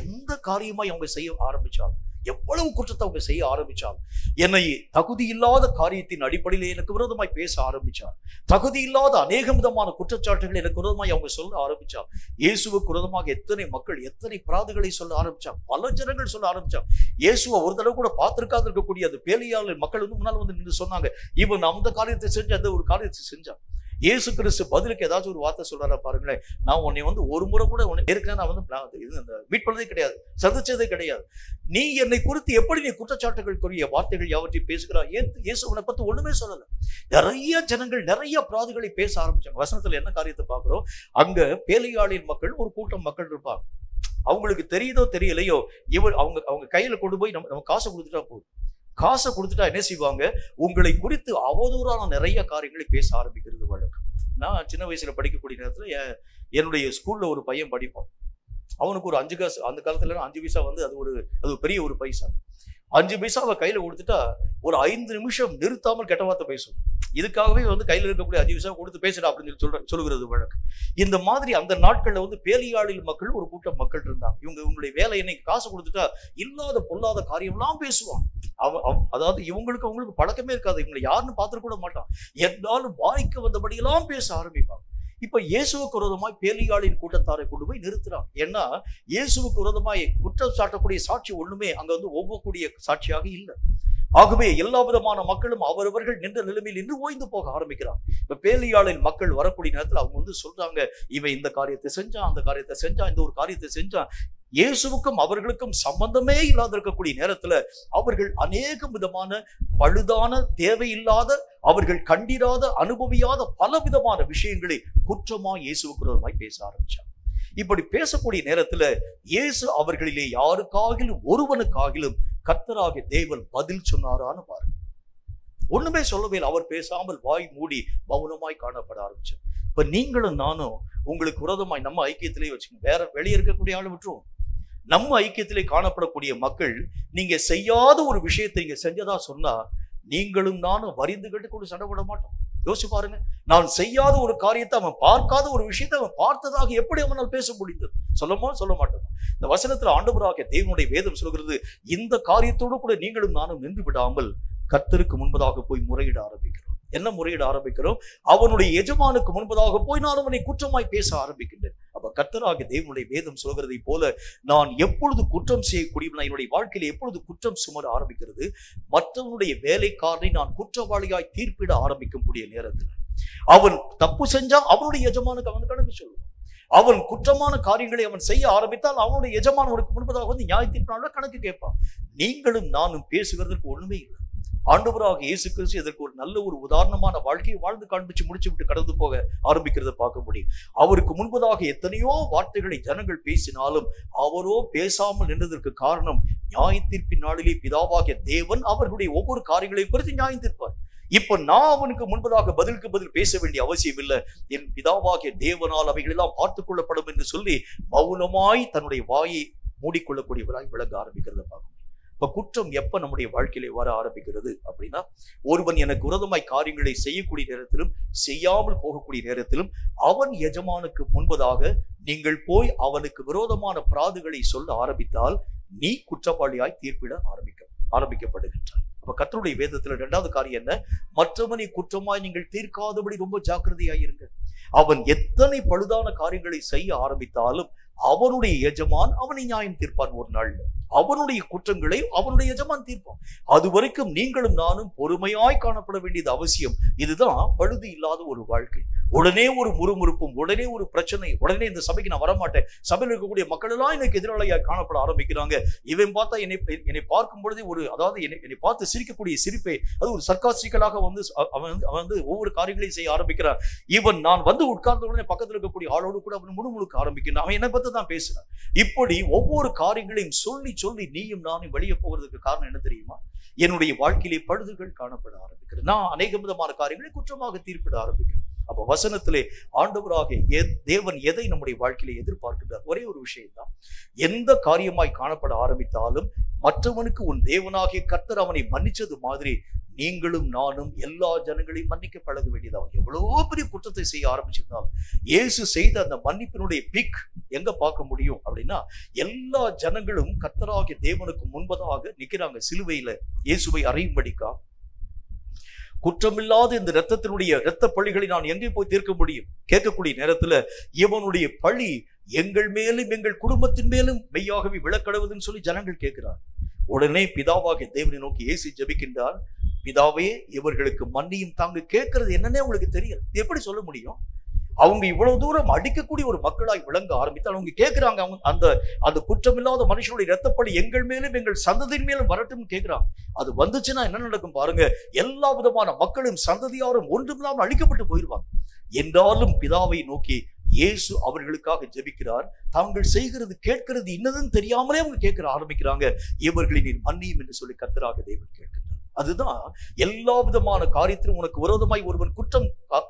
எந்த காரியமாய் அவங்க செய்ய ஆரம்பிச்சாலும், எவ்வளவு குற்றத்தை அவங்க செய்ய ஆரம்பிச்சால், என்னை தகுதி இல்லாத காரியத்தின் அடிப்படையில் எனக்கு விரோதமாய் பேச ஆரம்பிச்சார், தகுதி இல்லாத அநேக விதமான குற்றச்சாட்டுகள் எனக்கு விரோதமாய் அவங்க சொல்ல ஆரம்பிச்சார், இயேசுவுக்கு விரோதமாக எத்தனை மக்கள் எத்தனை பிராதுகளை சொல்ல ஆரம்பிச்சாங்க, பல ஜனங்கள் சொல்ல ஆரம்பிச்சாங்க. இயேசுவை ஒரு தடவை கூட பார்த்திருக்காது இருக்கக்கூடிய அது பேலியாளர் மக்கள் வந்து முன்னால் வந்து நின்று சொன்னாங்க, இவன் அந்த காரியத்தை செஞ்சு அந்த ஒரு காரியத்தை செஞ்சான். இயேசு கிறிஸ்து பதிலுக்கு ஏதாச்சும் ஒரு வார்த்தை சொல்றாரா பாருங்களேன். நான் உன்னை வந்து ஒரு முறை கூட ஏற்கனவே நான் வந்து மீட் பண்ணதே கிடையாது, சந்திச்சதே கிடையாது. நீ என்னை குறித்து எப்படி நீ குற்றச்சாட்டுகளுக்குரிய வார்த்தைகள் யாவற்றையும் பேசுகிறாய்? இயேசுவனை பத்தி ஒண்ணுமே சொல்லல. நிறைய ஜனங்கள் நிறைய பிராதுகளை பேச ஆரம்பிச்சாங்க. வசனத்துல என்ன காரியத்தை பாக்குறோம், அங்க பேலியாளின் மக்கள் ஒரு கூட்டம் மக்கள் இருப்பாங்க. அவங்களுக்கு தெரியுதோ தெரியலையோ, அவங்க கையில கொண்டு போய் நம்ம காசை கொடுத்துட்டா போதும், காசை கொடுத்துட்டா என்ன செய்வாங்க, உங்களை குறித்து அவதூறான நிறைய காரியங்களை பேச ஆரம்பிக்கிறது வழக்கம். நான் சின்ன வயசுல படிக்கக்கூடிய நேரத்துல என்னுடைய ஸ்கூல்ல ஒரு பையன் படிப்பான். அவனுக்கு ஒரு 5 காசு, அந்த காலத்துல 5 பைசா அது பெரிய ஒரு பைசா. 5 பைசாவை கையில கொடுத்துட்டா ஒரு 5 நிமிஷம் நிறுத்தாமல் கெட்ட வார்த்தை பேசும். இதுக்காகவே கையில இருக்கக்கூடிய 5 பைசா கொடுத்து பேசுடா அப்படின்னு சொல்லுகிறது வழக்கு. இந்த மாதிரி அந்த நாட்கள்ல பேலியாளில் மக்கள் ஒரு கூட்டம் மக்கள் இருந்தாங்க. இவங்களுடைய வேலை என்னை காசு கொடுத்துட்டா இல்லாத பொல்லாத காரியம்லாம் பேசுவான். அதாவது அவங்களுக்கு பழக்கமே இருக்காது, இவங்களை யாருன்னு பார்த்துட்டு கூட மாட்டான். என்னாலும் வாய்க்கு வந்தபடியெல்லாம் பேச ஆரம்பிப்பாங்க. இப்ப இயேசுவுக்கு விரோதமாய் பேலியாளின் கூட்டத்தாரை கொண்டு போய் நிறுத்துறான். ஏன்னா இயேசுவுக்கு விரோதமாய் குற்றம் சாட்டக்கூடிய சாட்சி ஒண்ணுமே அங்க ஒவ்வொக்கூடிய சாட்சியாக இல்லை. ஆகவே எல்லா விதமான மக்களும் அவரவர்கள் நின்ற நிலைமையில் நின்று ஓய்ந்து போக ஆரம்பிக்கிறார். இப்ப பேலியாளின் மக்கள் வரக்கூடிய நேரத்தில் அவங்க சொல்றாங்க, இவன் இந்த காரியத்தை செஞ்சான், அந்த காரியத்தை செஞ்சான், இந்த ஒரு காரியத்தை செஞ்சான். இயேசுவுக்கும் அவர்களுக்கும் சம்பந்தமே இல்லாத இருக்கக்கூடிய நேரத்துல அவர்கள் அநேக விதமான பழுதான, தேவையில்லாத, அவர்கள் கண்டிராத, அனுபவியாத பல விதமான விஷயங்களை குற்றமா இயேசுவுக்கு விரோதமாய் பேச ஆரம்பிச்சார். இப்படி பேசக்கூடிய நேரத்துல இயேசு அவர்களிலே யாருக்காகிலும் ஒருவனுக்காகிலும் கர்த்தராகிய தேவன் பதில் சொன்னாரான்னு பாருங்க. ஒண்ணுமே சொல்லவே இல்லை. அவர் பேசாமல் வாய் மூடி மௌனமாய் காணப்பட ஆரம்பிச்சார். இப்ப நீங்களும் நானும் உங்களுக்கு விரோதமாய் நம்ம ஐக்கியத்திலே வச்சுக்கோங்க, வேற வெளியே இருக்கக்கூடிய ஆளை விட்டுருவோம். நம்ம ஐக்கியத்திலே காணப்படக்கூடிய மக்கள் நீங்க செய்யாத ஒரு விஷயத்தை நீங்க செஞ்சதா சொன்னா நீங்களும் நானும் வரிந்து கட்டு கொண்டு சண்டை போட மாட்டோம். யோசிச்சு பாருங்க, நான் செய்யாத ஒரு காரியத்தை, அவன் பார்க்காத ஒரு விஷயத்தை அவன் பார்த்ததாக எப்படி அவனால் பேச முடிந்தது? சொல்ல மாட்டோம். இந்த வசனத்துல ஆண்டவராகிய தேவனுடைய வேதம் சொல்கிறது, இந்த காரியத்தோடு கூட நீங்களும் நானும் நின்று விடாமல் கர்த்தருக்கு முன்பதாக போய் முறையிட ஆரம்பிக்கிறோம். என்ன முறையிட ஆரம்பிக்கிறோம்? அவனுடைய எஜமானுக்கு முன்பதாக போய் நான் அவனை குற்றமாய் பேச ஆரம்பிக்கின்றேன். அப்ப கர்த்தராகிய தேவனுடைய வேதம் சொல்கிறதை போல நான் எப்பொழுது குற்றம் செய்யக்கூடியவன், என்னுடைய வாழ்க்கையில எப்பொழுது குற்றம் சுமர ஆரம்பிக்கிறது, மற்றவனுடைய வேலைக்காரனை நான் குற்றவாளியாய் தீர்ப்பிட ஆரம்பிக்கக்கூடிய நேரத்தில் அவன் தப்பு செஞ்சா அவனுடைய எஜமானுக்கு அவன் கணக்கு சொல்லுவான். அவன் குற்றமான காரியங்களை அவன் செய்ய ஆரம்பித்தால் அவனுடைய எஜமானவனுக்கு முன்பதாக நியாய தீர்ப்பினால கணக்கு கேட்பான். நீங்களும் நானும் பேசுகிறதுக்கு ஒண்ணுமே இல்லை. ஆண்டவராக இயேசு கிறிஸ்து இதற்கு ஒரு நல்ல ஒரு உதாரணமான வாழ்க்கையை வாழ்ந்து காண்பிச்சு முடிச்சு விட்டு கடந்து போக ஆரம்பிக்கிறத பார்க்க முடியும். அவருக்கு முன்பதாக எத்தனையோ வார்த்தைகளை ஜனங்கள் பேசினாலும் அவரோ பேசாமல் நின்றதற்கு காரணம், நியாய தீர்ப்பின் நாளிலே பிதாவாகிய தேவன் அவர்களுடைய ஒவ்வொரு காரியங்களையும் குறித்து நியாயம் தீர்ப்பார். இப்ப நான் அவனுக்கு முன்பதாக பதிலுக்கு பதில் பேச வேண்டிய அவசியம் இல்லை. என் பிதாவாகிய தேவனால் அவைகள் எல்லாம் பார்த்துக் கொள்ளப்படும் என்று சொல்லி மௌனமாய் தன்னுடைய வாயை மூடிக்கொள்ளக்கூடியவராய் விளங்க ஆரம்பிக்கிறத பார்க்கணும். இப்ப குற்றம் எப்ப நம்முடைய வாழ்க்கையிலே வர ஆரம்பிக்கிறது அப்படின்னா, ஒருவன் எனக்கு விரோதமாய் காரியங்களை செய்யக்கூடிய நேரத்திலும் செய்யாமல் போகக்கூடிய நேரத்திலும் அவன் எஜமானுக்கு முன்பதாக நீங்கள் போய் அவனுக்கு விரோதமான பிராதுகளை சொல்ல ஆரம்பித்தால் நீ குற்றவாளியாய் தீர்ப்பிட ஆரம்பிக்கப்படுகின்றாய். அப்ப கர்த்தருடைய வேதத்துல 2வது காரியம் என்ன? மற்றவனை குற்றமாய் நீங்கள் தீர்க்காதபடி ரொம்ப ஜாக்கிரதையாயிருங்க. அவன் எத்தனை பழுதான காரியங்களை செய்ய ஆரம்பித்தாலும் அவனுடைய எஜமான் அவனை நியாயம் தீர்ப்பான். ஒரு நாள் அவனுடைய குற்றங்களை அவனுடைய எஜமான் தீர்ப்பான். அது வரைக்கும் நீங்களும் நானும் பொறுமையாய் காணப்பட வேண்டியது அவசியம். இதுதான் பழுது இல்லாத ஒரு வாழ்க்கை. உடனே ஒரு முறுமுறுப்பும், உடனே ஒரு பிரச்சனை, உடனே இந்த சபைக்கு நான் வரமாட்டேன், சபையில் இருக்கக்கூடிய மக்கள் எல்லாம் எனக்கு எதிராளியாக காணப்பட ஆரம்பிக்கிறாங்க. இவன் பார்த்தா என்னை பார்க்கும் பொழுதே என்னை பார்த்து சிரிக்கக்கூடிய சிரிப்பை அது ஒரு சர்க்காஸ்டிக்கலாக அவன் ஒவ்வொரு காரியங்களையும் செய்ய ஆரம்பிக்கிறான். இவன் நான் உட்கார்ந்த உடனே பக்கத்தில் இருக்கக்கூடிய ஆளோடு கூட அவன் முணுமுணுக்க ஆரம்பிக்கிறான். அவன் என்னை பத்தி தான் பேசுறான். இப்படி ஒவ்வொரு காரியங்களையும் சொல்லி நீயும் நானும் வெளியே போகிறதுக்கு காரணம் என்ன தெரியுமா? என்னுடைய வாழ்க்கையிலே பழுதுகள் காணப்பட ஆரம்பிக்கிறது. நான் அநேக விதமான காரியங்களை குற்றமாக தீர்ப்பிட ஆரம்பிக்கிறேன். அப்ப வசனத்திலே ஆண்டவராகிய தேவன் எதை நம்முடைய வாழ்க்கையில எதிர்பார்க்கின்றார்? ஒரே ஒரு விஷயம் தான். எந்த காரியமாய் காணப்பட ஆரம்பித்தாலும் மற்றவனுக்கு உன் தேவனாகிய கர்த்தர் அவனை மன்னிச்சது மாதிரி நீங்களும் நானும் எல்லா ஜனங்களையும் மன்னிக்க பழக வேண்டியதாகும். எவ்வளவு பெரிய குற்றத்தை செய்ய ஆரம்பிச்சிருந்தாலும் இயேசு செய்த அந்த மன்னிப்பினுடைய பிக் எங்க பார்க்க முடியும் அப்படின்னா, எல்லா ஜனங்களும் கர்த்தராகிய தேவனுக்கு முன்பதாக நிக்கிறாங்க. சிலுவையில இயேசுவை அறையும்படிக்கா குற்றமில்லாத இந்த இரத்த பழிகளை நான் எங்கே போய் தீர்க்க முடியும்? கேட்கக்கூடிய நேரத்துல இவனுடைய பழி எங்கள் மேலும் எங்கள் குடும்பத்தின் மேலும் மெய்யாகவே விழக்கடவுதுன்னு சொல்லி ஜனங்கள் கேட்கிறார். உடனே பிதாவாகிய தேவனை நோக்கி இயேசு ஜெபிக்கின்றார். பிதாவே, இவர்களுக்கு மன்னியும். தாங்க கேட்கறது என்னன்னே உங்களுக்கு தெரியல, எப்படி சொல்ல முடியும்? அவங்க இவ்வளவு தூரம் அடிக்கக்கூடிய ஒரு மக்களாய் விளங்க ஆரம்பித்தால் அவங்க கேட்கிறாங்க, அந்த குற்றமில்லாத மனுஷனுடைய இரத்தப்பழி எங்கள் மேலும் எங்கள் சந்ததியின் மேலும் வரட்டும் கேட்கிறாங்க. அது வந்துச்சுன்னா என்ன நடக்கும் பாருங்க, எல்லா விதமான மக்களும் சந்ததியாரும் ஒன்றுமில்லாமல் அழிக்கப்பட்டு போயிடுவாங்க. என்றாலும் பிதாவை நோக்கி இயேசு அவர்களுக்காக ஜெபிக்கிறார். தாங்கள் செய்கிறது கேட்கிறது இன்னதுன்னு தெரியாமலே அவங்க கேட்க ஆரம்பிக்கிறாங்க. இவர்களை நீர் மன்னியும் என்று சொல்லி கர்த்தராகிய தேவன் கேட்கிறார். அதுதான் எல்லா விதமான காரியத்திலும் உனக்கு விரோதமாய் ஒருவன்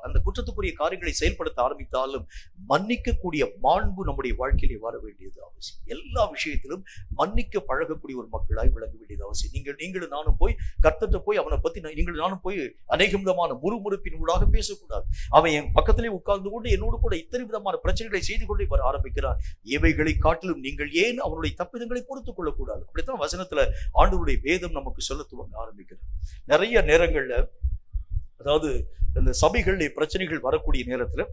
அந்த குற்றத்துக்குரிய காரியங்களை செயல்படுத்த ஆரம்பித்தாலும் மன்னிக்கக்கூடிய மாண்பு நம்முடைய வாழ்க்கையிலே வர வேண்டியது அவசியம். எல்லா விஷயத்திலும் மன்னிக்க பழகக்கூடிய ஒரு மக்களாய் விளங்க வேண்டியது அவசியம். நீங்களும் நானும் போய் கர்த்தர்ட்ட போய் அவனை பத்தி நீங்களும் நானும் போய் அநேக விதமான முறுமுறுப்பின் ஊடாக பேசக்கூடாது. அவன் என் பக்கத்திலே உட்கார்ந்து கொண்டு என்னோடு கூட இத்தனை விதமான பிரச்சனைகளை செய்து கொண்டே வர ஆரம்பிக்கிறான். இவைகளை காட்டிலும் நீங்கள் ஏன் அவனுடைய தப்பிதங்களை பொறுத்துக் கொள்ளக்கூடாது? அப்படித்தான் வசனத்துல ஆண்டவருடைய வேதம் நமக்கு சொல்ல துவங்க ஆரம்பிக்கிறது. நிறைய நேரங்கள்ல, அதாவது இந்த சபைகளிலே பிரச்சனைகள் வரக்கூடிய நேரத்துல,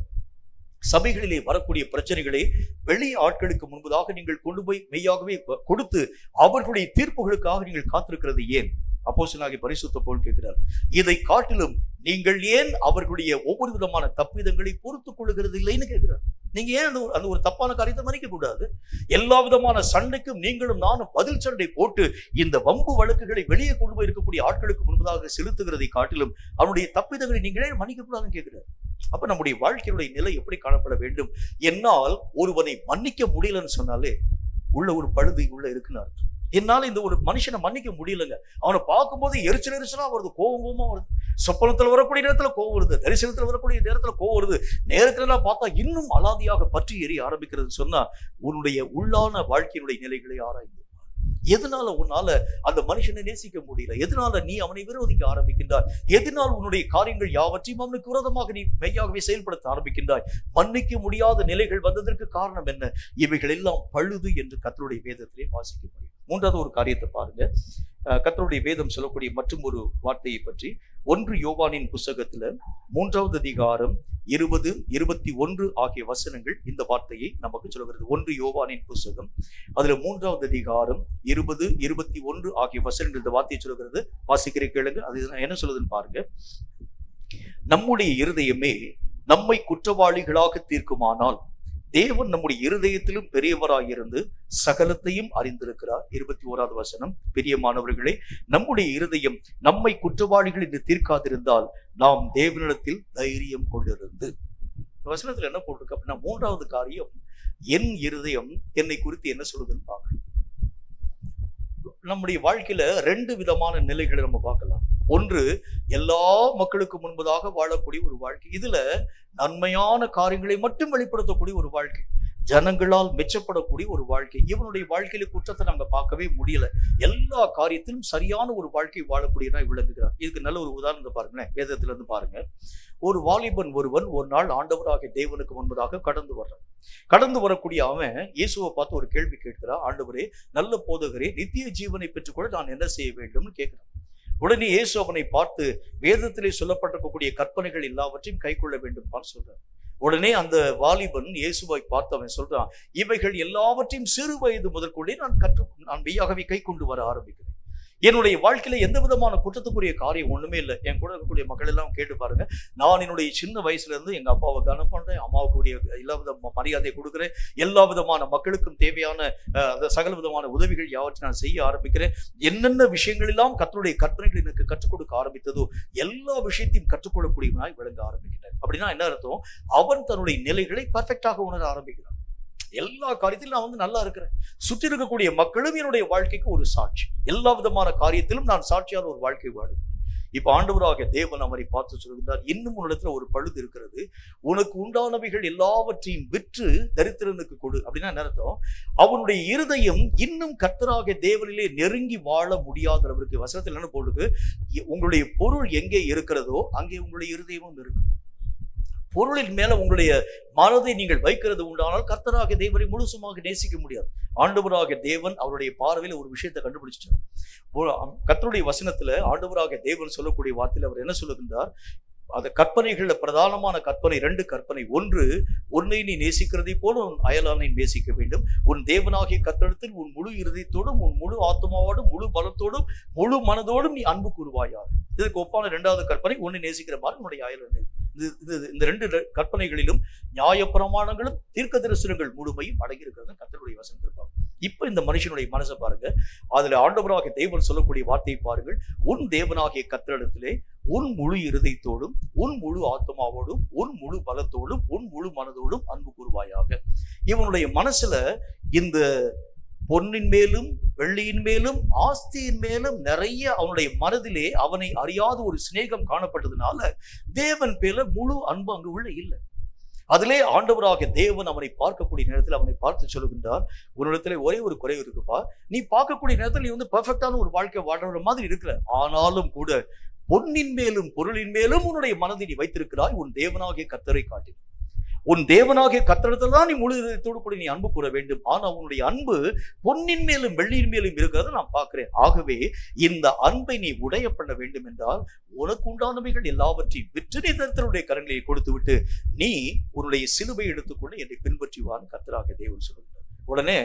சபைகளிலே வரக்கூடிய பிரச்சனைகளை வெளி ஆட்களுக்கு முன்பதாக நீங்கள் கொண்டு போய் மெய்யாகவே கொடுத்து அவர்களுடைய தீர்ப்புகளுக்காக நீங்கள் காத்திருக்கிறது ஏன்? அப்போஸ்தலனாகிய பரிசுத்த பவுல் கேட்கிறார், இதை காட்டிலும் நீங்கள் ஏன் அவர்களுடைய ஒவ்வொரு விதமான தப்பிதங்களை பொறுத்துக் கொள்ளுகிறது இல்லைன்னு கேட்கிறார். நீங்க ஏன் அந்த ஒரு தப்பான காரியத்தை மன்னிக்க கூடாது? எல்லா விதமான சண்டைக்கும் நீங்களும் நானும் பதில் சண்டை போட்டு இந்த வம்பு வழக்குகளை வெளியே கொண்டு போய் இருக்கக்கூடிய ஆட்களுக்கு முன்பதாக செலுத்துகிறதை காட்டிலும் அவனுடைய தப்பிதங்களை நீங்களே மன்னிக்க கூடாதுன்னு கேட்கிறார். அப்ப நம்முடைய வாழ்க்கையுடைய நிலை எப்படி காணப்பட வேண்டும்? என்னால் ஒருவனை மன்னிக்க முடியலன்னு சொன்னாலே உள்ள ஒரு பழுது உள்ள இருக்குன்னு அர்த்தம். என்னால இந்த ஒரு மனுஷனை மன்னிக்க முடியலங்க. அவனை பார்க்கும்போது எரிச்சலா வருது, கோபமா வருது. சொப்பனத்துல வரக்கூடிய நேரத்துல கோவம் வருது, தரிசனத்துல வரக்கூடிய நேரத்துல கோவம் வருது. நேரத்துல பார்த்தா இன்னும் அலாதியாக பற்றி எரிய ஆரம்பிக்கிறது சொன்னா உன்னுடைய உள்ளான வாழ்க்கையினுடைய நிலைகளை ஆராய்ந்து எதனால உன்னால அந்த மனுஷனை நேசிக்க முடியல? எதனால நீ அவனை விரோதிக்க ஆரம்பிக்கின்றாய்? எதனால் உன்னுடைய காரியங்கள் யாவற்றையும் அவனுக்கு விரோதமாக நீ மெய்யாகவே செயல்படுத்த ஆரம்பிக்கின்றாய்? மன்னிக்க முடியாத நிலைகள் வந்ததற்கு காரணம் என்ன? இவைகள் எல்லாம் பழுது என்று கர்த்தருடைய வேதத்திலே வாசிக்க முடியும். மூன்றாவது ஒரு காரியத்தை பாருங்க. கர்த்தருடைய வேதம் சொல்லக்கூடிய மற்றும் ஒரு வார்த்தையை பற்றி 1 யோவானின் புஸ்தகத்துல 3வது அதிகாரம் 20, 21 ஆகிய வசனங்கள் இந்த வார்த்தையை நமக்கு சொல்கிறது. 1 யோவானின் புஸ்தகம் அதுல 3வது அதிகாரம் 20, 21 ஆகிய வசனங்கள் இந்த வார்த்தையை சொல்கிறது. வாசிக்கிற கேளுங்க. அது என்ன சொல்லுதுன்னு பாருங்க. நம்முடைய இருதயமே நம்மை குற்றவாளிகளாக தீர்க்குமானால் தேவன் நம்முடைய இருதயத்திலும் பெரியவராயிருந்து சகலத்தையும் அறிந்திருக்கிறார். 21வது வசனம், பிரியமானவர்களே, நம்முடைய இருதயம் நம்மை குற்றவாளிகள் என்று தீர்க்காதிருந்தால் நாம் தேவனிடத்தில் தைரியம் கொண்டிருந்து. வசனத்துல என்ன போட்டிருக்கு அப்படின்னா, மூன்றாவது காரியம், என் இருதயம் என்னை குறித்து என்ன சொல்லுதுன்னு பார்க்கணும். நம்முடைய வாழ்க்கையில 2 விதமான நிலைகளை நம்ம பார்க்கலாம். ஒன்று, எல்லா மக்களுக்கு முன்பதாக வாழக்கூடிய ஒரு வாழ்க்கை. இதுல நன்மையான காரியங்களை மட்டும் வெளிப்படுத்தக்கூடிய ஒரு வாழ்க்கை, ஜனங்களால் மெச்சப்படக்கூடிய ஒரு வாழ்க்கை. இவனுடைய வாழ்க்கையில குற்றத்தை நாங்க பார்க்கவே முடியல. எல்லா காரியத்திலும் சரியான ஒரு வாழ்க்கை வாழக்கூடியதா விளங்குகிறார். இதுக்கு நல்ல ஒரு உதாரணத்தை பாருங்களேன். வேதத்துல இருந்து பாருங்க. ஒரு வாலிபன் ஒருவன் ஒரு நாள் ஆண்டவராகிய தேவனுக்கு முன்பதாக கடந்து வரக்கூடிய அவன் இயேசுவை பார்த்து ஒரு கேள்வி கேட்கிறான். ஆண்டவரே, நல்ல போதகரே, நித்திய ஜீவனை பெற்றுக்கொள்ள நான் என்ன செய்ய வேண்டும்னு கேட்கிறான். உடனே இயேசு அவனை பார்த்து வேதத்திலே சொல்லப்பட்டிருக்கக்கூடிய கற்பனைகள் எல்லாவற்றையும் கை கொள்ள வேண்டும் சொல்றார். உடனே அந்த வாலிபன் இயேசுவை பார்த்து அவன் சொல்றான், இவைகள் எல்லாவற்றையும் சிறு வயது முதற்கொண்டே நான் மெய்யாகவே கை கொண்டு வர ஆரம்பிக்கிறேன். என்னுடைய வாழ்க்கையில எந்த விதமான குற்றத்துக்குரிய காரியம் ஒண்ணுமே இல்லை. என் கூட இருக்கக்கூடிய மக்கள் எல்லாம் கேட்டு பாருங்க. நான் என்னுடைய சின்ன வயசுல இருந்து எங்க அப்பாவை கனம் பண்றேன், அம்மாவுக்கு எல்லா வித மரியாதையை கொடுக்குறேன், எல்லா விதமான மக்களுக்கும் தேவையான சகல விதமான உதவிகள் யாவற்றையும் நான் செய்ய ஆரம்பிக்கிறேன். என்னென்ன விஷயங்கள் எல்லாம் கர்த்தருடைய கற்பனைகள் எனக்கு கற்றுக் கொடுக்க ஆரம்பித்ததோ எல்லா விஷயத்தையும் கற்றுக்கொள்ளக்கூடியவனாய் விளங்க ஆரம்பிக்கிறேன். அப்படின்னா என்ன அர்த்தம்? அவன் தன்னுடைய நிலைகளை பர்ஃபெக்டாக உணர ஆரம்பிக்கிறான். எல்லா காரியத்திலும் நான் நல்லா இருக்கிறேன். சுற்றி இருக்கக்கூடிய மக்களும் என்னுடைய வாழ்க்கைக்கு ஒரு சாட்சி. எல்லா விதமான காரியத்திலும் நான் சாட்சியான ஒரு வாழ்க்கை வாழுகிறேன். இப்ப ஆண்டவராகிய தேவன் அவரை பார்த்து சொல்கிறார், இன்னும் உன்னிடத்துல ஒரு பழுது இருக்கிறது. உனக்கு உண்டானவைகள் எல்லாவற்றையும் விற்று தரித்திரனுக்கு கொடு. அப்படின்னா என்ன அர்த்தம்? அவனுடைய இருதயம் இன்னும் கர்த்தராகிய தேவனிலே நெருங்கி வாழ முடியாதவருக்கு. வசனத்தில் என்ன போடுது? உங்களுடைய பொருள் எங்கே இருக்கிறதோ அங்கே உங்களுடைய இருதயமும் இருக்கு. பொருளின் மேல உங்களுடைய மனதை நீங்கள் வைக்கிறது உண்டானால் கர்த்தராகிய தேவனை முழுசுமாக நேசிக்க முடியாது. ஆண்டவராகிய தேவன் அவருடைய பார்வையில ஒரு விஷயத்தை கண்டுபிடிச்சிட்டார். கர்த்தருடைய வசனத்துல ஆண்டவராகிய தேவன் சொல்லக்கூடிய வார்த்தையில அவர் என்ன சொல்லுகின்றார்? அந்த கற்பனைகள்ல பிரதானமான கற்பனை 2 கற்பனை. ஒன்று, உன்னை நீ நேசிக்கிறதை போல உன் அயலானை நேசிக்க வேண்டும். உன் தேவனாகிய கர்த்தரிடத்தில் உன் முழு இருதயத்தோடும், உன் முழு ஆத்மாவோடும், முழு பலத்தோடும், முழு மனதோடும் நீ அன்பு கூறுவாயாக. இதுக்கு ஒப்பான 2வது கற்பனை, உன்னை நேசிக்கிற மாதிரி உன்னுடைய அயலானை. இந்த 2 கற்பனைகளிலும் நியாயப்பிரமாணங்களும் தீர்க்க தரிசனங்கள் முழுமையும் அடங்கி இருக்கிறது கர்த்தருடைய வசனத்தில் இருப்பாங்க. இப்ப இந்த மனுஷனுடைய மனசை பாருங்க. அதுல ஆண்டவராகிய தேவன் சொல்லக்கூடிய வார்த்தையை பாருங்கள். உன் தேவனாகிய கர்த்தரிடத்திலே உன் முழு இருதயத்தோடும், உன் முழு ஆத்மாவோடும், உன் முழு பலத்தோடும், உன் முழு மனதோடும் அன்பு கூறுவாயாக. இவனுடைய மனசுல இந்த பொன்னின் மேலும் வெள்ளியின் மேலும் ஆஸ்தியின் மேலும் நிறைய அவனுடைய மனதிலே அவனை அறியாத ஒரு சிநேகம் காணப்பட்டதுனால தேவன் பேர்ல முழு அன்பு அங்கு உள்ள இல்லை. அதிலே ஆண்டவராக தேவன் அவனை பார்க்கக்கூடிய நேரத்தில் அவனை பார்த்து சொல்லுகின்றார், உன்னிடத்துல ஒரே ஒரு குறை இருக்குப்பா, நீ பார்க்கக்கூடிய நேரத்தில் நீ பெர்ஃபெக்டான ஒரு வாழ்க்கை வாழ்ற மாதிரி இருக்கிற, ஆனாலும் கூட பொன்னின் மேலும் பொருளின் மேலும் உன்னுடைய மனதை நீ வைத்திருக்கிறாய், உன் தேவனாகிய கர்த்தரை காட்டி. உன் தேவனாகிய கர்த்தரிடத்தில் தான் நீ முழு இதயத்தோடு கூட நீ அன்பு கூற வேண்டும். ஆனா உன்னுடைய அன்பு பொன்னின் மேலும் வெள்ளியின் மேலும் இருக்கிறத நான் பார்க்கிறேன். ஆகவே இந்த அன்பை நீ உடைய பண்ண வேண்டும் என்றால் உனக்கு உண்டானவைகள் எல்லாவற்றையும் விற்று நீ தரித்திரருடைய கரங்களை கொடுத்து விட்டு நீ உன்னுடைய சிலுவை எடுத்துக்கொண்டு என்னை பின்பற்றுவான் கர்த்தராகிய தேவன் சொல்லுகிறார். உடனே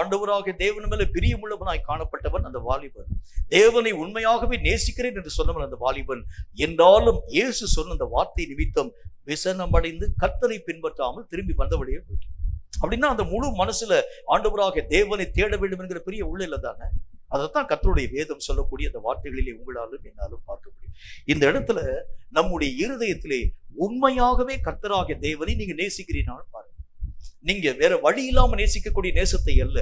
ஆண்டவராகிய தேவன் மேல பிரியமுள்ளவனாய் காணப்பட்டவன் அந்த வாலிபன், தேவனை உண்மையாகவே நேசிக்கிறேன் என்று சொன்னவன் அந்த வாலிபன். என்றாலும் இயேசு சொன்ன அந்த வார்த்தை நிமித்தம் விசனமடைந்து கர்த்தரை பின்பற்றாமல் திரும்பி வந்தவழியே போயிட்டு. அப்படின்னா அந்த முழு மனசுல ஆண்டவராகிய தேவனை தேட வேண்டும் என்கிற பெரிய உள்ளில தானே. அதைத்தான் கர்த்தருடைய வேதம் சொல்லக்கூடிய அந்த வார்த்தைகளிலே உங்களாலும் என்னாலும் பார்க்க முடியும். இந்த இடத்துல நம்முடைய இருதயத்திலே உண்மையாகவே கர்த்தராகிய தேவனை நீங்க நேசிக்கிறீனாலும் பாருங்க. நீங்க வேற வழி இல்லாம நேசிக்கக்கூடிய நேசத்தை அல்ல,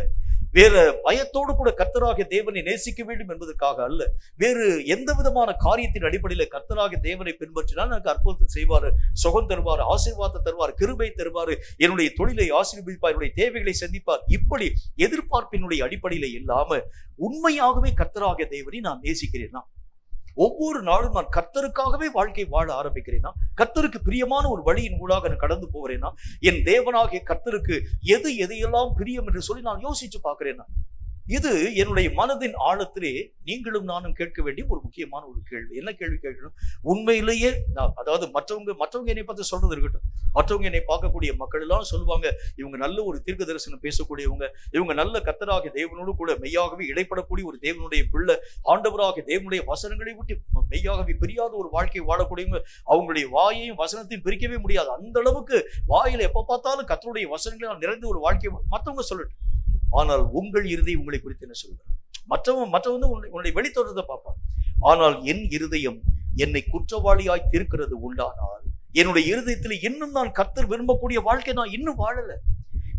வேற பயத்தோடு கூட கர்த்தராகிய தேவனை நேசிக்க வேண்டும் என்பதற்காக அல்ல, வேறு எந்த விதமான காரியத்தின் அடிப்படையில கர்த்தராகிய தேவனை பின்பற்றினால் எனக்கு அற்புதத்தை செய்வாரு, சுகம் தருவார், ஆசீர்வாதத்தை தருவார், கிருபை தருவாரு, என்னுடைய தொழிலை ஆசீர்வதிப்பார், என்னுடைய தேவைகளை சந்திப்பார், இப்படி எதிர்பார்ப்பினுடைய அடிப்படையில இல்லாம உண்மையாகவே கர்த்தராகிய தேவனை நான் நேசிக்கிறேன்னா, ஒவ்வொரு நாளும் நான் கர்த்தருக்காகவே வாழ்க்கை வாழ ஆரம்பிக்கிறேன்னா, கர்த்தருக்கு பிரியமான ஒரு வழியின் ஊடாக நான் கடந்து போகிறேன்னா, என் தேவனாகிய கர்த்தருக்கு எதையெல்லாம் பிரியம் என்று சொல்லி நான் யோசிச்சு பார்க்கிறேன்னா, இது என்னுடைய மனதின் ஆழத்திலே நீங்களும் நானும் கேட்க வேண்டிய ஒரு முக்கியமான ஒரு கேள்வி. என்ன கேள்வி கேட்கணும்? உண்மையிலேயே அதாவது மற்றவங்க என்னை பார்த்து சொல்றது இருக்கட்டும், மற்றவங்க என்னை பார்க்கக்கூடிய மக்கள் எல்லாம் சொல்லுவாங்க, இவங்க நல்ல ஒரு தீர்க்க தரிசனம் பேசக்கூடியவங்க, இவங்க நல்ல கர்த்தராகிய தேவனோடு கூட மெய்யாகவே இடைப்படக்கூடிய ஒரு தேவனுடைய பிள்ளை, ஆண்டவராகிய தேவனுடைய வசனங்களை விட்டு மெய்யாகவே பிரியாத ஒரு வாழ்க்கை வாழக்கூடியவங்க, அவங்களுடைய வாயையும் வசனத்தையும் பிரிக்கவே முடியாது, அந்த அளவுக்கு வாயில எப்ப பார்த்தாலும் கர்த்தருடைய வசனங்களால் நிறைந்த ஒரு வாழ்க்கை மற்றவங்க சொல்லட்டும். ஆனால் உங்கள் இருதயம் உங்களை குறித்து என்ன சொல்கிறார்? மற்றவங்க உன்னுடைய வெளித்தோற்றத்தை பார்ப்பான். ஆனால் என் இருதயம் என்னை குற்றவாளியாய் தீர்க்கிறது உண்டானால் என்னுடைய இருதயத்தில் இன்னும் நான் கர்த்தர் விரும்பக்கூடிய வாழ்க்கை நான் இன்னும் வாழல,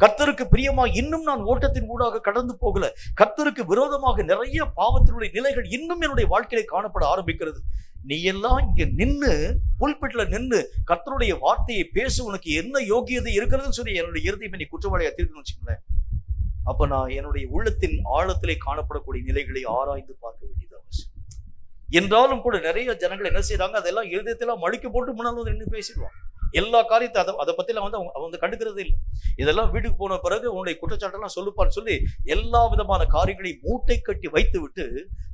கர்த்தருக்கு பிரியமா இன்னும் நான் ஓட்டத்தின் ஊடாக கடந்து போகல, கர்த்தருக்கு விரோதமாக நிறைய பாவத்தினுடைய நிலைகள் இன்னும் என்னுடைய வாழ்க்கையில காணப்பட ஆரம்பிக்கிறது. நீ எல்லாம் இங்க நின்று புல்பிட்ல நின்று கர்த்தருடைய வார்த்தையை பேச உனக்கு என்ன யோகியதை இருக்கிறதுன்னு சொல்லி என்னுடைய இருதயம் நீ குற்றவாளியா தீர்க்கணும்னு வச்சுக்கோங்களேன். அப்ப நான் என்னுடைய உள்ளத்தின் ஆழத்திலே காணப்படக்கூடிய நிலைகளை ஆராய்ந்து பார்க்க வேண்டியது அவசியம். என்றாலும் கூட நிறைய ஜனங்கள் என்ன செய்யறாங்க, அதெல்லாம் இருதயத்தெல்லாம் மழிக்க போட்டு முன்னால் வந்து நின்று பேசிடுவான். எல்லா காரியத்தை அதை பத்தி எல்லாம் அவங்க கண்டுக்கிறதே இல்லை. இதெல்லாம் வீட்டுக்கு போன பிறகு உன்னுடைய குற்றச்சாட்டெல்லாம் சொல்லுப்பான்னு சொல்லி எல்லா விதமான காரியங்களையும் மூட்டை கட்டி வைத்து விட்டு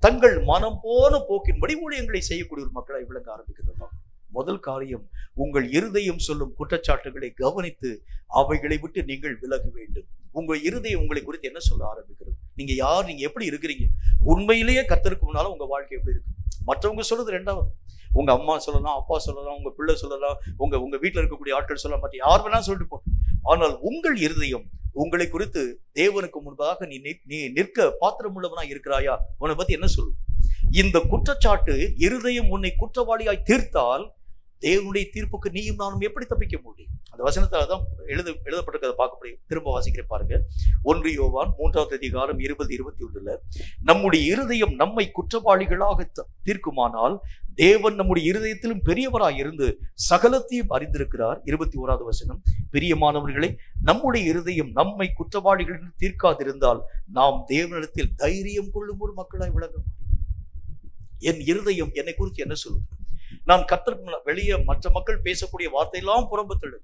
தங்கள் மனம் போன போக்கின்படி ஊழியங்களை செய்யக்கூடிய ஒரு மக்களை விளங்க ஆரம்பிக்கிறாங்க. முதல் காரியம், உங்கள் இருதயம் சொல்லும் குற்றச்சாட்டுகளை கவனித்து அவைகளை விட்டு நீங்கள் விலக வேண்டும். உங்க இருதயம் உங்களை குறித்து என்ன சொல்ல ஆரம்பிக்கிறது? நீங்க யார், நீங்க எப்படி இருக்கிறீங்க? உண்மையிலேயே கர்த்தருக்கு முன்னால உங்க வாழ்க்கை எப்படி இருக்கு? மற்றவங்க சொல்றது ரெண்டாவது. உங்க அம்மா சொல்லலாம், அப்பா சொல்லலாம், உங்க பிள்ளை சொல்லலாம், உங்க வீட்டுல இருக்கக்கூடிய ஆட்கள் சொல்ல மாட்டேன், யார் வேணாலும் சொல்லிட்டு போ. ஆனால் உங்கள் இருதயம் உங்களை குறித்து தேவனுக்கு முன்பாக நீ நிற்க பாத்திரம் உள்ளவனா இருக்கிறாயா? உன்னை பத்தி என்ன சொல்லு? இந்த குற்றச்சாட்டு இருதயம் உன்னை குற்றவாளியாய் தீர்த்தால் தேவனுடைய தீர்ப்புக்கு நீயும் நானும் எப்படி தப்பிக்க முடியும்? அந்த வசனத்தால தான் எழுதப்பட்டிருக்கிறத பார்க்க முடியும். திரும்ப வாசிக்கிறேன் பாருங்க. 1 யோவான் 3வது அதிகாரம் 20-21 நம்முடைய இருதயம் நம்மை குற்றவாளிகளாக தீர்க்குமானால் தேவன் நம்முடைய இருதயத்திலும் பெரியவராய் இருந்து சகலத்தையும் அறிந்திருக்கிறார். 21வது வசனம், பிரியமானவர்களே, நம்முடைய இருதயம் நம்மை குற்றவாளிகள் தீர்க்காதிருந்தால் நாம் தேவனிடத்தில் தைரியம் கொள்ளும் ஒரு மக்களாய் விளங்க முடியும். என் இருதயம் என்னை குறித்து என்ன சொல்லுது? நான் கர்த்தருக்கு வெளியே மற்ற மக்கள் பேசக்கூடிய வார்த்தையெல்லாம் புறம்பத்தெடு.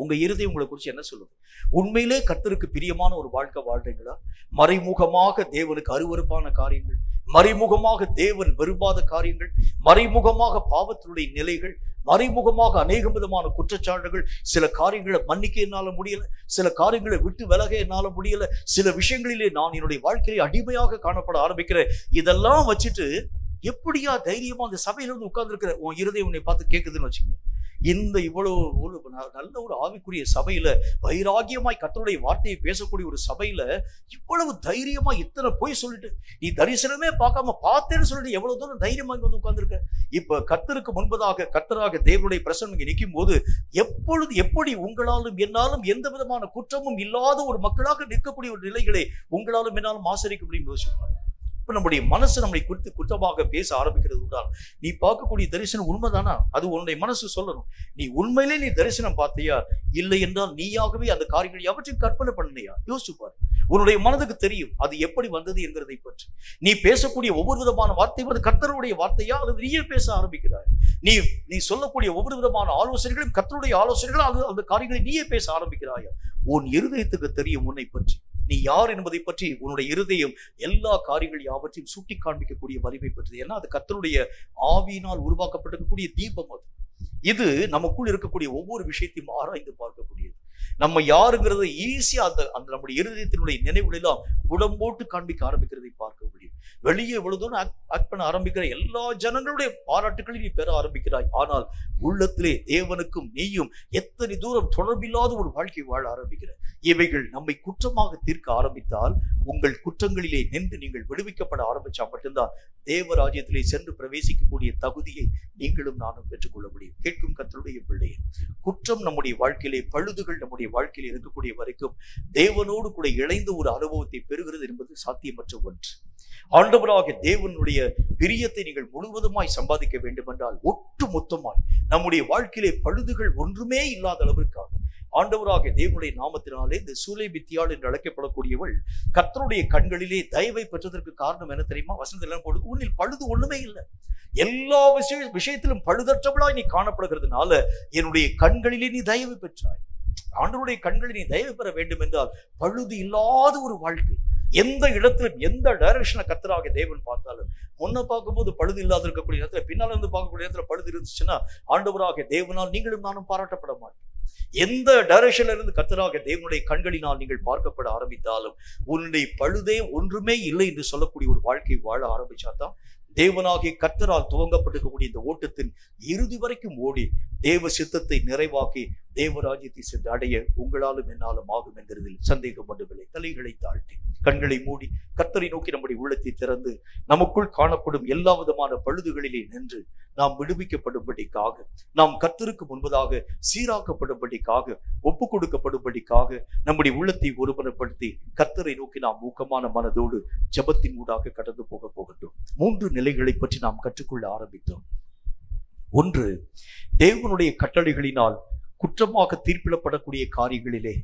உங்க இருதயம் உங்களை குறித்து என்ன சொல்லுது? உண்மையிலே கர்த்தருக்கு பிரியமான ஒரு வாழ்க்கை வாழ்றீங்களா? மறைமுகமாக தேவனுக்கு அருவருப்பான காரியங்கள், மறைமுகமாக தேவன் விரும்பாத காரியங்கள், மறைமுகமாக பாவத்தினுடைய நிலைகள், மறைமுகமாக அநேக விதமான குற்றச்சாட்டுகள், சில காரியங்களை மன்னிக்க என்னால முடியல, சில காரியங்களை விட்டு விலக என்னால முடியல, சில விஷயங்களிலே நான் என்னுடைய வாழ்க்கையை அடிமையாக காணப்பட ஆரம்பிக்கிறேன். இதெல்லாம் வச்சுட்டு எப்படியா தைரியமா அந்த சபையில இருந்து உட்கார்ந்து இருக்கிற உன் இருதயம் உன்னை பார்த்து கேட்குதுன்னு வச்சுக்கோங்க, இந்த இவ்வளவு ஒரு நல்ல ஒரு ஆவிக்குரிய சபையில வைராகியமாய் கர்த்தருடைய வார்த்தையை பேசக்கூடிய ஒரு சபையில இவ்வளவு தைரியமா இத்தனை போய் சொல்லிட்டு நீ தரிசனமே பார்க்காம பார்த்தேன்னு சொல்லிட்டு எவ்வளவு தூரம் தைரியமா இங்க வந்து உட்கார்ந்துருக்க. இப்ப கர்த்தருக்கு முன்பதாக கர்த்தராக தேவனுடைய பிரசன்னம் இங்க நிற்கும் போது எப்படி உங்களாலும் என்னாலும் எந்த விதமான குற்றமும் இல்லாத ஒரு மக்களாக நிற்கக்கூடிய ஒரு நிலைகளை உங்களாலும் என்னாலும் ஆசரிக்க முடியும் யோசிப்பாரு. இப்ப நம்முடைய மனசு நம்மை குறித்து குற்றமாக பேச ஆரம்பிக்கிறது உண்டால் நீ பார்க்கக்கூடிய தரிசனம் உண்மைதானா? அது உன்னுடைய மனசு சொல்லணும். நீ உண்மையிலே நீ தரிசனம் பார்த்தியா? இல்லை என்றால் நீயாகவே அந்த காரியங்களை அவற்றையும் கற்பனை பண்ணியா? யோசிச்சுப்பாரு. உன்னுடைய மனதுக்கு தெரியும் அது எப்படி வந்தது என்கிறதை பற்றி. நீ பேசக்கூடிய ஒவ்வொரு விதமான வார்த்தை கர்த்தருடைய வார்த்தையா அல்லது நீயே பேச ஆரம்பிக்கிறாய்? நீ சொல்லக்கூடிய ஒவ்வொரு விதமான ஆலோசனைகளும் கர்த்தருடைய ஆலோசனைகள் அந்த காரியங்களை நீயே பேச ஆரம்பிக்கிறாயா? உன் இருதயத்துக்கு தெரியும் உன்னை பற்றி, நீ யார் என்பதை பற்றி. உன்னுடைய இருதயம் எல்லா காரியங்கள் யாவற்றையும் சுட்டி காண்பிக்கக்கூடிய வலிமை பெற்றது. ஏன்னா அது கர்த்தருடைய ஆவியினால் உருவாக்கப்பட்டிருக்கக்கூடிய தீபம். அது இது நமக்குள் இருக்கக்கூடிய ஒவ்வொரு விஷயத்தையும் ஆராய்ந்து பார்க்கக்கூடியது. நம்ம யாருங்கிறத ஈஸியா அந்த நம்முடைய இருதயத்தினுடைய நினைவுகளெல்லாம் உடம்போட்டு காண்பிக்க ஆரம்பிக்கிறதை பார்க்க முடியும். வெளியே எவ்வளவு தூரம் ஆக்ட் பண்ண ஆரம்பிக்கிற எல்லா ஜனங்களுடைய பாராட்டுகளையும் நீ பெற ஆரம்பிக்கிறாய். ஆனால் உள்ளத்திலே தேவனுக்கும் நீயும் எத்தனை தூரம் தொடர்பில்லாத ஒரு வாழ்க்கை வாழ ஆரம்பிக்கிற. இவைகள் நம்மை குற்றமாக தீர்க்க ஆரம்பித்தால் உங்கள் குற்றங்களிலே நின்று நீங்கள் விடுவிக்கப்பட ஆரம்பிச்சா மட்டும்தான் தேவராஜ்யத்திலே சென்று பிரவேசிக்கக்கூடிய தகுதியை நீங்களும் நானும் பெற்றுக்கொள்ள முடியும். கேட்கும் கர்த்தருடைய பிள்ளையே, குற்றம் நம்முடைய வாழ்க்கையிலே, பழுதுகள் நம்முடைய வாழ்க்கையில் இருக்கக்கூடிய வரைக்கும் தேவனோடு கூட இணைந்த ஒரு அனுபவத்தை பெறுகிறது என்பது சாத்தியமற்ற ஒன்று. ஆண்டவராக தேவனுடைய பிரியத்தை நீங்கள் முழுவதுமாய் சம்பாதிக்க வேண்டும் என்றால் ஒட்டு மொத்தமாய் நம்முடைய வாழ்க்கையிலே பழுதுகள் ஒன்றுமே இல்லாத அளவிற்காக ஆண்டவராக தேவனுடைய நாமத்தினாலே இந்த சூலைபித்தியாள் என்று அழைக்கப்படக்கூடியவள் கர்த்தருடைய கண்களிலே தயவை பெற்றதற்கு காரணம் என்ன தெரியுமா? வசனத்தில் போடு, உன்னில் பழுது ஒண்ணுமே இல்லை, எல்லா விஷயத்திலும் பழுதற்றவளாய் நீ காணப்படுகிறதுனால என்னுடைய கண்களிலே நீ தயவு பெற்றாய். ஆண்டவருடைய கண்களில் நீ தயவு பெற வேண்டும் என்றால் பழுது இல்லாத ஒரு வாழ்க்கை. எந்த இடத்திலும் எந்த டைரக்ஷனை கர்த்தராக தேவன் பார்த்தாலும் முன்ன பார்க்கும்போது பழுது இல்லாத இருக்கக்கூடிய இடத்துல பின்னால இருந்து பார்க்கக்கூடிய இடத்துல பழுது இருந்துச்சுன்னா ஆண்டவராக தேவனால் நீங்களும் நானும் பாராட்டப்பட மாட்டோம். எந்த டைரக்ஷன்ல இருந்து கர்த்தராக தேவனுடைய கண்களினால் நீங்கள் பார்க்கப்பட ஆரம்பித்தாலும் உன்னுடைய பழுதே ஒன்றுமே இல்லை என்று சொல்லக்கூடிய ஒரு வாழ்க்கை வாழ ஆரம்பிச்சாதான் தேவனாகிய கர்த்தரால் துவங்கப்பட்டிருக்கக்கூடிய இந்த ஓட்டத்தின் இறுதி வரைக்கும் ஓடி தேவ சித்தத்தை நிறைவாக்கி தேவராஜ்யத்தை சென்று அடைய உங்களாலும் என்னாலும் ஆகும் என்கிறதில் சந்தேகம் ஒன்றுமில்லை. தலைகளை தாழ்த்தி கண்களை மூடி கர்த்தரை நோக்கி நம்முடைய உள்ளத்தை திறந்து நமக்குள் காணப்படும் எல்லா விதமான பழுதுகளிலே நின்று நாம் விடுவிக்கப்படும்படிக்காக, நாம் கர்த்தருக்கு முன்பதாக சீராக்கப்படும்படிக்காக, ஒப்பு கொடுக்கப்படும்படிக்காக நம்முடைய உள்ளத்தை ஒருமுறைப்படுத்தி கர்த்தரை நோக்கி நாம் ஊக்கமான மனதோடு ஜெபத்தின் ஊடாக கடந்து போகட்டும். 3 நிலைகளை பற்றி நாம் கற்றுக்கொள்ள ஆரம்பித்தோம். ஒன்று, தேவனுடைய கட்டளைகளினால் குற்றமாக தீர்ப்பிடப்படக்கூடிய காரியங்களிலே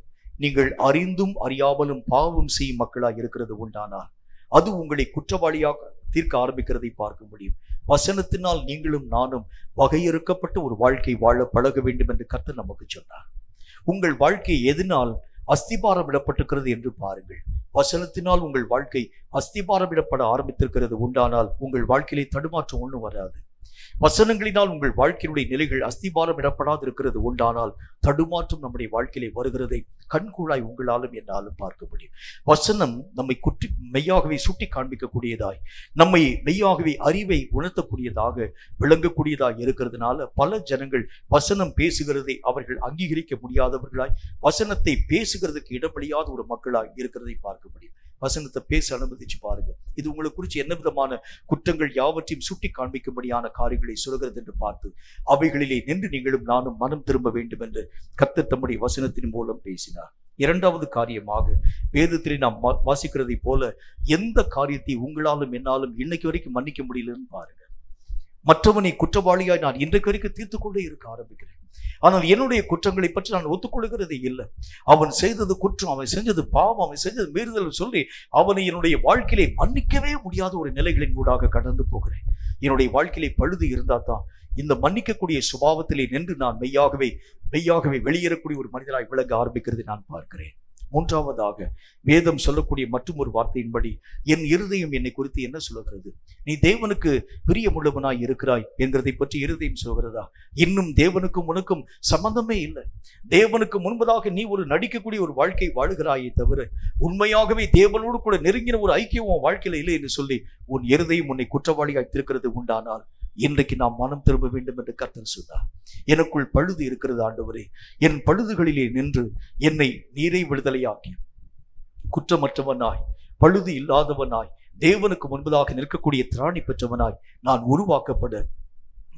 நீங்கள் அறிந்தும் அறியாமலும் பாவம் செய்யும் மக்களாக இருக்கிறது உண்டானால் அது உங்களை குற்றவாளியாக தீர்க்க ஆரம்பிக்கிறதை பார்க்க முடியும். வசனத்தினால் நீங்களும் நானும் வகையறுக்கப்பட்ட ஒரு வாழ்க்கை வாழ பழக வேண்டும் என்று கர்த்தர் நமக்கு சொன்னார். உங்கள் வாழ்க்கை எதனால் அஸ்திபாரம் இடப்பட்டிருக்கிறது என்று பாருங்கள். வசனத்தினால் உங்கள் வாழ்க்கை அஸ்திபாரமிடப்பட ஆரம்பித்திருக்கிறது உண்டானால் உங்கள் வாழ்க்கையிலே தடுமாற்றம் ஒன்றும் வராது. வசனங்களினால் உங்கள் வாழ்க்கையினுடைய நிலைகள் அஸ்திபாரம் இடப்படாது இருக்கிறது உண்டானால் தடுமாற்றம் நம்முடைய வாழ்க்கையிலே வருகிறதை கண்கூடாய் உங்களாலும் என்னாலும் பார்க்க முடியும். வசனம் நம்மை மெய்யாகவே சுட்டி காண்பிக்கக்கூடியதாய், நம்மை மெய்யாகவே அறிவை உணர்த்தக்கூடியதாக விளங்கக்கூடியதாய் இருக்கிறதுனால பல ஜனங்கள் வசனம் பேசுகிறதை அவர்கள் அங்கீகரிக்க முடியாதவர்களாய், வசனத்தை பேசுகிறதுக்கு இடப்படியாத ஒரு மக்களாய் இருக்கிறதை பார்க்க முடியும். வசனத்தை பேச அனுமதிச்சு பாருங்க. இது உங்களை குறித்து என்ன விதமான குற்றங்கள் யாவற்றையும் சுட்டி காண்பிக்கும்படியான காரியங்களை சொல்கிறது என்று பார்த்து அவைகளிலே நின்று நீங்களும் நானும் மனம் திரும்ப வேண்டும் என்று கர்த்தர் தம்முடைய வசனத்தின் மூலம் பேசினார். இரண்டாவது காரியமாக, வேதத்திலே நாம் வாசிக்கிறதை போல எந்த காரியத்தை உங்களாலும் என்னாலும் இன்னைக்கு வரைக்கும் மன்னிக்க முடியலன்னு பாருங்க. மற்றவனை குற்றவாளியாய் நான் இன்றைக்கு வரைக்கும் தீர்த்து கொண்டே இருக்க ஆரம்பிக்கிறேன். ஆனால் என்னுடைய குற்றங்களை பற்றி நான் ஒத்துக்கொள்கிறதே இல்லை. அவன் செய்தது குற்றம், அவன் செஞ்சது பாவம், அவன் செஞ்சது மீறுதல் சொல்லி அவனை என்னுடைய வாழ்க்கையிலே மன்னிக்கவே முடியாத ஒரு நிலைகளின் ஊடாக கடந்து போகிறேன். என்னுடைய வாழ்க்கையிலே பழுது இருந்தா தான் இந்த மன்னிக்கக்கூடிய சுபாவத்திலே நின்று நான் மெய்யாகவே வெளியேறக்கூடிய ஒரு மனிதராய் விளங்க ஆரம்பிக்கிறதை நான் பார்க்கிறேன். மூன்றாவதாக, வேதம் சொல்லக்கூடிய மற்றும் ஒரு வார்த்தையின்படி என் இருதயம் என்னை குறித்து என்ன சொல்லுகிறது? நீ தேவனுக்கு பிரியமுள்ளவனாய் இருக்கிறாய் என்கிறதை பற்றி இருதயம் சொல்கிறதா? இன்னும் தேவனுக்கும் உனக்கும் சம்பந்தமே இல்லை. தேவனுக்கு முன்பதாக நீ ஒரு நடிக்கக்கூடிய ஒரு வாழ்க்கை வாழுகிறாயே தவிர உண்மையாகவே தேவனோடு கூட நெருங்கின ஒரு ஐக்கியம் உன் வாழ்க்கையில இல்லை என்று சொல்லி உன் இருதயம் உன்னை குற்றவாளியாய் இருக்கிறது உண்டானால் இன்றைக்கு நாம் மனம் திரும்ப வேண்டும் என்று கர்த்தர் சொன்னார். எனக்குள் பழுது இருக்கிறது ஆண்டவரே, என் பழுதுகளிலே நின்று என்னை நீரை விடுதலையாக்கி குற்றமற்றவனாய் பழுது இல்லாதவனாய் தேவனுக்கு முன்பதாக நிற்கக்கூடிய திராணி பெற்றவனாய் நான் உருவாக்கப்பட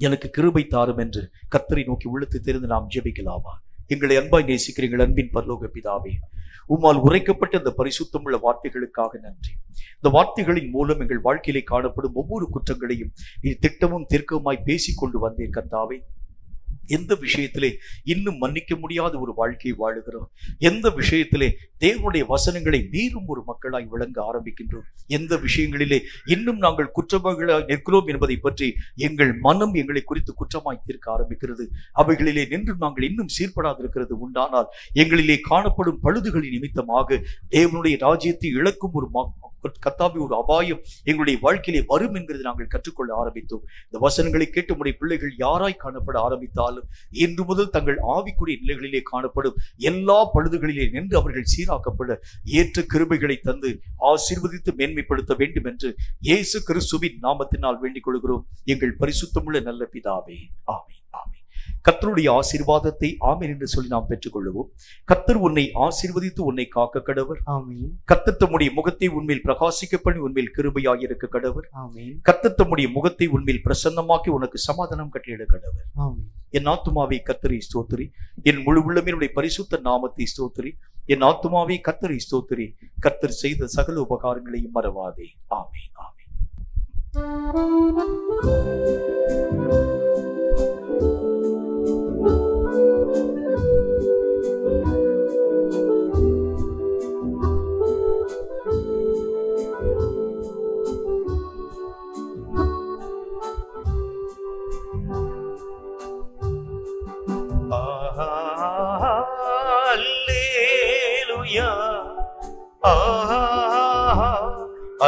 எனக்கு கிருபை தாரும் என்று கர்த்தரை நோக்கி உள்ளத்தை தெரிந்து நாம் ஜெபிக்கலாமா? எங்களை அன்பாய் நேசிக்கிற எங்கள் அன்பின் பரலோக பிதாவே, உம்மால் உரைக்கப்பட்ட இந்த பரிசுத்தமுள்ள வார்த்தைகளுக்காக நன்றி. இந்த வார்த்தைகளின் மூலம் எங்கள் வாழ்க்கையிலே காணப்படும் ஒவ்வொரு குற்றங்களையும் நீ திட்டமும் தீர்க்கமாய் பேசிக்கொண்டு வந்தீர் கர்த்தாவே. எந்த விஷயத்திலே இன்னும் மன்னிக்க முடியாத ஒரு வாழ்க்கையை வாழுகிறோம், எந்த விஷயத்திலே தேவனுடைய வசனங்களை மீறும் ஒரு மக்களாய் விளங்க ஆரம்பிக்கின்றோம், எந்த விஷயங்களிலே இன்னும் நாங்கள் குற்றவாளிகளாய் நிற்கிறோம் என்பதை பற்றி எங்கள் மனம் எங்களை குறித்து குற்றமாய் தீர்க்க ஆரம்பிக்கிறது, அவைகளிலே நின்று நாங்கள் இன்னும் சீர்படாதிருக்கிறது உண்டானால் எங்களிலே காணப்படும் பழுதுகளின் நிமித்தமாக தேவனுடைய ராஜ்யத்தை இழக்கும் ஒரு கர்த்தாவே ஒரு அபாயம் எங்களுடைய வாழ்க்கையிலே வரும் என்கிறது நாங்கள் கற்றுக்கொள்ள ஆரம்பித்தோம். இந்த வசனங்களை கேட்டு உடைய பிள்ளைகள் யாராய் காணப்பட ஆரம்பித்தாலும் இன்று முதல் தங்கள் ஆவிக்குரிய நிலைகளிலே காணப்படும் எல்லா பழுதுகளிலே நின்று அவர்கள் சீராக்கப்பட ஏற்ற கிருபைகளை தந்து ஆசீர்வதித்து மேன்மைப்படுத்த வேண்டும் என்று இயேசு கிறிஸ்துவின் நாமத்தினால் வேண்டிக் கொள்கிறோம் எங்கள் பரிசுத்தமுள்ள நல்ல பிதாவே. ஆமென், ஆமென். கர்த்தருடைய ஆசீர்வாதத்தை ஆமென் என்று சொல்லி நாம் பெற்றுக்கொள்வோம். கர்த்தர் உன்னை ஆசீர்வதித்து உன்னை காக்க கடவர். ஆமென். கர்த்தர் தம்முடைய முகத்தை உன்மேல் பிரகாசிக்க பண்ணி உன்மேல் கிருபையாய் இருக்க கடவர். ஆமென். கர்த்தர் தம்முடைய முகத்தை உன்மேல் பிரசன்னமாக்கி உனக்கு சமாதானம் கட்டளையிட கடவர். ஆமென். என் ஆத்துமாவை கர்த்தரை ஸ்தோத்திரி, என் முழு உள்ளமே பரிசுத்த நாமத்தை ஸ்தோத்திரி. என் ஆத்துமாவை கர்த்தரை ஸ்தோத்திரி, கர்த்தர் செய்த சகல உபகாரங்களையும் மறவாதே. ஆமென், ஆமென். அல்லேலூயா, ஆஹா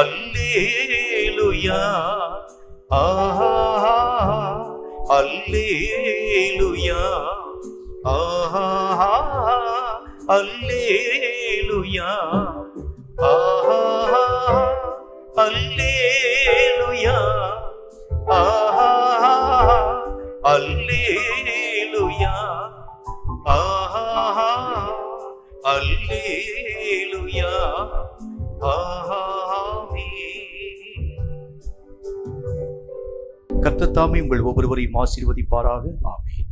அல்லேலூயா, ஆஹா அல்லேலூயா, ஆஹா அல்லேலூயா, ஆஹா அல்லேலூயா, ஆஹா அல்லேலூயா, கர்த்தர் தாமே உங்கள் ஒவ்வொருவரையும் ஆசீர்வதிப்பாராக. ஆமென்.